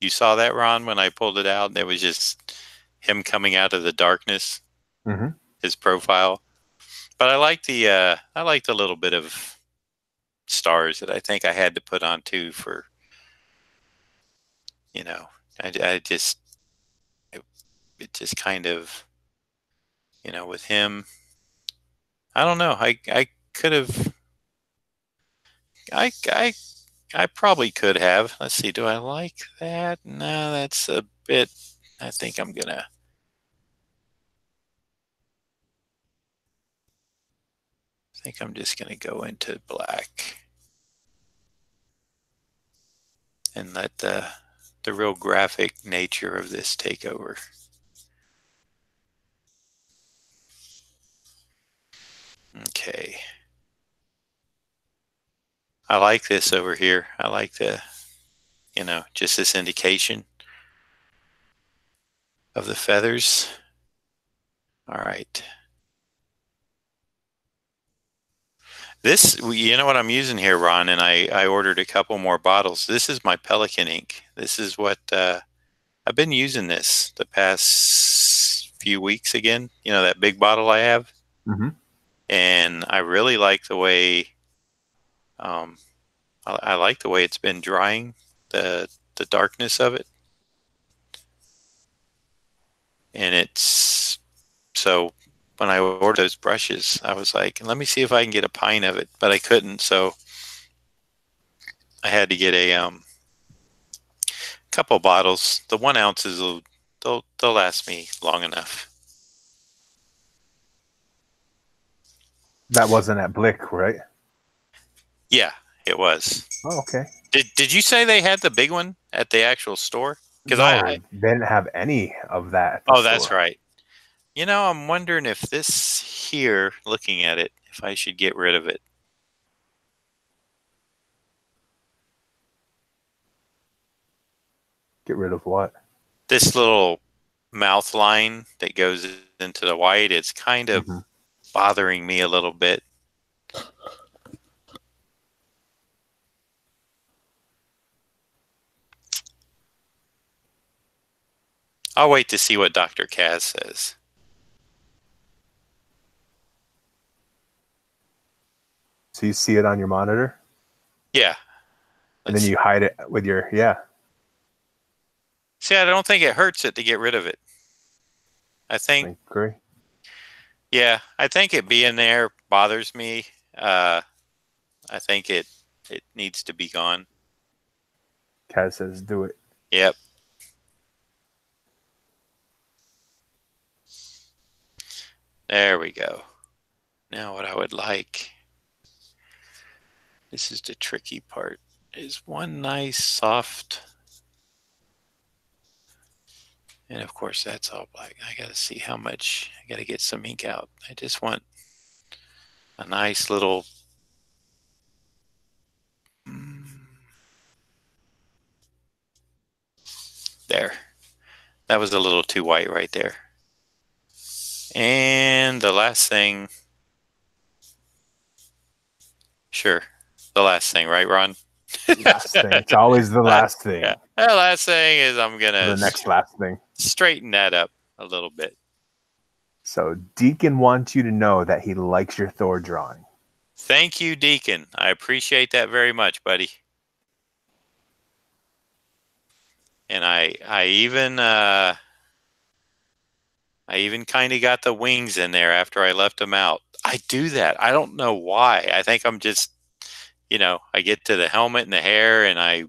You saw that, Ron, when I pulled it out? There was just him coming out of the darkness, his profile. But I like the little bit of stars that I think I had to put on too for, you know, I just, it just kind of, you know, with him, I don't know. I could have, I probably could have. Let's see. Do I like that? No, that's a bit, I think I'm just gonna go into black and let the real graphic nature of this take over. Okay. I like this over here. I like the, you know, just this indication of the feathers. All right. This, you know what I'm using here, Ron, and I ordered a couple more bottles. This is my Pelican Ink. This is what, I've been using this the past few weeks again. You know, that big bottle I have. And I really like the way, I like the way it's been drying, the darkness of it. And it's, so when I ordered those brushes, I was like, let me see if I can get a pint of it, but I couldn't. So I had to get a couple bottles. The 1 ounces will, they'll last me long enough. That wasn't at Blick, right? Yeah, it was. Oh, okay. Did you say they had the big one at the actual store? Because I didn't have any of that at the store. That's right. You know, I'm wondering if this here, looking at it, if I should get rid of it. Get rid of what? This little mouth line that goes into the white, it's kind of bothering me a little bit. I'll wait to see what Dr. Kaz says. So you see it on your monitor? Yeah. And then you hide it with your, See, I don't think it hurts it to get rid of it. I think. I agree. Yeah, I think it being there bothers me. I think it needs to be gone. Kaz says do it. Yep. There we go. Now what I would like, this is the tricky part, is one nice soft, and of course that's all black. I got to see how much, I got to get some ink out. I just want a nice little, there. That was a little too white right there. And the last thing, sure, the last thing, right, Ron? Last thing. It's always the last thing. Yeah. The last thing is I'm going to the next last thing. Straighten that up a little bit. So Deacon wants you to know that he likes your Thor drawing. Thank you, Deacon. I appreciate that very much, buddy. And I even kind of got the wings in there after I left them out. I do that. I don't know why. I think I'm just, you know, I get to the helmet and the hair and I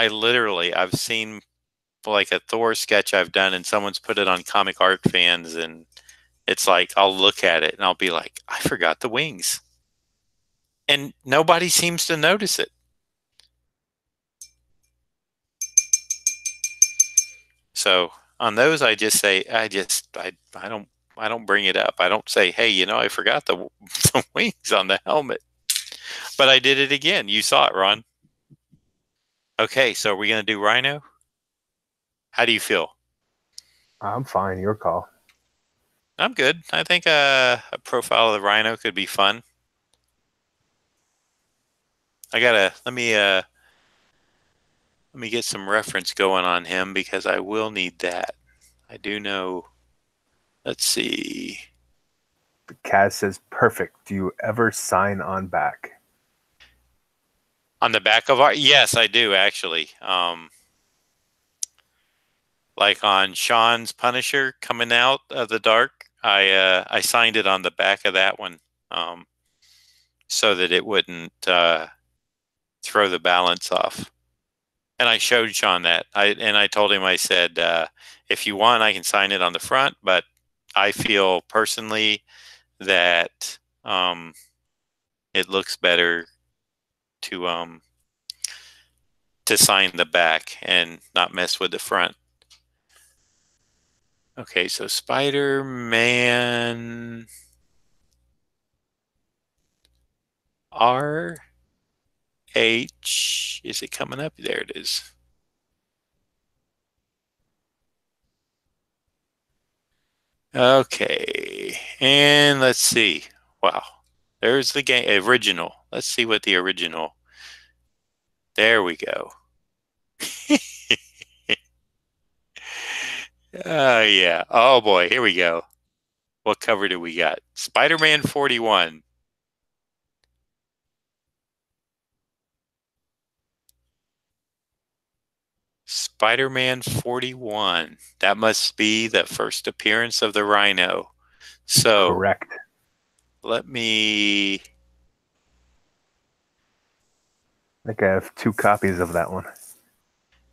literally, I've seen like a Thor sketch I've done and someone's put it on Comic Art Fans and it's like, I'll look at it and I'll be like, I forgot the wings. And nobody seems to notice it. So on those, I just say, I don't bring it up. I don't say, hey, you know, I forgot the wings on the helmet. But I did it again. You saw it, Ron. Okay, so are we going to do Rhino? How do you feel? I'm fine. Your call. I'm good. I think a profile of the Rhino could be fun. Let me get some reference going on him because I will need that. I do know. Let's see. Kaz says, perfect. Do you ever sign on back? On the back of our, yes, I do actually. Like on Sean's Punisher coming out of the dark, I signed it on the back of that one, so that it wouldn't throw the balance off. And I showed Sean that. I told him, I said, if you want, I can sign it on the front, but I feel personally that it looks better to sign the back and not mess with the front. Okay, so Spider-Man RH. Is it coming up? There it is. Okay, and let's see. Wow, there's the game original. Let's see what the original. There we go. Oh yeah. Oh boy, here we go. What cover do we got? Spider-Man 41. Spider-Man 41. That must be the first appearance of the Rhino. So Correct. let me. I think I have 2 copies of that one.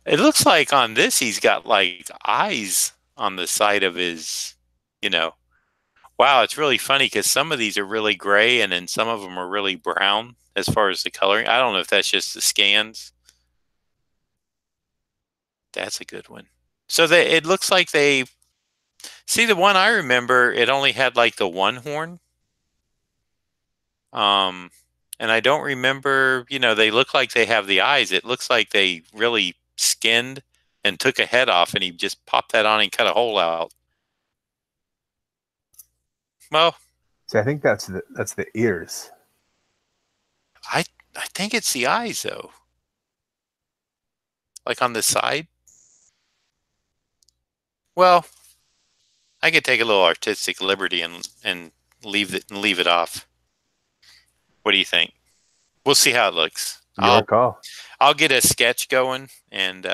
It looks like on this he's got like eyes on the side of his, you know. Wow, it's really funny because some of these are really gray and then some of them are really brown as far as the coloring. I don't know if that's just the scans. That's a good one. So it looks like they see the one I remember. It only had like the one horn. Um, and I don't remember. They look like they have the eyes. It looks like they really skinned and took a head off, and he just popped that on and cut a hole out. Well, See, I think that's the ears. I I think it's the eyes though, like on the side. Well, I could take a little artistic liberty and leave it off. What do you think? We'll see how it looks. Your call. I'll get a sketch going, and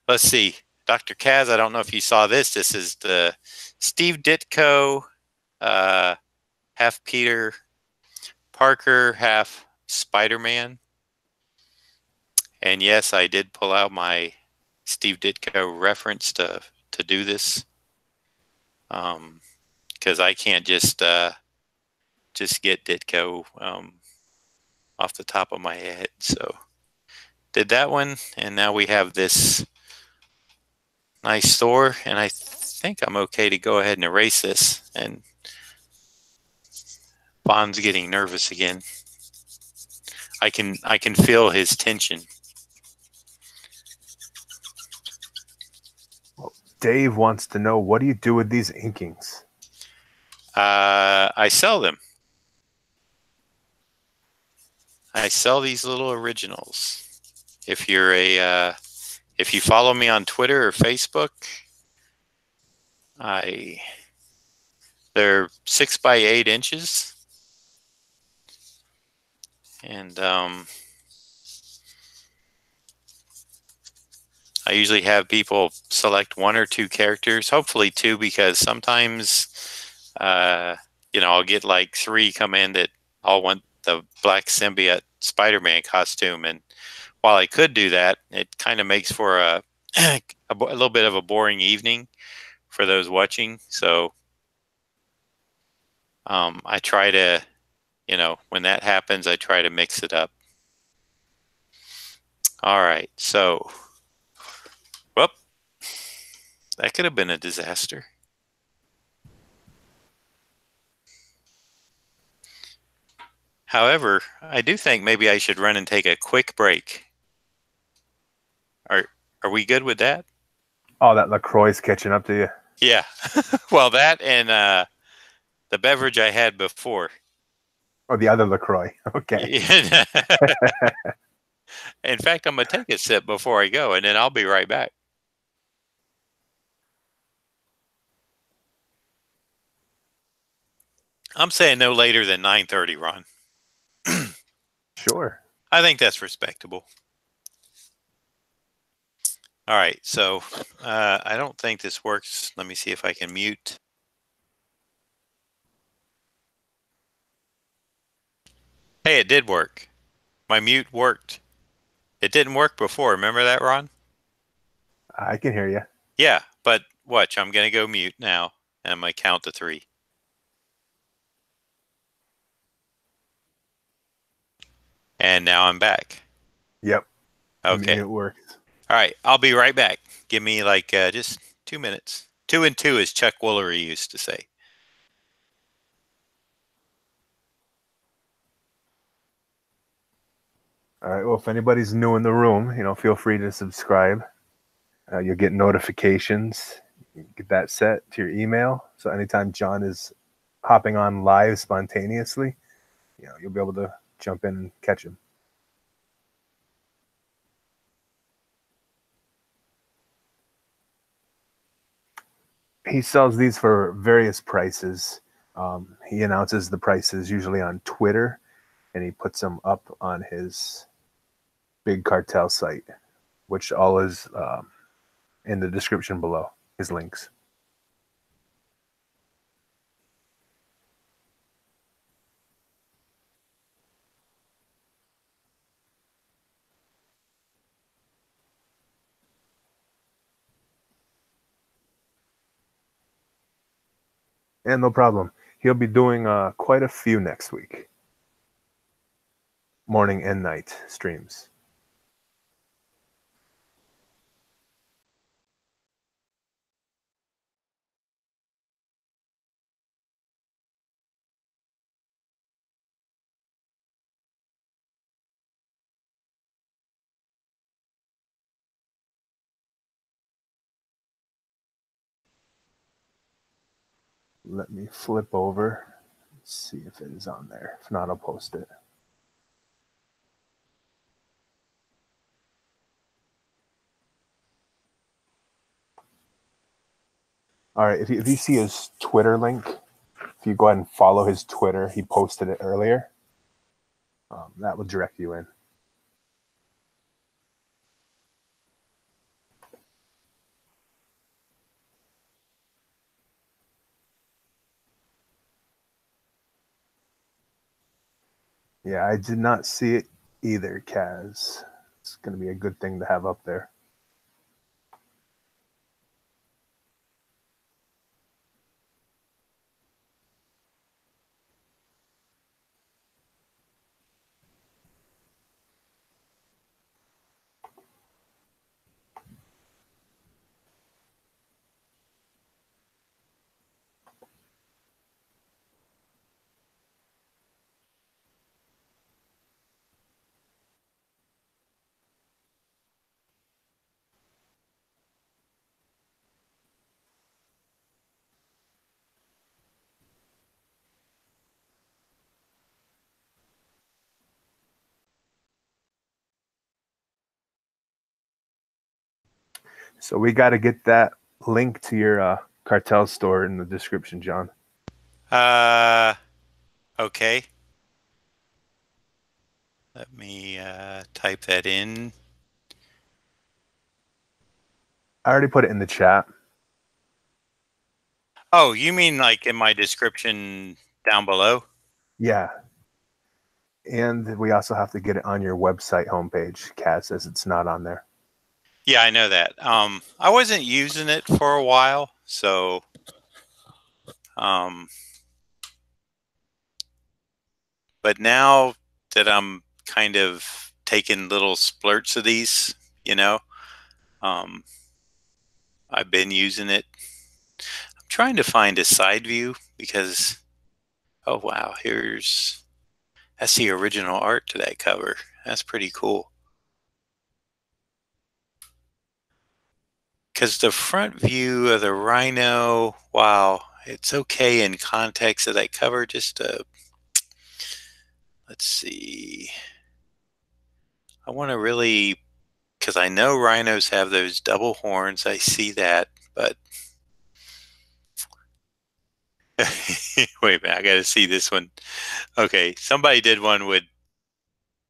let's see. Dr. Kaz, I don't know if you saw this. This is the Steve Ditko, half Peter Parker, half Spider-Man. And yes, I did pull out my Steve Ditko reference to do this, because I can't just get Ditko off the top of my head. So did that one, and now we have this nice Thor, and I think I'm okay to go ahead and erase this. And Bond's getting nervous again. I can feel his tension. Dave wants to know, what do you do with these inkings? I sell them. I sell these little originals. If you follow me on Twitter or Facebook, they're 6 by 8 inches, and I usually have people select 1 or 2 characters, hopefully 2, because sometimes I'll get like 3 come in that all want the black symbiote Spider-Man costume, and while I could do that, it kind of makes for a little bit of a boring evening for those watching. So I try to, when that happens, I try to mix it up. All right, so, well, that could have been a disaster. However, I do think maybe I should run and take a quick break. Are are we good with that? Oh, that LaCroix's catching up to you. Yeah. Well, that and the beverage I had before. Or the other LaCroix. Okay. In fact, I'm gonna take a sip before I go, and then I'll be right back. I'm saying no later than 9:30, Ron. Sure. I think that's respectable. All right, so I don't think this works. Let me see if I can mute. Hey, it did work. My mute worked. It didn't work before. Remember that, Ron? I can hear you. Yeah, but watch. I'm going to go mute now, and I'm going to count to 3. And now I'm back. Yep. Okay. It works. All right, I'll be right back. Give me like just 2 minutes. 2 and 2, as Chuck Woolery used to say. All right. Well, if anybody's new in the room, feel free to subscribe. You'll get notifications. Get that set to your email. So anytime John is hopping on live spontaneously, you'll be able to jump in and catch him. He sells these for various prices. He announces the prices usually on Twitter, and he puts them up on his big cartel site, which all is in the description below, his links. And no problem. He'll be doing quite a few next week. Morning and night streams. Let me flip over, see if it is on there. If not, I'll post it. All right, if you see his Twitter link, if you go ahead and follow his Twitter, he posted it earlier. That will direct you in. Yeah, I did not see it either, Kaz. It's going to be a good thing to have up there. So we got to get that link to your cartel store in the description, John. Okay. Let me type that in. I already put it in the chat. Oh, you mean like in my description down below? Yeah. And we also have to get it on your website homepage. Kaz says it's not on there. Yeah, I know that. I wasn't using it for a while, so but now that I'm kind of taking little splurts of these, I've been using it. I'm trying to find a side view because, oh wow, here's That's the original art to that cover. That's pretty cool. Because the front view of the Rhino, wow, it's okay in context of that cover. Just let's see. I want to really, because I know rhinos have those double horns. I see that, but wait a minute, I got to see this one. Okay, somebody did one with,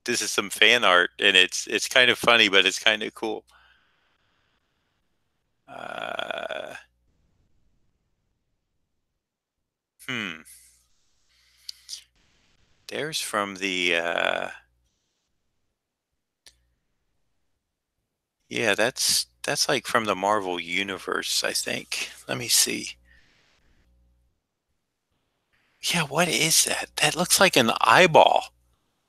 this is some fan art, and it's kind of funny, but it's kind of cool. Uh, hmm. There's from the yeah, that's like from the Marvel universe, I think. Let me see. Yeah, what is that? That looks like an eyeball.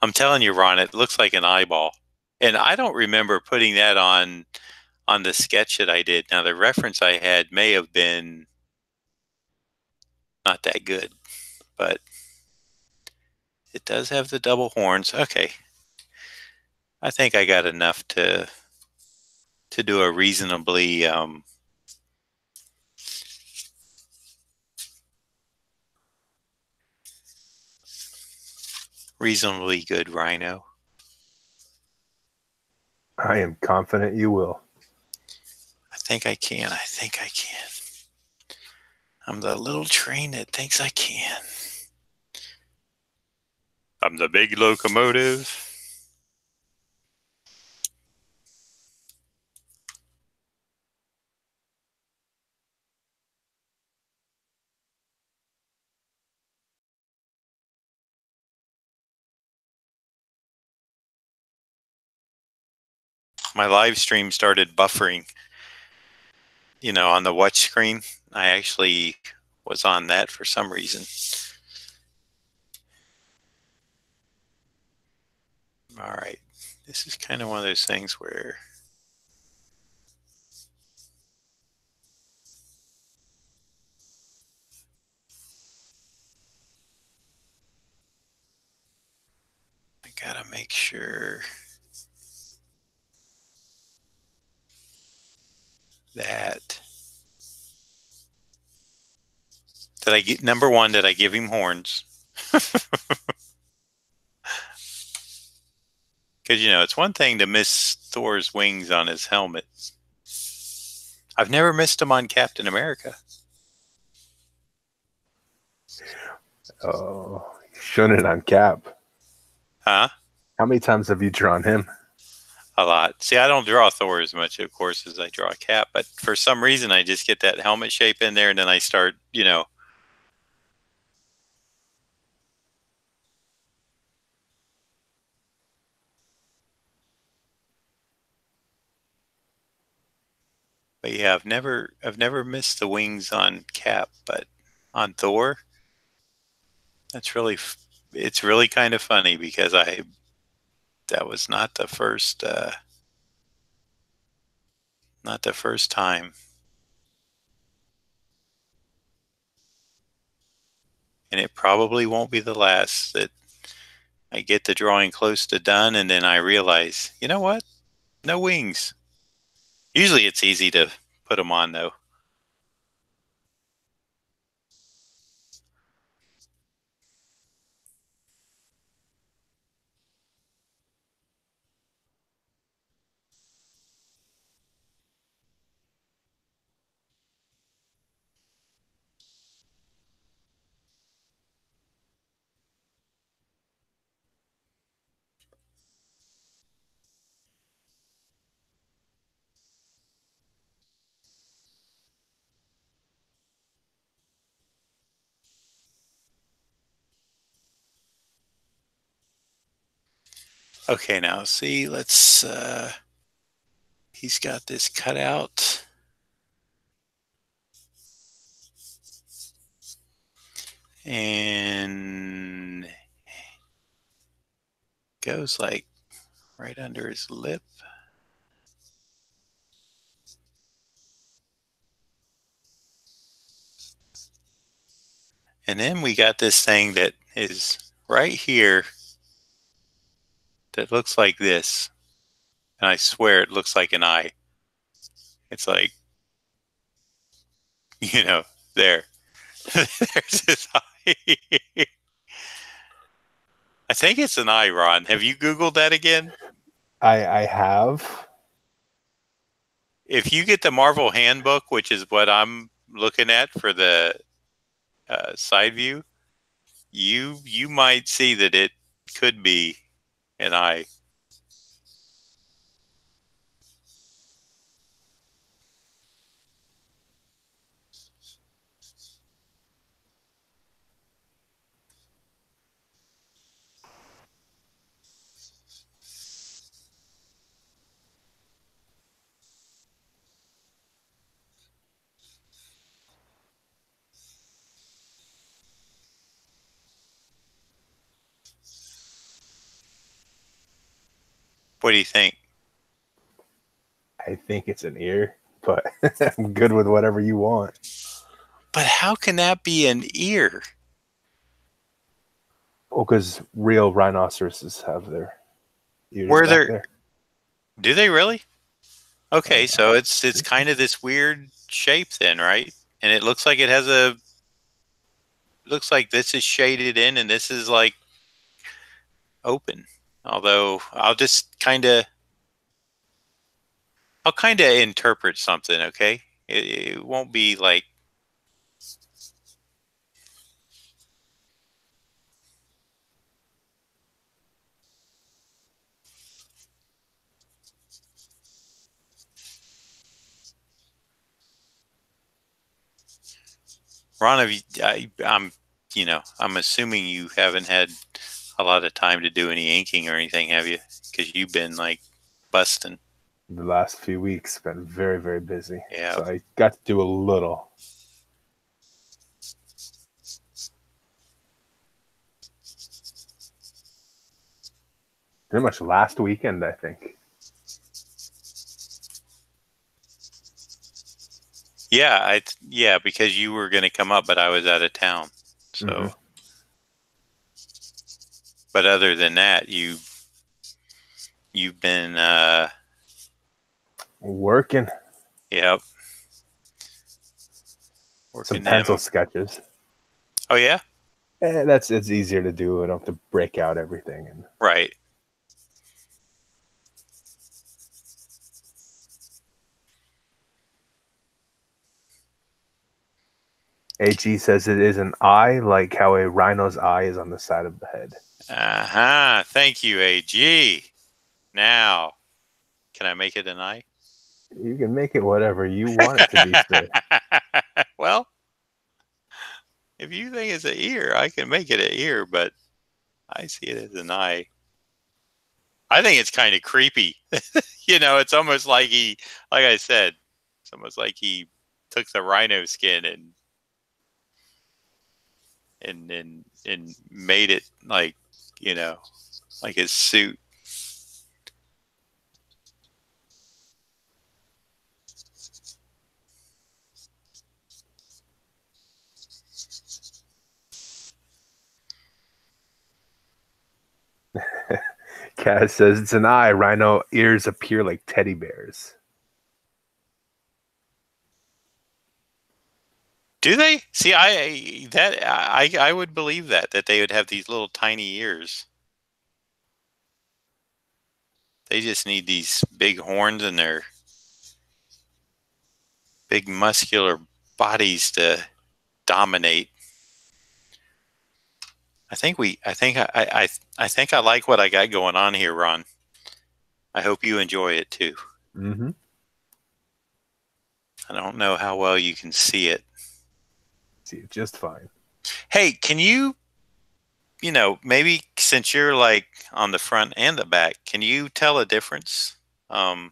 I'm telling you, Ron, it looks like an eyeball. And I don't remember putting that on the sketch that I did. Now the reference I had may have been not that good, but it does have the double horns. Okay. I think I got enough to do a reasonably good rhino. I am confident you will. I think I can. I think I can. I'm the little train that thinks I can. I'm the big locomotive. My live stream started buffering, on the watch screen. I actually was on that for some reason. All right. This is kind of one of those things where I gotta make sure that I get, number one, that I give him horns. Because, it's one thing to miss Thor's wings on his helmet. I've never missed him on Captain America. Oh, shown it on Cap. Huh? How many times have you drawn him? A lot. See, I don't draw Thor as much, of course, as I draw Cap, but for some reason I just get that helmet shape in there, and then I start, But yeah, I've never missed the wings on Cap, but on Thor, that's really it's really kind of funny because that was not the first time, and it probably won't be the last that I get the drawing close to done, and then I realize, you know what? No wings. Usually it's easy to put them on though. Okay, now see, let's he's got this cut out. And goes like right under his lip. And then we got this thing that is right here. that looks like this. And I swear it looks like an eye. It's like, there. There's his eye. I think it's an eye, Ron. Have you Googled that again? I have. If you get the Marvel Handbook, which is what I'm looking at for the side view, you might see that it could be an eye. What do you think? I think it's an ear, but I'm good with whatever you want. But how can that be an ear? Oh, because real rhinoceroses have their ears Were back there? there. Do they really? Okay, so it's kind of this weird shape then, right? And it looks like it has looks like this is shaded in and this is like open. Although I'll kind of interpret something, okay? It won't be like Ron. I'm assuming you haven't had a lot of time to do any inking or anything, have you? Because you've been like busting. The last few weeks been very, very busy. Yeah. So I got to do a little. Pretty much last weekend, I think. Yeah, because you were going to come up, but I was out of town. So, but other than that, you've been working. Yep. Some pencil sketches. Oh yeah? It's easier to do. I don't have to break out everything. Right. AG says it is an eye, like how a rhino's eye is on the side of the head. Uh-huh. Thank you, AG. Now, can I make it an eye? You can make it whatever you want it to be, sir. Well, if you think it's an ear, I can make it an ear, but I see it as an eye. I think it's kind of creepy. It's almost like like I said, it's almost like he took the rhino skin and made it like, like his suit. Kaz says it's an eye. Rhino ears appear like teddy bears. Do they? See, I would believe that they would have these little tiny ears. They just need these big horns and their big muscular bodies to dominate. I think I like what I got going on here, Ron. I hope you enjoy it too. Mm-hmm. I don't know how well you can see it. See it just fine. Hey, can you, maybe since you're like on the front and the back, can you tell a difference? In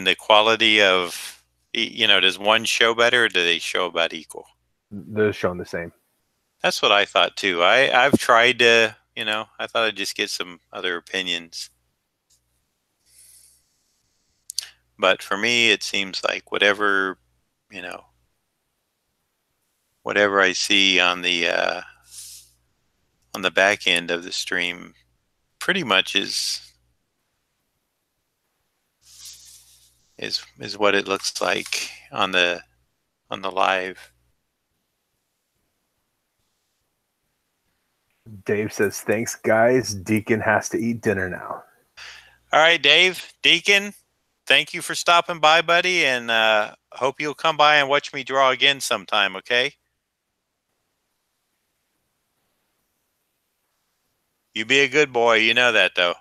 the quality of, does one show better or do they show about equal? They're showing the same. That's what I thought too. I've tried to, I thought I'd just get some other opinions. But for me, it seems like whatever whatever I see on the back end of the stream pretty much is what it looks like on the live. Dave says, thanks, guys. Deacon has to eat dinner now. All right, Dave. Deacon, thank you for stopping by, buddy, and hope you'll come by and watch me draw again sometime, okay? You be a good boy. You know that, though.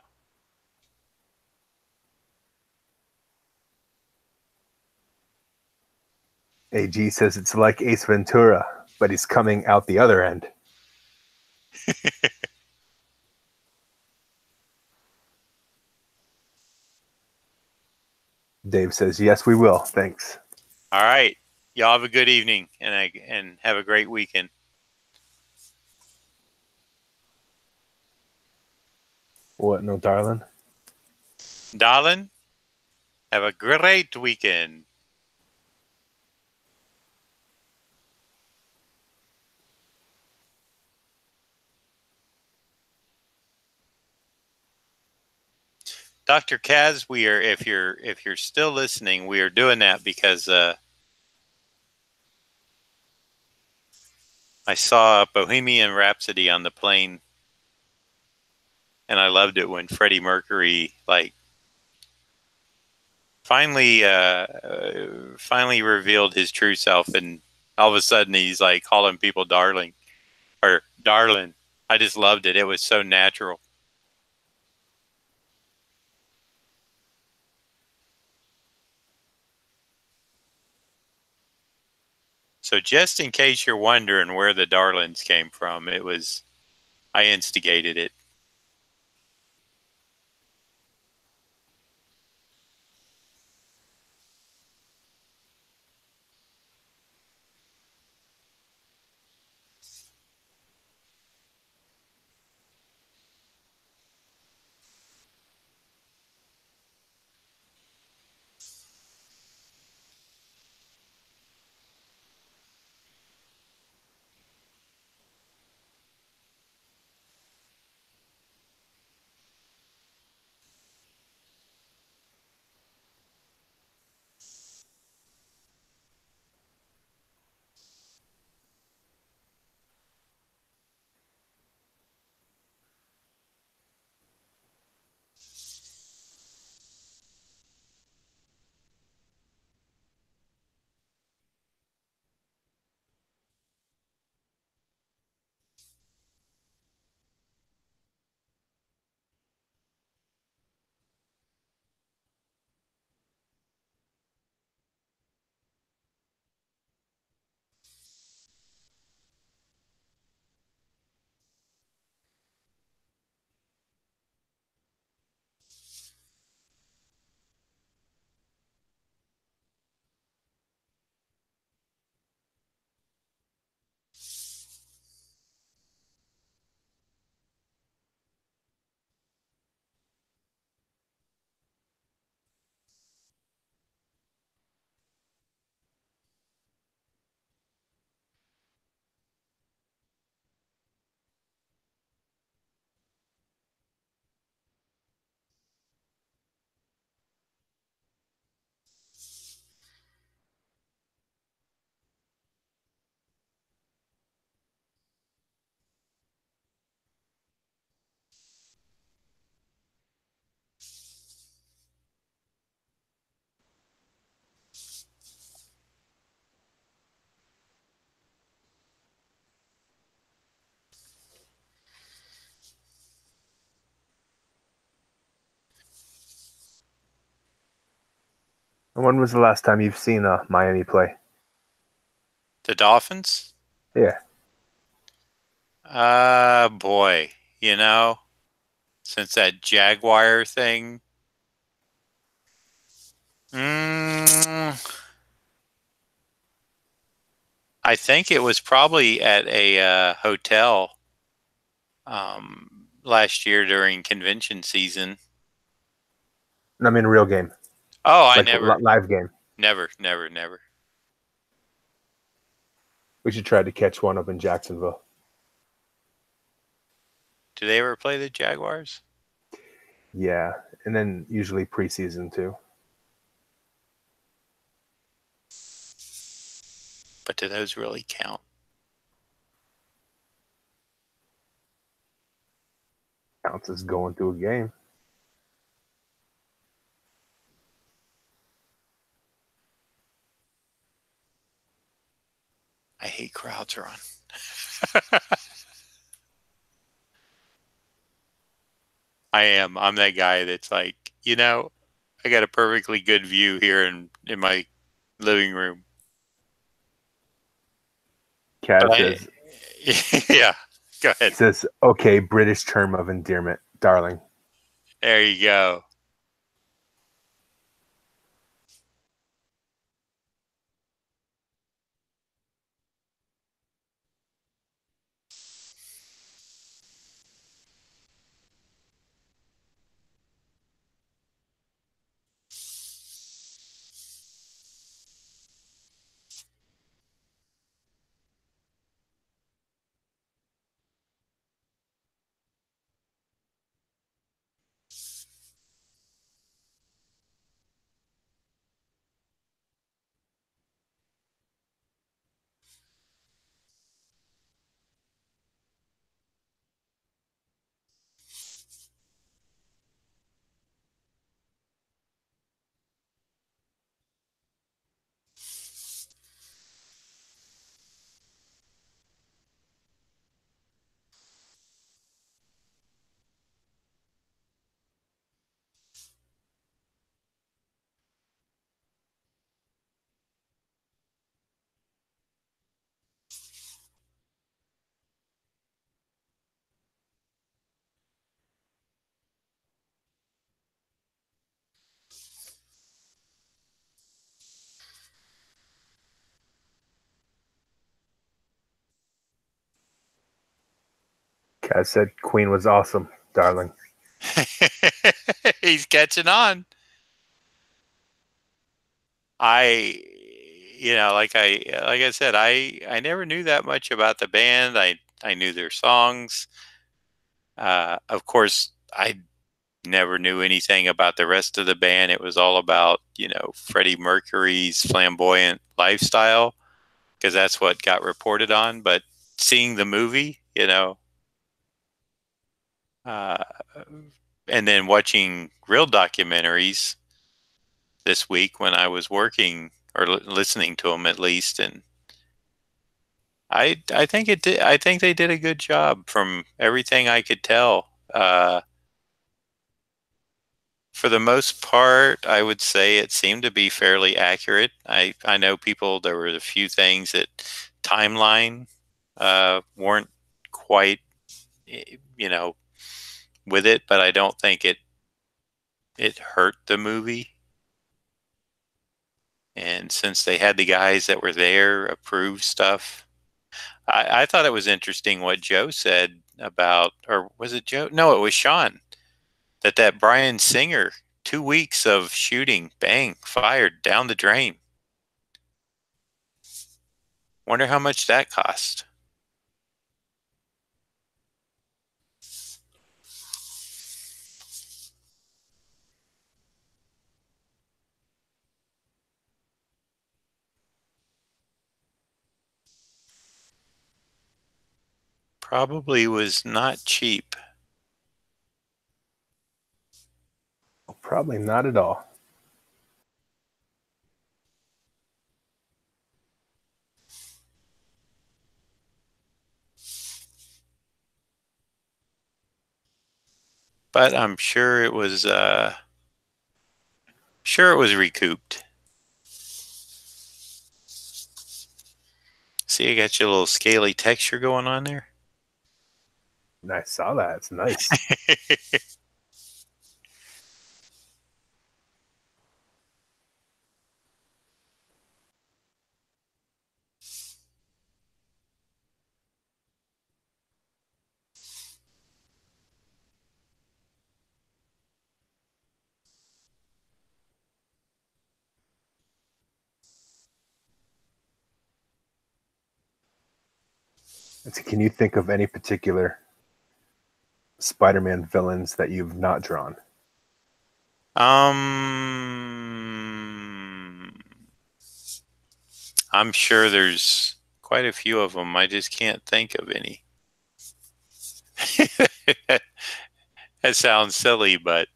AG says it's like Ace Ventura, but he's coming out the other end. Dave says, yes, we will. Thanks. All right. Y'all have a good evening and have a great weekend. What, no, darling? Darling, have a great weekend. Dr. Kaz, we are if you're still listening, we are doing that because I saw Bohemian Rhapsody on the plane, and I loved it when Freddie Mercury finally revealed his true self, and all of a sudden he's like calling people darling or darling. I just loved it. It was so natural. So just in case you're wondering where the darlings came from, I instigated it. When was the last time you've seen Miami play? The Dolphins? Yeah. Boy, since that Jaguar thing. I think it was probably at a hotel last year during convention season. I mean, real game. Oh, like live game. Never. We should try to catch one up in Jacksonville. Do they ever play the Jaguars? Yeah, and then usually preseason too. But do those really count? Counts as going to a game. I hate crowds around. I am. I'm that guy that's like, I got a perfectly good view here in my living room. But Kaz says, yeah, go ahead. okay, British term of endearment, darling. There you go. Kaz said Queen was awesome, darling. He's catching on. I, like I said, I never knew that much about the band. I knew their songs. Of course, I never knew anything about the rest of the band. It was all about, Freddie Mercury's flamboyant lifestyle because that's what got reported on. But seeing the movie, uh, and then watching real documentaries this week when I was working or listening to them at least, and I think it did. I think they did a good job from everything I could tell. For the most part, I would say it seemed to be fairly accurate. I know there were a few things that timeline weren't quite, you know, with it, but I don't think it hurt the movie. And since they had the guys that were there approve stuff, I thought it was interesting what Joe said about, or was it Joe? No, it was Sean. That Brian Singer, 2 weeks of shooting, bang, fired down the drain. Wonder how much that cost. Probably was not cheap. Probably not at all. But I'm sure it was recouped. See, I got your little scaly texture going on there. I saw that. It's nice. Can you think of any particular Spider-Man villains that you've not drawn? I'm sure there's quite a few of them. I just can't think of any. That sounds silly, but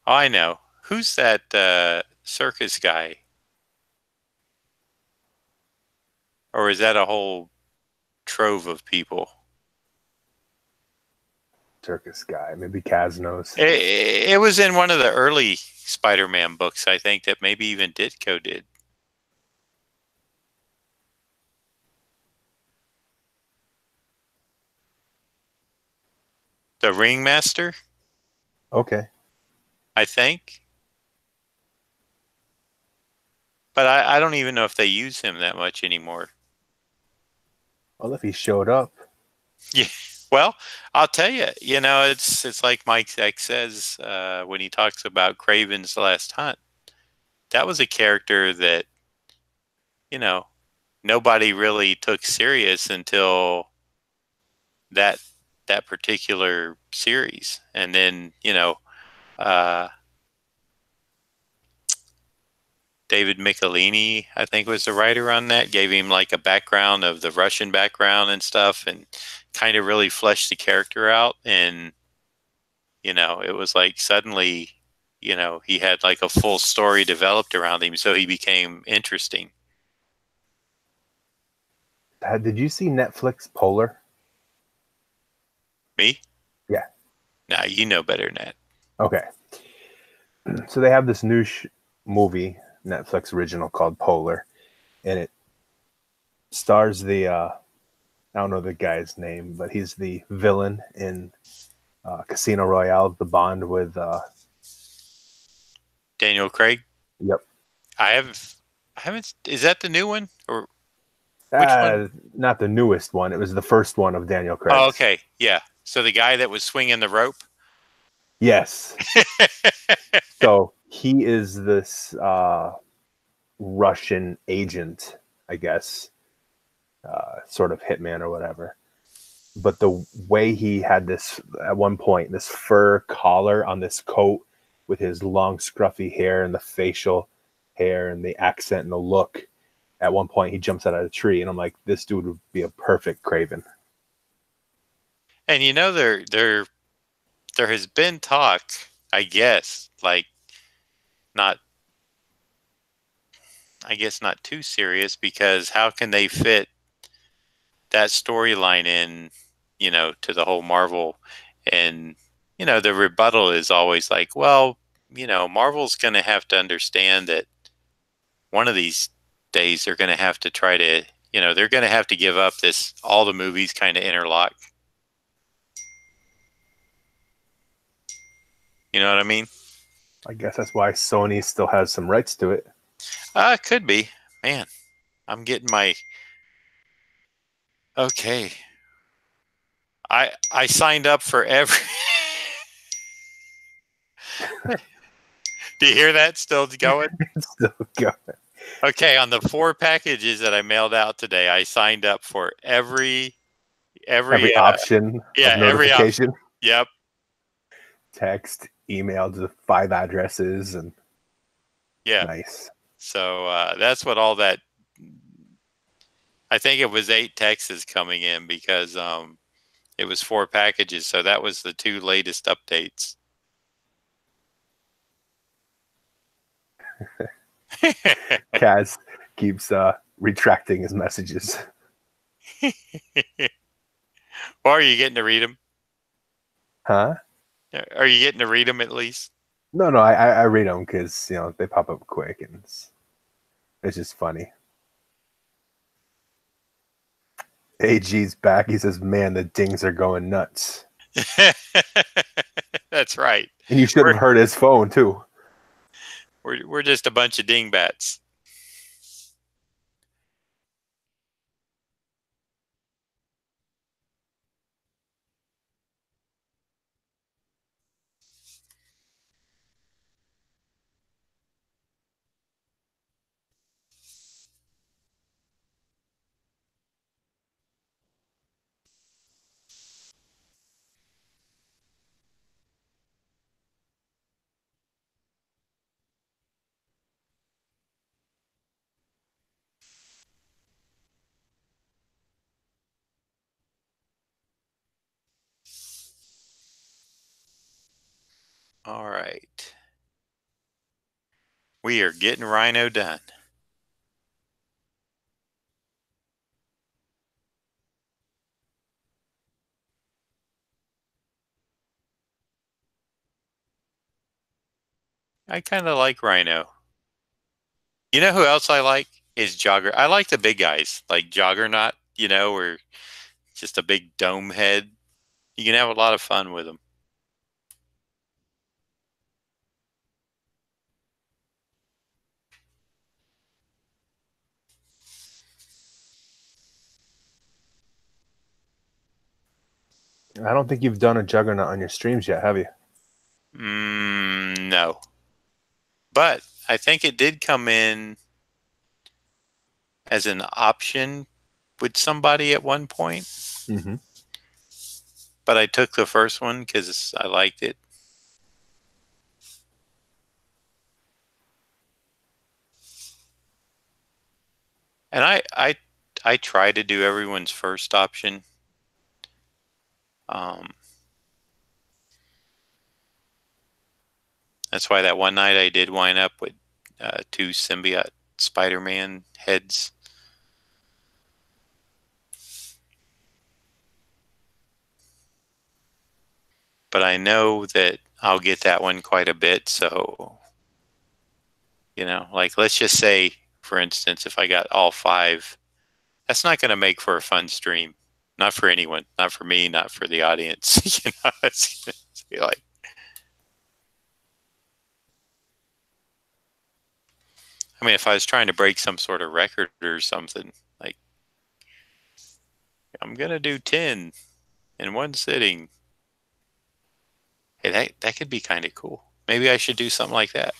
oh, I know. Who's that circus guy? Or is that a whole trove of people? Circus guy, maybe Kaznos. It was in one of the early Spider-Man books, I think, that maybe even Ditko did. The Ringmaster, Okay. I think. But I don't even know if they use him that much anymore. Well, if he showed up. Yeah. Well, I'll tell you, it's like Mike X says when he talks about Craven's Last Hunt. That was a character that, you know, nobody really took serious until that that particular series. And then, uh, David Michelini, I think, was the writer on that, gave him like a background of the Russian background and stuff and kind of really fleshed the character out. And, it was like suddenly, he had like a full story developed around him. So he became interesting. Did you see Netflix Polar? Me? Yeah. Nah, you know better than that. Okay. So they have this new movie, Netflix original called Polar, and it stars the I don't know the guy's name, but he's the villain in Casino Royale, the Bond with Daniel Craig. Yep. I haven't. Is that the new one or which one? Not the newest one. It was the first one of Daniel Oh, Craig's. okay, yeah. So the guy that was swinging the rope. Yes. So he is this Russian agent, I guess, sort of hitman or whatever. But the way he had this at one point, this fur collar on this coat with his long scruffy hair and the facial hair and the accent and the look. At one point, he jumps out of a tree, and I'm like, this dude would be a perfect Craven. And there has been talk, I guess, like not, I guess not too serious because how can they fit that storyline in, to the whole Marvel? And the rebuttal is always like, well, Marvel's going to have to understand that one of these days they're going to have to try to, they're going to have to give up this, all the movies kind of interlock. You know what I mean? I guess that's why Sony still has some rights to it. Could be. Man, I'm getting my, okay. I signed up for every. Do you hear that still going? Still going. Okay, on the 4 packages that I mailed out today, I signed up for every option yeah, of notification. option. Yep. Text, email to 5 addresses, and Yeah. nice. So that's what all that. I think it was 8 texts coming in because it was 4 packages. So that was the 2 latest updates. Kaz keeps retracting his messages. Or are you getting to read them? Huh? Are you getting to read them at least? No, I read them because they pop up quick and it's just funny. AG's back. He says, "Man, the dings are going nuts." That's right. And you should have heard his phone too. We're just a bunch of dingbats. All right. We are getting Rhino done. I kind of like Rhino. You know who else I like is Jogger. I like the big guys, like Joggernaut, or just a big dome head. You can have a lot of fun with them. I don't think you've done a juggernaut on your streams yet, have you? No. But I think it did come in as an option with somebody at one point. Mm-hmm. But I took the first one because I liked it. And I try to do everyone's first option. That's why that one night I did wind up with two symbiote Spider-Man heads. But I know that I'll get that one quite a bit. So, like let's just say, for instance, if I got all five, that's not going to make for a fun stream. Not for anyone. Not for me. Not for the audience. It's going to be like. I mean, if I was trying to break some sort of record or something, like I'm going to do 10 in one sitting. Hey, that could be kind of cool. Maybe I should do something like that.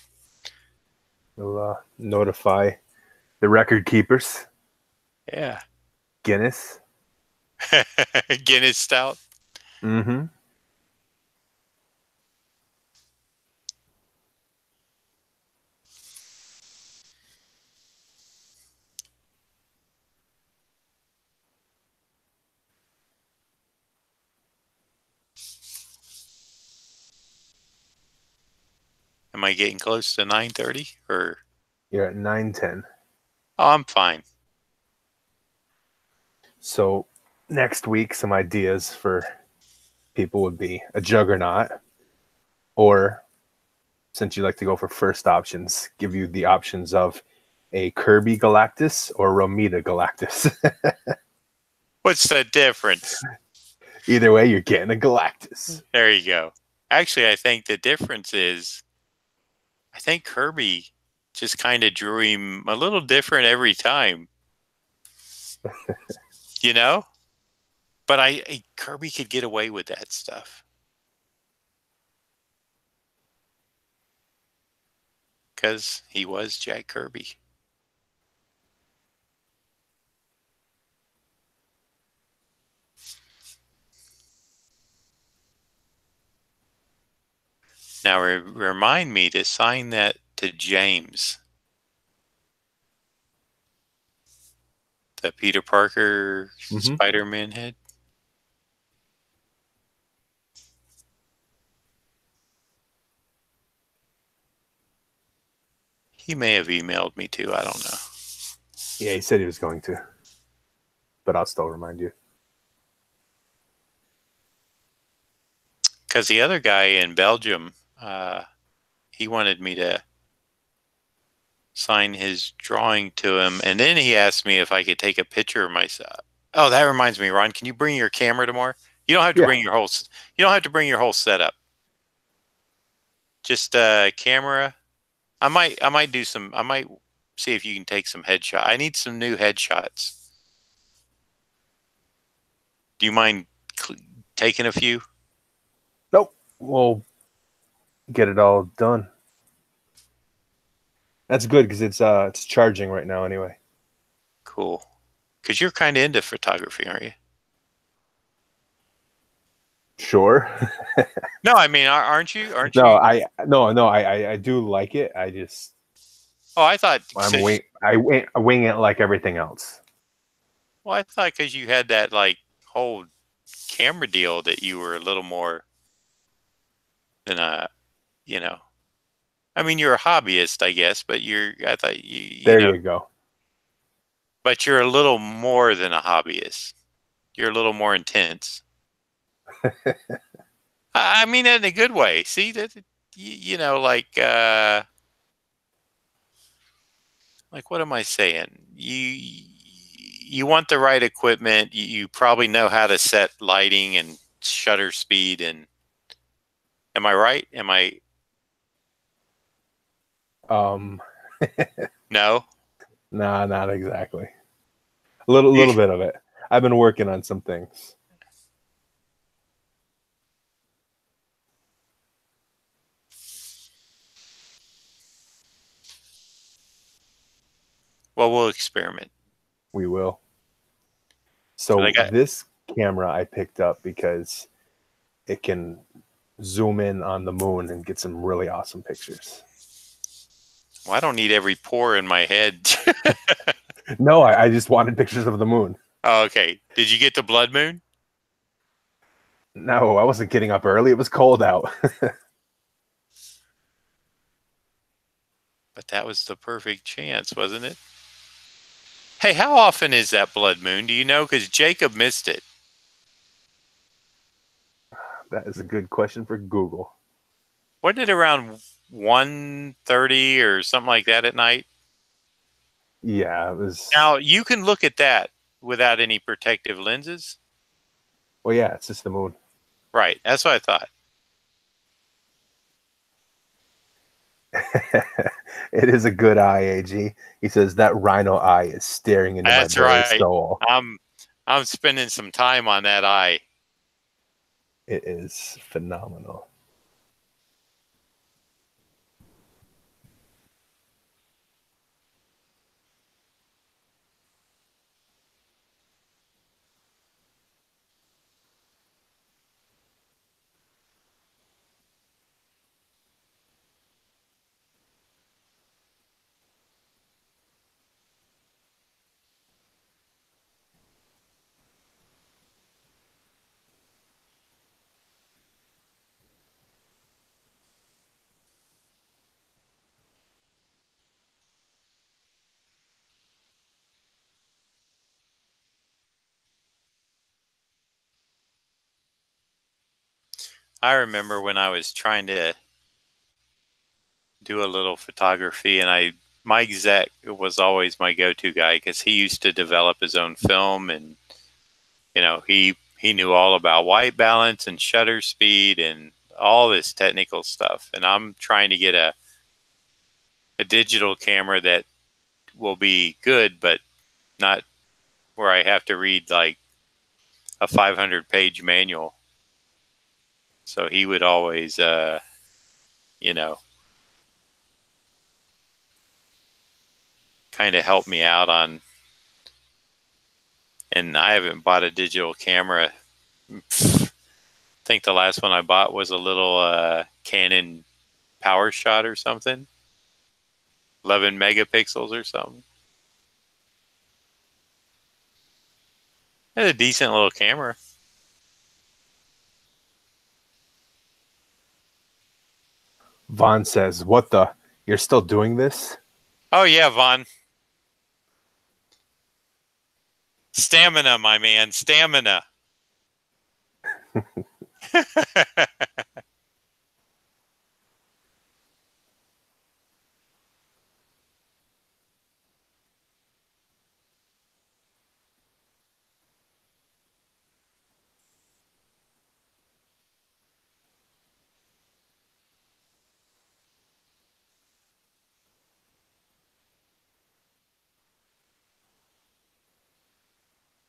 We'll notify the record keepers. Yeah. Guinness. Guinness Stout. Mm-hmm. Am I getting close to 9:30 or? You're at 9:10. Oh, I'm fine. So next week, some ideas for people would be a juggernaut, or since you like to go for first options, give you the options of a Kirby Galactus or Romita Galactus. What's the difference? Either way, you're getting a Galactus. There you go. Actually, I think the difference is I think Kirby just kind of drew him a little different every time. you know? But Kirby could get away with that stuff. Because he was Jack Kirby. Now remind me to sign that to James. The Peter Parker Spider-Man head. He may have emailed me too. I don't know. Yeah, he said he was going to. But I'll still remind you. Because the other guy in Belgium, he wanted me to sign his drawing to him. And then he asked me if I could take a picture of myself. Oh, that reminds me, Ron, can you bring your camera tomorrow? You don't have to bring your whole setup. Just camera. I might see if you can take some headshot. I need some new headshots. Do you mind taking a few? Nope. We'll get it all done. That's good because it's charging right now anyway. Cool. Because you're kind of into photography, aren't you? Sure. No, I mean, aren't you? Aren't you? I do like it. I just. Oh, I thought. I wing it like everything else. Well, I thought because you had that like whole camera deal that you were a little more than you know, I mean, you're a hobbyist, I guess, but I thought There you go. but you're a little more than a hobbyist. You're a little more intense. I mean, in a good way. See that, like what am I saying? You want the right equipment. You probably know how to set lighting and shutter speed. And am I right? Am I Um, no? nah, not exactly. A little bit of it. I've been working on some things. Well, we'll experiment. We will. Cause I So got. this camera I picked up because it can zoom in on the moon and get some really awesome pictures. Well, I don't need every pore in my head. No, I just wanted pictures of the moon. Oh, okay. Did you get the blood moon? No, I wasn't getting up early. It was cold out. But that was the perfect chance, wasn't it? Hey, how often is that blood moon? Do you know? Because Jacob missed it. That is a good question for Google. Wasn't it around 1:30 or something like that at night? Yeah, it was. Now, you can look at that without any protective lenses. Well, yeah, it's just the moon. Right. That's what I thought. It is a good eye, AG. He says that rhino eye is staring into my That's very right. soul. I'm spending some time on that eye. It is phenomenal. I remember when I was trying to do a little photography, and Mike Zeck was always my go-to guy because he used to develop his own film, and he knew all about white balance and shutter speed and all this technical stuff. And I'm trying to get a digital camera that will be good, but not where I have to read like a 500-page manual. So he would always, you know, kind of help me out on. And I haven't bought a digital camera. I think the last one I bought was a little Canon Power Shot or something, 11 megapixels or something. It's a decent little camera. Vaughn says, "What the? You're still doing this?" Oh yeah, Vaughn. Stamina, my man. Stamina.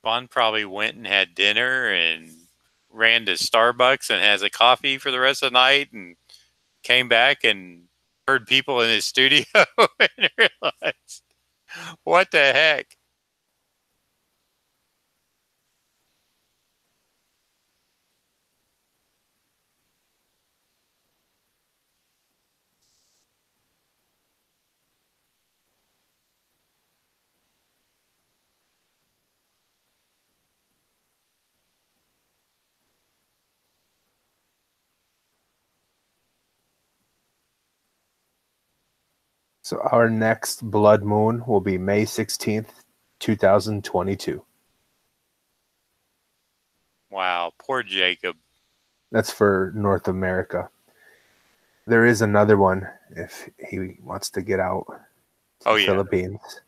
Vaughn probably went and had dinner and ran to Starbucks and has a coffee for the rest of the night and came back and heard people in his studio and realized, what the heck? So our next blood moon will be May 16th, 2022. Wow, poor Jacob. That's for North America. There is another one if he wants to get out to Oh, the yeah. Philippines.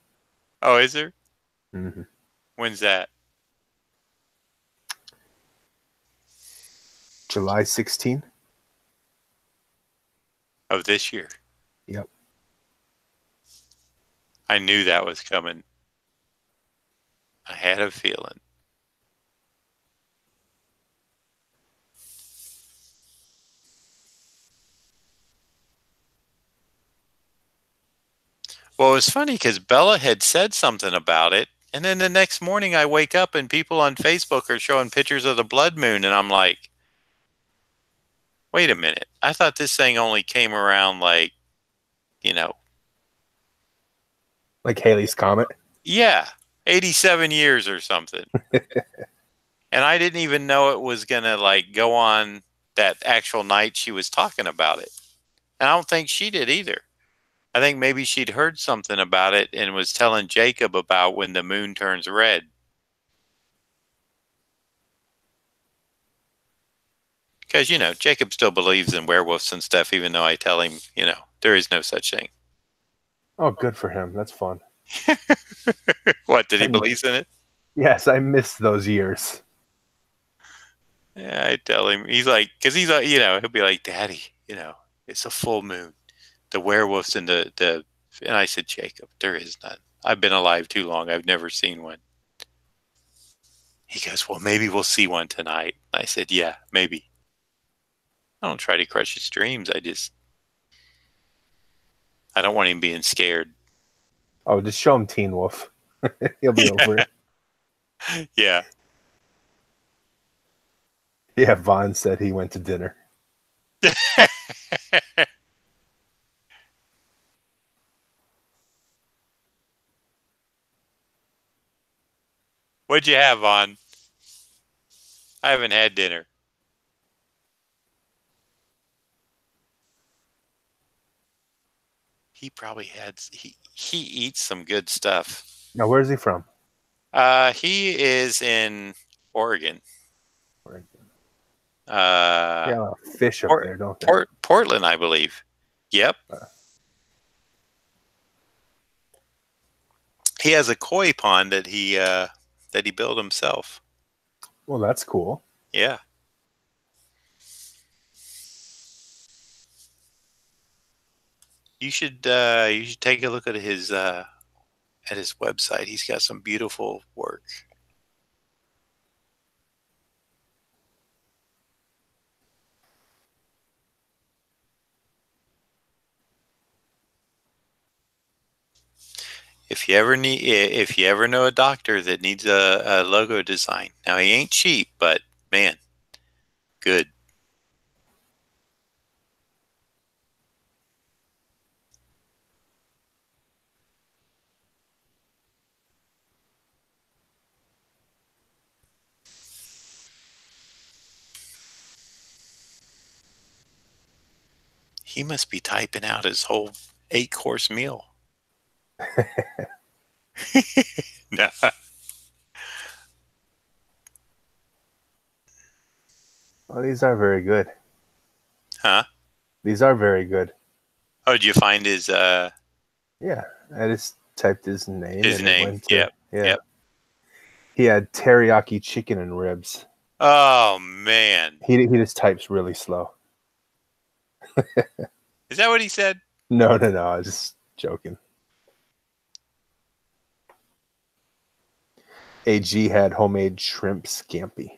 Oh, is there? Mm-hmm. When's that? July 16th. Of this year. Yep. I knew that was coming. I had a feeling. Well, it was funny because Bella had said something about it. And then the next morning I wake up and people on Facebook are showing pictures of the blood moon. And I'm like, wait a minute. I thought this thing only came around like, Like Halley's Comet. yeah, 87 years or something. And I didn't even know it was going to like go on that actual night she was talking about it. And I don't think she did either. I think maybe she'd heard something about it and was telling Jacob about when the moon turns red. Because, Jacob still believes in werewolves and stuff, even though I tell him, there is no such thing. Oh, good for him. That's fun. What, did he believe in it? Yes, I miss those years. Yeah, I tell him. He's like, because he's like, he'll be like, Daddy, it's a full moon. The werewolves and and I said, Jacob, there is none. I've been alive too long. I've never seen one. He goes, well, maybe we'll see one tonight. I said, yeah, maybe. I don't try to crush his dreams. I don't want him being scared. Oh, just show him Teen Wolf. He'll be over it. Yeah. Yeah, Vaughn said he went to dinner. What'd you have, Vaughn? I haven't had dinner. He probably he eats some good stuff. Now, where's he from? He is in Oregon. Oregon. Yeah, a lot of fish up there, don't they? Portland, I believe. Yep. He has a koi pond that he built himself. Well, that's cool. Yeah. You should take a look at his website. He's got some beautiful work. If you ever know a doctor that needs a logo design, now he ain't cheap, but man, good. He must be typing out his whole 8-course meal. No. Well, these are very good. Huh? These are very good. Oh, did you find his Yeah, I just typed his name. His and name. It went to, Yep. Yeah. Yep. He had teriyaki chicken and ribs. Oh man. He just types really slow. Is that what he said? No. I was just joking. AG had homemade shrimp scampi.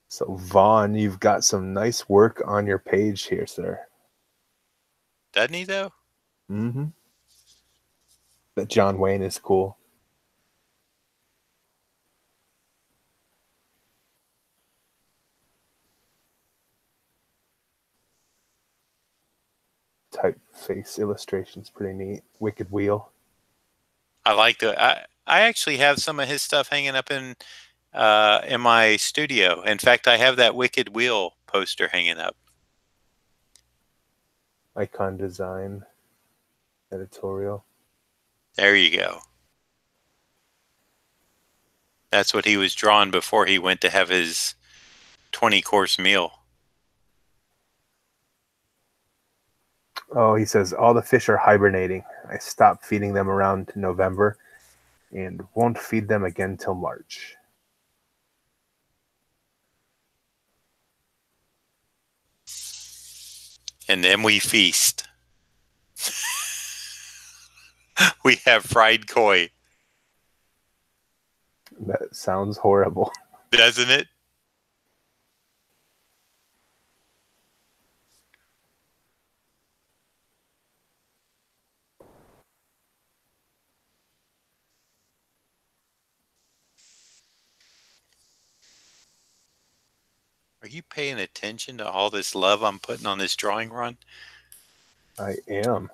So, Vaughn, you've got some nice work on your page here, sir. Doesn't he, though? Mm-hmm. That John Wayne is cool. Typeface illustration's pretty neat. Wicked Wheel. I like the. I actually have some of his stuff hanging up in my studio. In fact, I have that Wicked Wheel poster hanging up. Icon design. Editorial. There you go. That's what he was drawing before he went to have his 20-course meal. Oh, he says, all the fish are hibernating. I stopped feeding them around November and won't feed them again till March. And then we feast. We have fried koi. That sounds horrible. Doesn't it? Are you paying attention to all this love I'm putting on this drawing run? I am.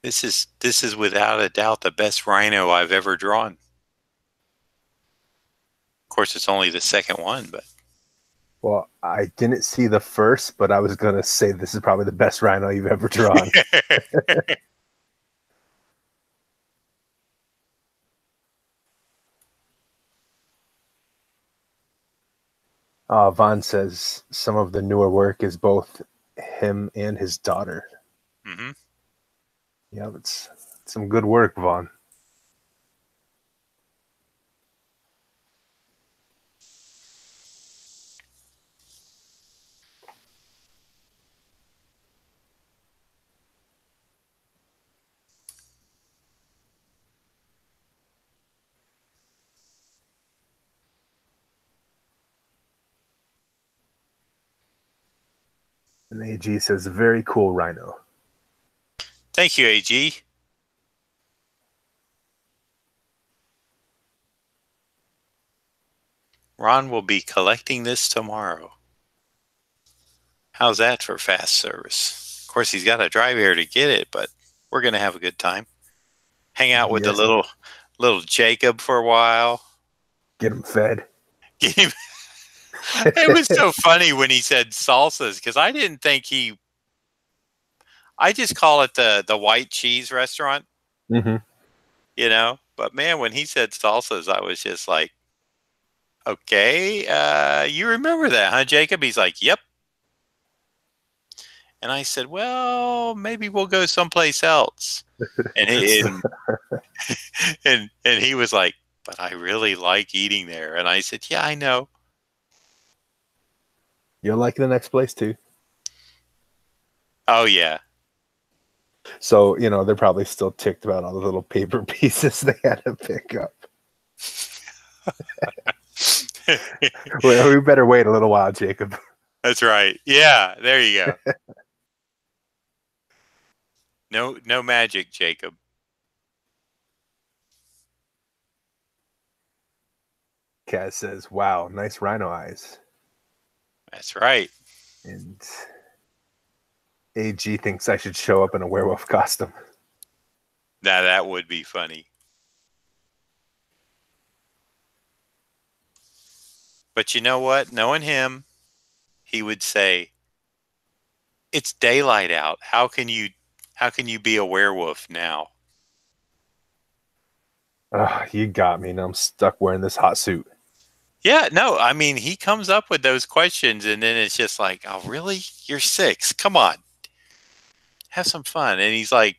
This is without a doubt the best rhino I've ever drawn. Of course, it's only the second one, but Well, I didn't see the first, but I was going to say this is probably the best rhino you've ever drawn. Vaughn says some of the newer work is both him and his daughter. Mm-hmm. Yeah, it's some good work, Vaughn. And AG says, very cool rhino. Thank you, AG. Ron will be collecting this tomorrow. How's that for fast service? Of course, he's got to drive here to get it, but we're going to have a good time. Hang out with the little Jacob for a while. Get him fed. Get him. It was so funny when he said salsas, because I didn't think I just call it the white cheese restaurant, Mm-hmm. you know? But man, when he said salsas, I was just like, okay, you remember that, huh, Jacob? He's like, yep. And I said, well, maybe we'll go someplace else. And and he was like, but I really like eating there. And I said, yeah, I know. You'll like the next place too. Oh, yeah. So, they're probably still ticked about all the little paper pieces they had to pick up. Well, we better wait a little while, Jacob. That's right. Yeah, there you go. No magic, Jacob. Kaz says, wow, nice rhino eyes. That's right. And AG thinks I should show up in a werewolf costume. Now that would be funny. But you know what? Knowing him, he would say, it's daylight out. How can you be a werewolf now? You got me. Now I'm stuck wearing this hot suit. Yeah, no, I mean, he comes up with those questions and then it's just like, oh, really? You're 6. Come on. Have some fun. And he's like,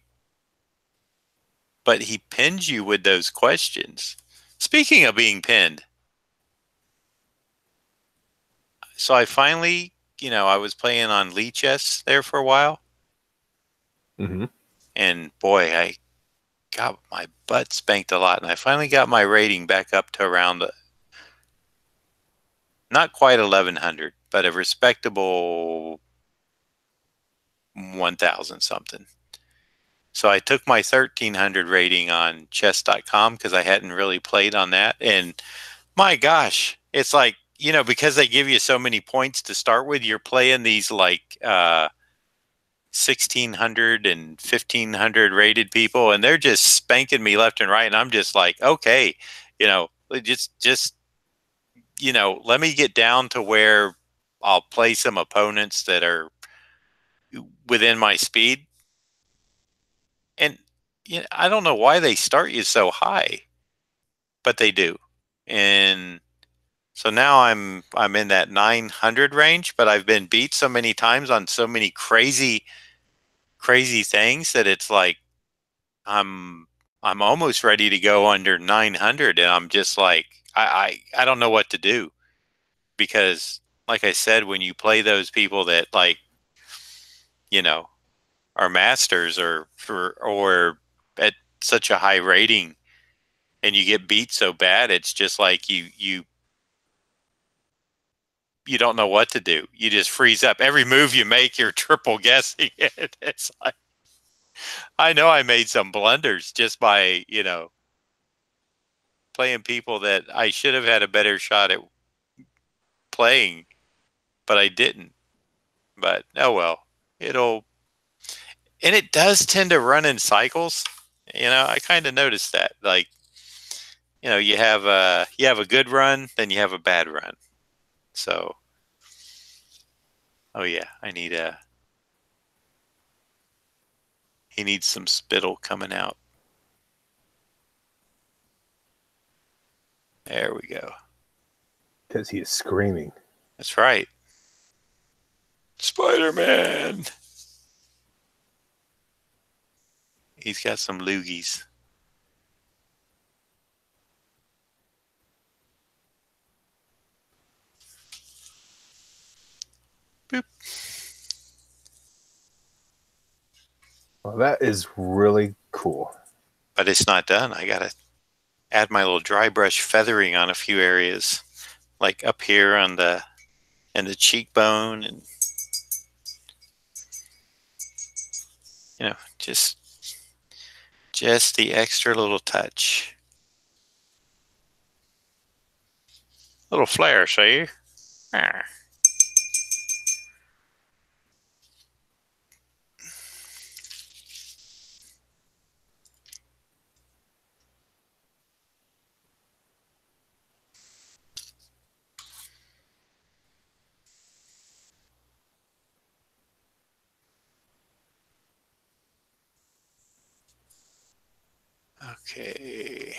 but he pins you with those questions. Speaking of being pinned. So I finally, I was playing on Lee chess there for a while. Mm-hmm. And boy, I got my butt spanked a lot. And I finally got my rating back up to around, not quite 1,100, but a respectable 1,000 something. So I took my 1,300 rating on chess.com because I hadn't really played on that. And my gosh, it's like, because they give you so many points to start with, you're playing these like 1,600 and 1,500 rated people, and they're just spanking me left and right. And I'm just like, okay, just let me get down to where I'll play some opponents that are within my speed. And I don't know why they start you so high, but they do. And so now I'm in that 900 range, but I've been beat so many times on so many crazy things that it's like I'm I'm almost ready to go under 900, and I'm just like I don't know what to do, because like I said, when you play those people that, like, you know are masters, or at such a high rating, and you get beat so bad, it's just like you don't know what to do. You just freeze up. Every move you make, you're triple guessing it. It's like, I know I made some blunders just by, playing people that I should have had a better shot at playing, but I didn't. But oh well. It'll and it does tend to run in cycles. I kind of noticed that. Like, you have a good run, then you have a bad run. So, oh yeah, he needs some spittle coming out. There we go. Because he is screaming. That's right. Spider-Man. He's got some loogies. Boop. Well, that is really cool. But it's not done. I gotta add my little dry brush feathering on a few areas, like up here on the cheekbone, and just the extra little touch. Little flare, see? Ah. Okay.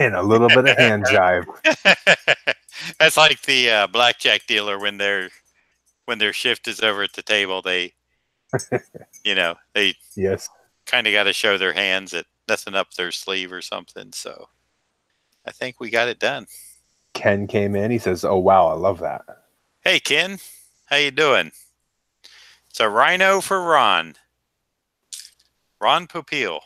And a little bit of hand jive. That's like the blackjack dealer when their shift is over at the table. They Yes. kind of got to show their hands at nothing up their sleeve or something. So I think we got it done. Ken came in. He says, "Oh wow, I love that." Hey Ken, how you doing? It's a Rhino for Ron. Ron Pupil.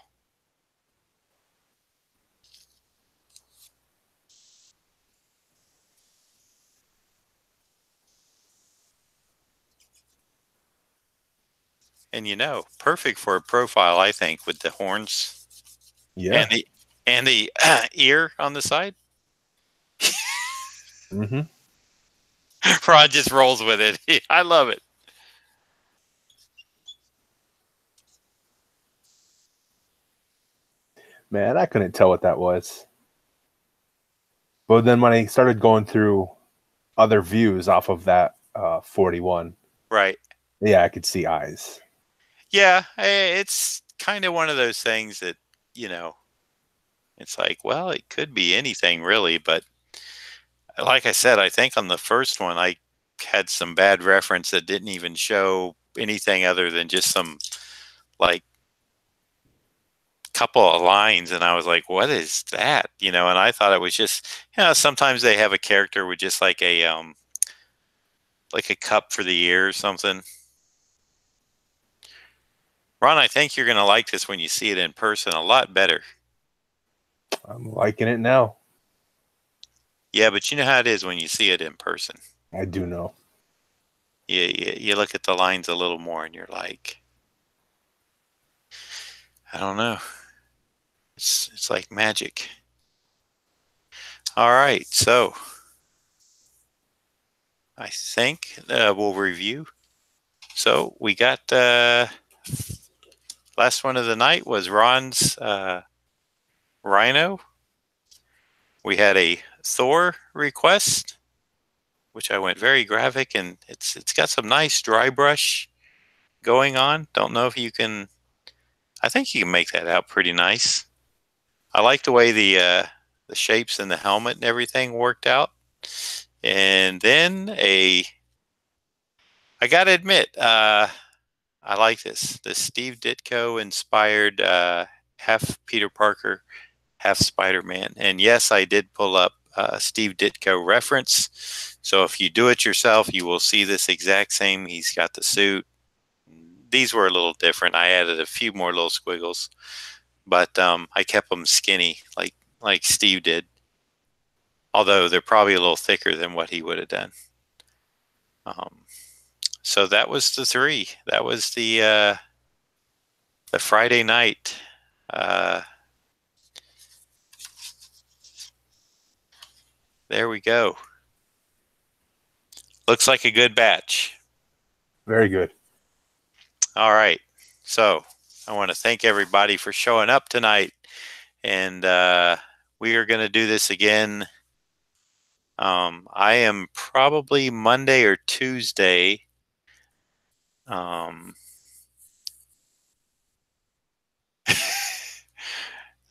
And perfect for a profile, I think, with the horns Yeah. and the ear on the side. Mm-hmm. Ron just rolls with it. I love it. Man, I couldn't tell what that was. But then when I started going through other views off of that 41, Right. yeah, I could see eyes. Yeah, it's kind of one of those things that, it's like, well, it could be anything really, but like I said, I think on the first one, I had some bad reference that didn't even show anything other than just some like couple of lines, and I was like, what is that? And I thought it was just, sometimes they have a character with just like a cup for the ear or something. Ron, I think you're going to like this when you see it in person a lot better. I'm liking it now. Yeah, but you know how it is when you see it in person. I do know. You look at the lines a little more and you're like, I don't know. It's like magic. All right, so I think we'll review. So we got last one of the night was Ron's Rhino. We had a Thor request, which I went very graphic, and it's got some nice dry brush going on. Don't know if you can. I think you can make that out pretty nice. I like the way the shapes and the helmet and everything worked out. And then I got to admit, I like this. The Steve Ditko inspired half Peter Parker, half Spider-Man. And yes, I did pull up Steve Ditko reference. So if you do it yourself, you will see this exact same. He's got the suit. These were a little different. I added a few more little squiggles, but I kept them skinny like Steve did. Although they're probably a little thicker than what he would have done. So that was the three. That was the Friday night. There we go. Looks like a good batch. Very good. All right. So I want to thank everybody for showing up tonight. And we are going to do this again. I am probably Monday or Tuesday.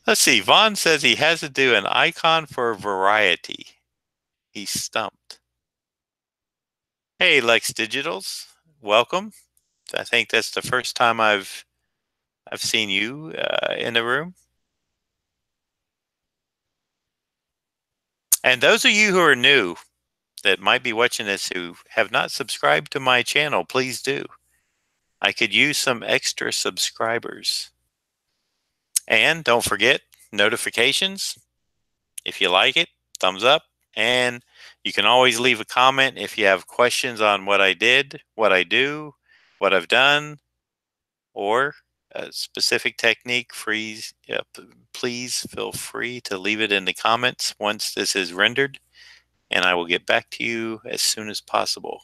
Let's see. Vaughn says he has to do an icon for variety. He's stumped. Hey, Lex Digitals. Welcome. I think that's the first time I've seen you in the room. And those of you who are new that might be watching this who have not subscribed to my channel, please do. I could use some extra subscribers. And don't forget notifications. If you like it, thumbs up. And you can always leave a comment if you have questions on what I did, what I do, what I've done, or a specific technique. Please feel free to leave it in the comments once this is rendered, and I will get back to you as soon as possible.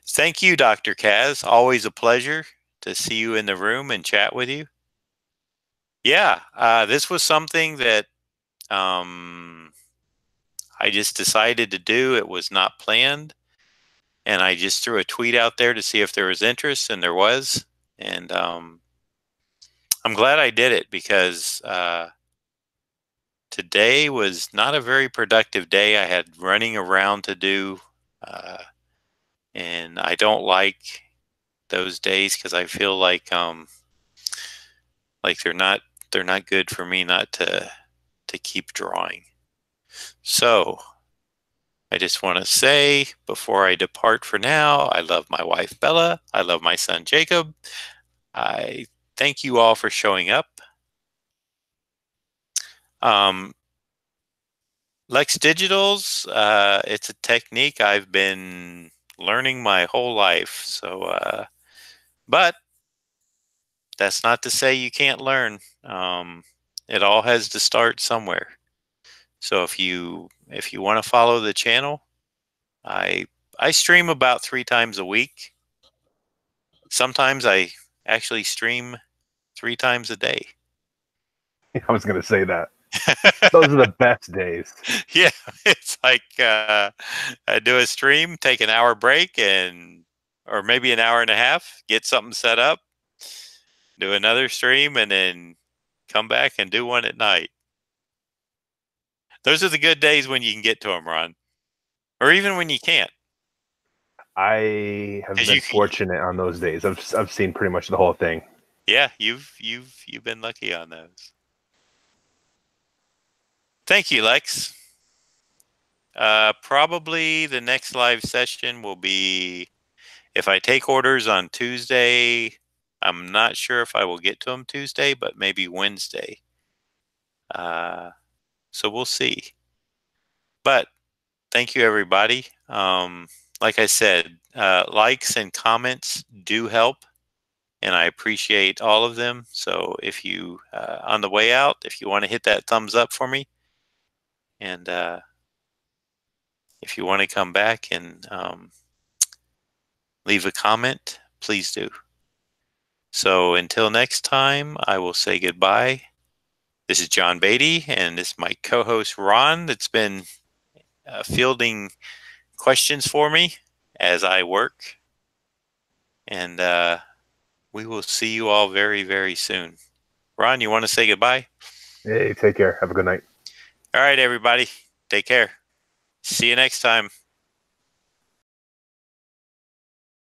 Thank you, Dr. Kaz. Always a pleasure to see you in the room and chat with you. Yeah, this was something that I just decided to do. It was not planned. And I just threw a tweet out there to see if there was interest, and there was. And I'm glad I did it because Today was not a very productive day. I had running around to do, and I don't like those days because I feel like they're not good for me not to keep drawing. So I just want to say before I depart for now, I love my wife Bella. I love my son Jacob. I thank you all for showing up. Lex Digitals, it's a technique I've been learning my whole life. So, but that's not to say you can't learn. It all has to start somewhere. So if you want to follow the channel, I stream about 3 times a week. Sometimes I actually stream 3 times a day. I was going to say that. Those are the best days. Yeah, it's like I do a stream, take an hour break, or maybe an hour and a half, get something set up, do another stream, and then come back and do one at night. Those are the good days when you can get to them, Ron, or even when you can't. I have been fortunate on those days. I've seen pretty much the whole thing. Yeah, you've been lucky on those. Thank you, Lex. Probably the next live session will be if I take orders on Tuesday. I'm not sure if I will get to them Tuesday, but maybe Wednesday. So we'll see. But thank you, everybody. Like I said, likes and comments do help, and I appreciate all of them. So if you, on the way out, if you want to hit that thumbs up for me, and if you want to come back and leave a comment, please do. So until next time, I will say goodbye. This is John Beatty, and this is my co-host Ron that's been fielding questions for me as I work. And we will see you all very, very soon. Ron, you want to say goodbye? Hey, take care. Have a good night. All right, everybody. Take care. See you next time.